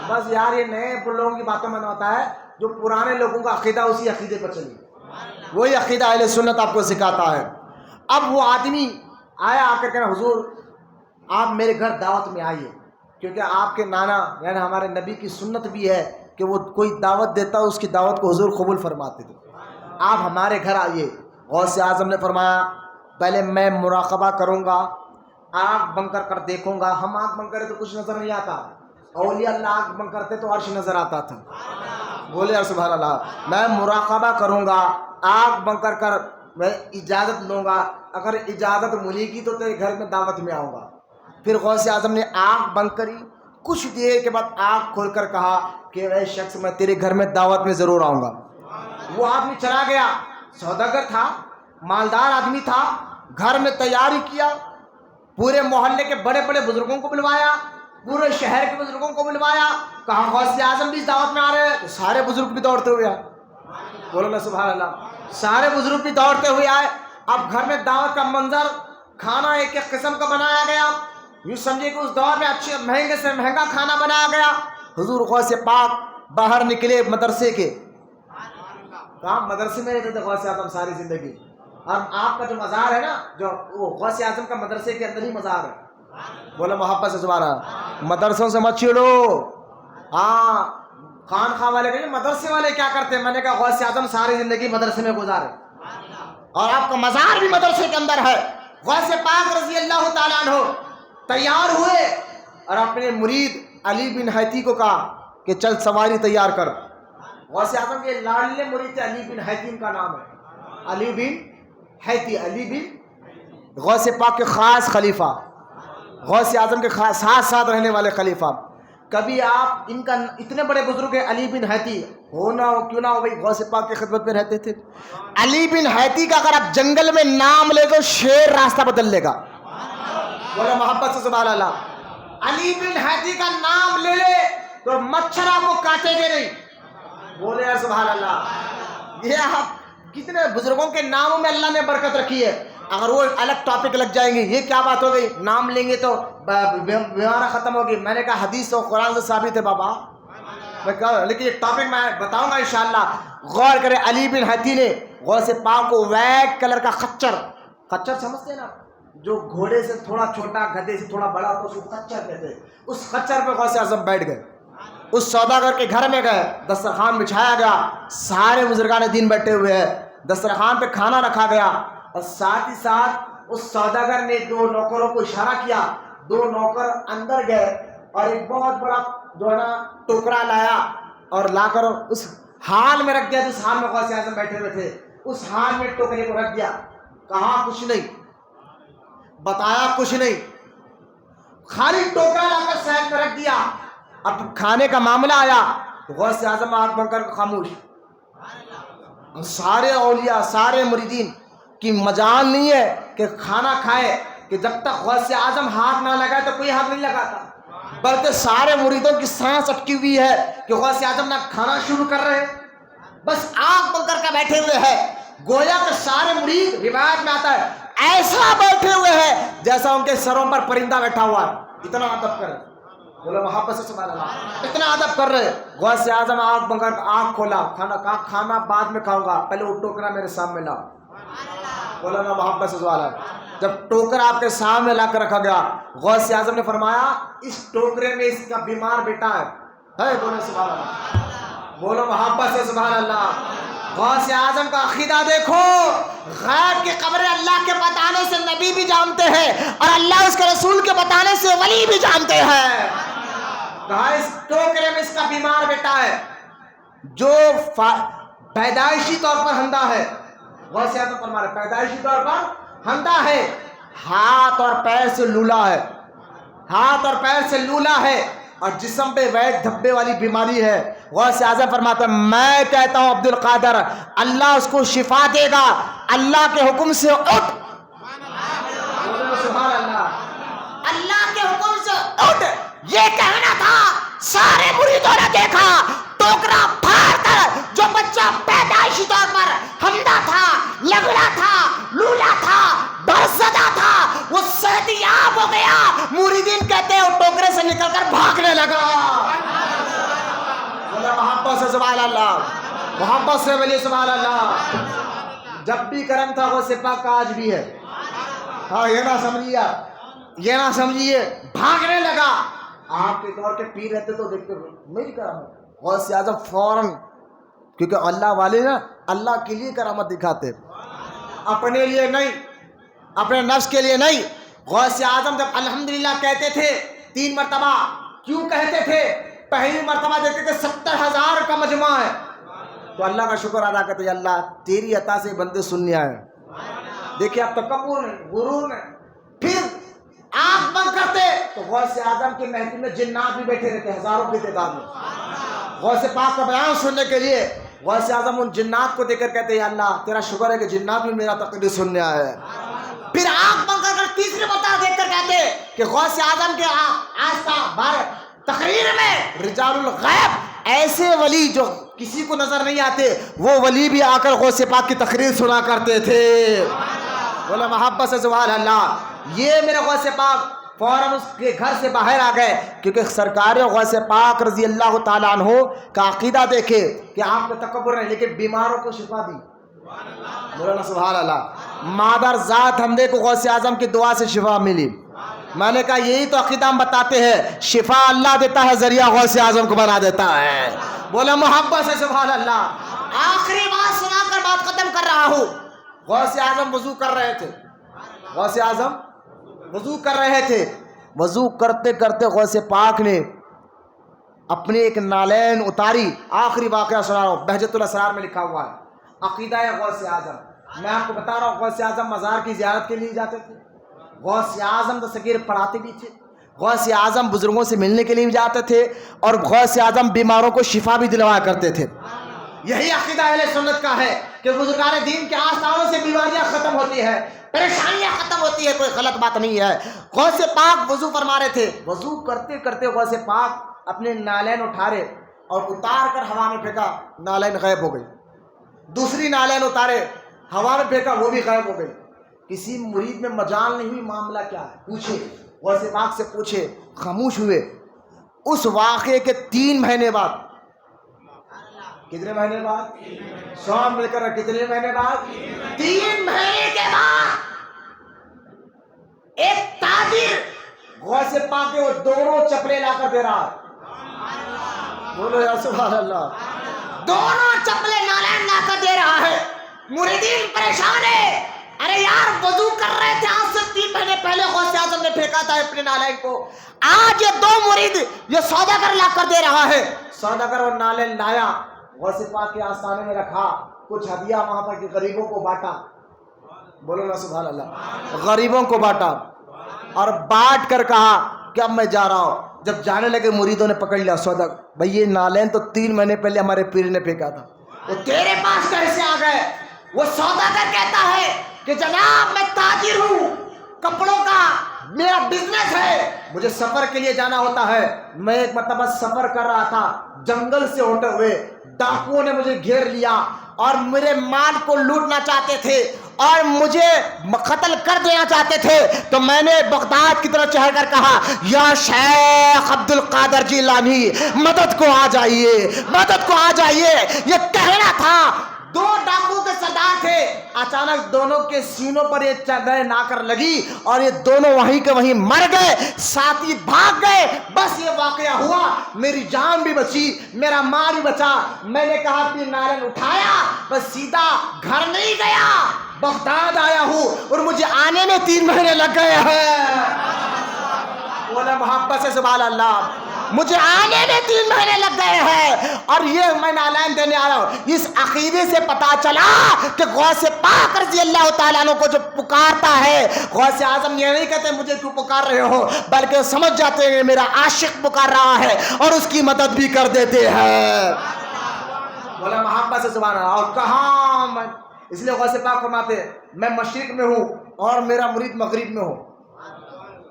بس یار یہ نئے لوگوں کی باتوں میں ہوتا ہے، جو پرانے لوگوں کا عقیدہ اسی عقیدے پر چلیے، وہی عقیدہ اہل سنت آپ کو سکھاتا ہے. اب وہ آدمی آیا، آ کر کہنا حضور آپ میرے گھر دعوت میں آئیے، کیونکہ آپ کے نانا یعنی ہمارے نبی کی سنت بھی ہے کہ وہ کوئی دعوت دیتا اس کی دعوت کو حضور قبول فرماتے تھے. آپ ہمارے گھر آئیے. غوث اعظم نے فرمایا پہلے میں مراقبہ کروں گا، آنکھ بند کر دیکھوں گا. ہم آنکھ بند کرے تو کچھ نظر نہیں آتا، اولیاء اللہ آنکھ بند کرتے تو عرش نظر آتا تھا. بولے یار سبحان اللہ. میں مراقبہ کروں گا، آنکھ بند کر میں اجازت لوں گا، اگر اجازت ملے گی تو تیرے گھر میں دعوت میں آؤں گا. پھر غوث اعظم نے آنکھ بند کری، کچھ دیر کے بعد آنکھ کھول کر کہا کہ اے شخص میں تیرے گھر میں دعوت میں ضرور آؤں گا. وہ آدمی چلا گیا، سوداگر تھا، مالدار آدمی تھا، گھر میں تیاری کیا، پورے محلے کے بڑے بڑے بزرگوں کو بلوایا، پورے شہر کے بزرگوں کو بلوایا. کہا غوث اعظم بھی اس دعوت میں آ رہے ہیں، تو سارے بزرگ بھی دوڑتے ہوئے آئے. بولو نا سبحان اللہ. سارے بزرگ بھی دوڑتے ہوئے آئے. اب گھر میں دعوت کا منظر، کھانا ایک ایک قسم کا بنایا گیا. یوں سمجھے کہ اس دور میں اچھے مہنگے سے مہنگا کھانا بنایا گیا. حضور غوث پاک باہر نکلے مدرسے کے. کہاں مدرسے میں رہتے تھے غوث اعظم ساری زندگی. اور آپ کا جو مزار ہے نا، جو وہ غوث اعظم کا مدرسے کے اندر ہی مزار ہے. بولا محبت سے سبحان اللہ. مدرسوں سے مت چھیڑو. ہاں خانخواہ والے کہیں مدرسے والے کیا کرتے ہیں؟ میں نے کہا غوث اعظم ساری زندگی مدرسے میں گزارے اور آپ کا مزار بھی مدرسے کے اندر ہے. غوث پاک رضی اللہ تعالیٰ عنہ تیار ہوئے اور اپنے مرید علی بن حیتی کو کہا کہ چل سواری تیار کر. غوث اعظم کے لاڈلے مرید تھے، علی بن حیتی ان کا نام ہے، علی بن حیتی. علی بن غوث پاک کے خاص خلیفہ، غوث اعظم کے ساتھ رہنے والے خلیفہ. کبھی آپ ان کا اتنے بڑے بزرگ ہیں علی بن حیتی، ہونا ہو کیوں نہ ہو بھائی غوث پاک کی خدمت میں رہتے تھے. علی بن حیتی کا اگر آپ جنگل میں نام لے تو شیر راستہ بدل لے گا. بولے محبت سے سبحان اللہ. علی بن حیتی کا نام لے لے تو مچھر آپ کو کاٹے گے نہیں. بولے یار سبحان اللہ. یہ آپ کتنے بزرگوں کے ناموں میں اللہ نے برکت رکھی ہے. اگر وہ الگ ٹاپک لگ جائیں گے، یہ کیا بات ہو گئی، نام لیں گے تو بیمارہ ختم ہوگی. میں نے کہا حدیث و قرآن سے ثابت ہے بابا، لیکن یہ ٹاپک میں بتاؤں گا انشاءاللہ. غور کرے علی بن حیتی نے غوث پاک کو وائٹ کلر کا خچر سمجھتے ہیں نا، جو گھوڑے سے تھوڑا چھوٹا گدھے سے تھوڑا بڑا ہوتا ہے اس کو خچر کہتے ہیں. اس خچر پہ غوث اعظم بیٹھ گئے. اس سوداگر کے گھر میں گئے، دسترخوان بچھایا گیا، سارے بزرگان دین بیٹھے ہوئے ہیں، دسترخوان پہ کھانا رکھا گیا. اور ساتھ ہی ساتھ اس سوداگر نے 2 نوکروں کو اشارہ کیا. 2 نوکر اندر گئے اور ایک بہت بڑا جو ہے نا ٹوکرا لایا اور لا کر اس حال میں رکھ دیا جس حال میں غوث اعظم بیٹھے ہوئے تھے. اس حال میں ٹوکرے کو رکھ دیا. کہا کچھ نہیں، بتایا کچھ نہیں، خالی ٹوکرا لا کر سائڈ میں رکھ دیا. اب کھانے کا معاملہ آیا تو غوث اعظم آنکھ بند کر خاموش. سارے اولیاء سارے مریدین کی مجال نہیں ہے کہ کھانا کھائے کہ جب تک غوث اعظم ہاتھ نہ لگائے تو کوئی ہاتھ نہیں لگاتا. بلکہ سارے مریدوں کی سانس اٹکی ہوئی ہے کہ غوث اعظم نہ کھانا شروع کر رہے، بس آنکھ بند کر کے بیٹھے ہوئے ہیں. گویا کہ سارے مرید، روایت میں آتا ہے، ایسا بیٹھے ہوئے ہیں جیسا ان کے سروں پر پرندہ بیٹھا ہوا ہے. اتنا ادب کر، بولو محبت سے سبحان اللہ، اتنا ادب کر رہے. غوث اعظم آنکھ بند کر آنکھ کھولا، کھانا بعد میں کھاؤں گا، پہلے وہ ٹوکرا میرے سامنے لاؤ. بولو نا محبت سے سبحان اللہ. جب ٹوکرا آپ کے سامنے لا کر رکھا گیا، غوث اعظم نے فرمایا اس ٹوکرے میں اس کا بیمار بیٹا ہے. بولو سبحان اللہ، بولو محبت سے سبحان اللہ. غوث اعظم کا عقیدہ دیکھو، غیب کی خبریں اللہ کے بتانے سے نبی بھی جانتے ہیں اور اللہ اس کے رسول کے بتانے سے ولی بھی جانتے ہیں. کہا اس ٹوکرے میں اس کا بیمار بیٹا ہے جو پیدائشی طور پر اندھا ہے. غوث اعظم فرما رہے پیدائشی طور پر اندھا ہے، ہاتھ اور پیر سے لولا ہے، ہاتھ اور پیر سے لولا ہے اور جسم پہ ویٹ دھبے والی بیماری ہے. غوث اعظم فرماتا ہے میں کہتا ہوں عبد القادر اللہ اس کو شفا دے گا، اللہ کے حکم سے اٹھ. سبحان اللہ، اللہ کے حکم سے اٹھ یہ کہنا تھا. سارے مریدوں نے دیکھا ٹوکرا پھاڑ کر جو بچہ پیدائشی طور پر اندھا تھا، لنگڑا تھا، لولا تھا، برزدہ تھا، وہ صحتیاب ہو گیا. مریدین کہتے ہیں وہ ٹوکرے سے نکل کر بھاگنے لگا. محبت سے سبحان اللہ، محبت سے بولیے سبحان اللہ. جب بھی کرم تھا غوث پاک کا آج بھی ہے. ہاں یہ نہ سمجھیے، یہ نہ سمجھیے بھاگنے لگا. آپ کے دور کے پیر رہتے تو دیکھتے میری کرامت. غوث اعظم فوراً، کیونکہ اللہ والے نا اللہ کے لیے کرامت دکھاتے، اپنے لیے نہیں، اپنے نفس کے لیے نہیں. غوث اعظم جب الحمدللہ کہتے تھے 3 مرتبہ، کیوں کہتے تھے؟ پہلی مرتبہ دیکھتے تھے 70,000 کا مجمع ہے تو اللہ کا شکر ادا کرتے اللہ تیری عطا سے بندے سننے آئے. دیکھیے اب تکبر نہیں، غرور نہیں. پھر آنکھ بند کرتے تو غوث اعظم کے محفل میں جنات بھی بیٹھے رہتے ہزاروں کی تعداد میں غوث پاک کا بیان سننے کے لیے. غوث اعظم ان جنات کو دیکھ کر کہتے ہیں اللہ تیرا شکر ہے کہ جنات بھی میرا تقریر سننے آئے ہیں. پھر آنکھ بند کر تیسری مرتبہ دیکھ کر کہتے کہ غوث اعظم کے آستہ تقریر میں رجال الغیب، ایسے ولی جو کسی کو نظر نہیں آتے، وہ ولی بھی آ کر غوث پاک کی تقریر سنا کرتے تھے. بولا محبت سے سبحان اللہ. یہ میرے غوث پاک فوراً اس کے گھر سے باہر آ گئے کیونکہ سرکار غوث پاک رضی اللہ تعالیٰ عنہ کا عقیدہ دیکھے کہ آپ کو تکبر نہیں لیکن بیماروں کو شفا دی. مولانا سبحان اللہ. مادر ذات حمدے کو غوث اعظم کی دعا سے شفا ملی. میں نے کہا یہی تو عقیدہ ہم بتاتے ہیں، شفا اللہ دیتا ہے، ذریعہ غوث اعظم کو بنا دیتا ہے. بولا محبت سے سبحان اللہ. آخری بات سنا کر بات ختم کر رہا ہوں. غوث اعظم وضو کر رہے تھے، غوث اعظم وضو کر رہے تھے. وضو کرتے کرتے غوث پاک نے اپنی ایک نالین اتاری. آخری واقعہ سنا رہا ہوں، بہجت الاسرار میں لکھا ہوا ہے عقیدہ ہے غوث اعظم. میں آپ کو بتا رہا ہوں غوث اعظم مزار کی زیارت کے لیے جاتے تھے. غوث اعظم دستگیر پڑھاتے بھی تھے. غوث اعظم بزرگوں سے ملنے کے لیے بھی جاتے تھے اور غوث اعظم بیماروں کو شفا بھی دلوایا کرتے تھے. یہی عقیدہ اہل سنت کا ہے کہ بزرگان دین کے آستانوں سے بیماریاں ختم ہوتی ہے، پریشانیاں ختم ہوتی ہے. کوئی غلط بات نہیں ہے. غوث پاک وضو فرما رہے تھے. وضو کرتے کرتے غوث پاک اپنے نالین اٹھارے اور اتار کر ہوا میں پھینکا، نالین غائب ہو گئی. دوسری نالین اتارے، ہوا میں پھینکا، وہ بھی غائب ہو گئی. کسی مرید میں مجال نہیں ہوئی معاملہ کیا ہے پوچھے، غوث پاک سے پوچھے، خاموش ہوئے. اس واقعے کے 3 مہینے بعد، کتنے مہینے بعد؟ سوام مل کر کتنے مہینے بعد؟ 3 مہینے کے بعد ایک تاجر غوث پاک کے وہ دونوں چپلے لا کر دے رہا ہے. بولو یا سبحان اللہ. دونوں چپلے نالین لا کر دے رہا ہے. مریدین پریشان ہے. ارے یار وضو کر رہے تھے آج سے 3 مہینے پہلے غوث اعظم نے پھینکا تھا اپنے نالین کو، آج یہ 2 مرید یہ سوداگر لا کر دے رہا ہے. سوداگر اور نالین لایا، غوث پاک کے آستانے میں رکھا، کچھ ہدیہ وہاں پر غریبوں کو بانٹا. بولو نا سبحان اللہ. غریبوں کو بانٹا اور بانٹ کر کہا کہ اب میں جا رہا ہوں. جب جانے لگے مریدوں نے پکڑ لیا سوداگر، بھائی یہ نالین تو 3 مہینے پہلے ہمارے پیر نے پھینکا تھا، وہ تیرے پاس کیسے آ گئے؟ وہ سوداگر کہتا ہے کہ جناب میں تاجر ہوں، کپڑوں کا میرا بزنس ہے، مجھے سفر کے لیے جانا ہوتا ہے. میں ایک مرتبہ سفر کر رہا تھا، جنگل سے ہوتے ہوئے ڈاکوؤں نے مجھے گھیر لیا اور میرے مال کو لوٹنا چاہتے تھے اور مجھے قتل کر دینا چاہتے تھے. تو میں نے بغداد کی طرف چڑھ کر کہا یا شیخ عبد القادر جیلانی مدد کو آ جائیے، مدد کو آ جائیے. یہ کہنا تھا. دو ڈاکو کے سردار تھے، اچانک دونوں کے سینوں پر یہ چادریں لا کر لگی اور یہ دونوں وہیں کے وہیں مر گئے، ساتھی بھاگ گئے. بس یہ واقعہ ہوا، میری جان بھی بچی، میرا مال بھی بچا. میں نے کہا اپنی نارن اٹھایا، بس سیدھا گھر نہیں گیا، بغداد آیا ہوں اور مجھے آنے میں 3 مہینے لگ گئے ہیں. بولا محبت سے سبحان اللہ. مجھے آنے میں 3 مہینے لگ گئے ہیں. اور یہ میں اعلان دینے آ رہا ہوں، اس عقیدے سے پتا چلا کہ غوث پاک رضی اللہ تعالیٰ عنہ کو جو پکارتا ہے، غوث اعظم یہ نہیں کہتے مجھے کیوں پکار رہے ہو، بلکہ سمجھ جاتے ہیں میرا عاشق پکار رہا ہے اور اس کی مدد بھی کر دیتے ہیں. بولا محبت سے سبحان اللہ. اور کہاں میں، اس لیے غوث پاک فرماتے ہیں میں مشرق میں ہوں اور میرا مرید مغرب میں ہوں.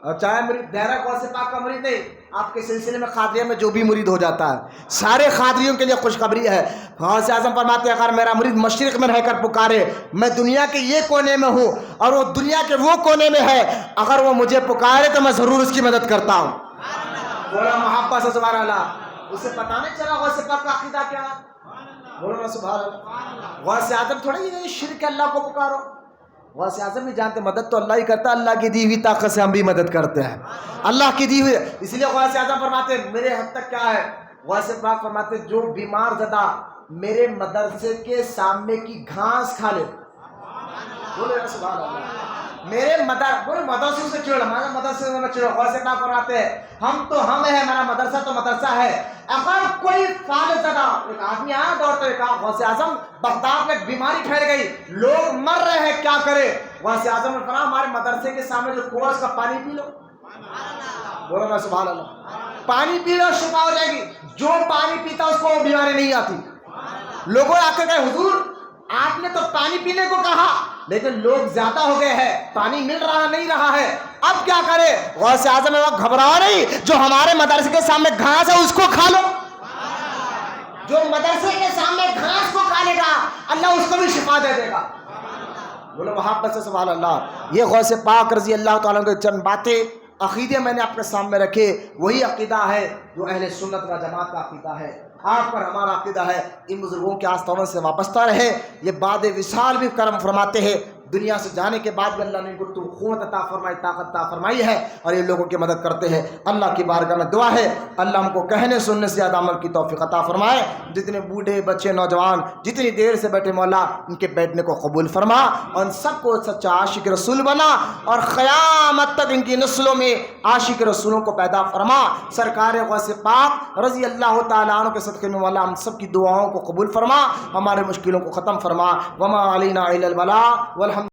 اور چاہے مرید دائرہ غوث پاک کا مرید نہیں، آپ کے سلسلے میں قادریہ میں جو بھی مرید ہو جاتا ہے، سارے قادریوں کے لیے خوشخبری ہے. غوث اعظم فرماتے ہیں اگر میرا مرید مشرق میں رہ کر پکارے، میں دنیا کے یہ کونے میں ہوں اور وہ دنیا کے وہ کونے میں ہے، اگر وہ مجھے پکارے تو میں ضرور اس کی مدد کرتا ہوں. بولا محبت سے سبحان اللہ. اسے پتہ نہیں چلا غوث پاک کا عقیدہ کیا ہے. بولو نا سبحان اللہ. غوث اعظم تھوڑا یہ شرک اللہ کو پکارو. غوث اعظم بھی جانتے مدد تو اللہ ہی کرتا ہے، اللہ کی دی ہوئی طاقت سے ہم بھی مدد کرتے ہیں، اللہ کی دی ہوئی. اس لیے غوث اعظم فرماتے ہیں میرے حد تک کیا ہے، غوث پاک فرماتے ہیں جو بیمار زدہ میرے مدرسے کے سامنے کی گھاس کھا لے. بولے نا سبحان اللہ. میرے مدرسے سے چڑھ، ہمارے مدرسے میں چڑھ. غوث پاک فرماتے ہیں ہم تو ہم ہیں، ہمارا مدرسہ تو مدرسہ ہے. اگر کوئی فالج زدہ ایک آدمی آیا دوڑتے ہوئے کہا غوث اعظم بغداد میں بیماری پھیل گئی، لوگ مر رہے ہیں، کیا کرے؟ غوث اعظم نے فرمایا ہمارے مدرسے کے سامنے جو کنواں اس کا پانی پی لو. بولو نا سبحان اللہ. پانی پی لو شفا ہو جائے گی. جو پانی پیتا اس کو وہ بیماری نہیں آتی. لوگوں آ کے کہے حضور آپ نے تو پانی پینے کو کہا لیکن لوگ زیادہ ہو گئے ہیں، پانی مل رہا نہیں رہا ہے، اب کیا کرے؟ غوث اعظم میں وقت گھبراؤ نہیں، جو ہمارے مدرسے کے سامنے گھاس ہے اس کو کھا لو. جو مدرسے کے سامنے گھاس کو کھا لے گا اللہ اس کو بھی شفا دے دے گا. بولو محبت سے سبحان اللہ. یہ غوث پاک رضی اللہ تعالیٰ کے چند باتیں عقیدے میں نے آپ کے سامنے رکھے، وہی عقیدہ ہے جو اہل سنت و جماعت کا عقیدہ ہے. آپ پر ہمارا عقیدہ ہے ان بزرگوں کے آستانوں سے وابستہ رہے. یہ بعد وصال بھی کرم فرماتے ہیں، دنیا سے جانے کے بعد بھی اللہ نے ان کو قوت عطا فرمائی، طاقت عطا فرمائی ہے اور یہ لوگوں کی مدد کرتے ہیں. اللہ کی بارگاہ میں دعا ہے اللہ ہم کو کہنے سننے سے زیادہ عمل کی توفیق عطا فرمائے. جتنے بوڑھے بچے نوجوان جتنی دیر سے بیٹھے مولا ان کے بیٹھنے کو قبول فرما اور ان سب کو سچا عاشق رسول بنا اور قیامت تک ان کی نسلوں میں عاشق رسولوں کو پیدا فرما. سرکار غوث پاک رضی اللہ تعالیٰ عنہ کے صدقے میں مولا ہم سب کی دعاؤں کو قبول فرما، ہمارے مشکلوں کو ختم فرما. وما علینا الا البلاغ والحمد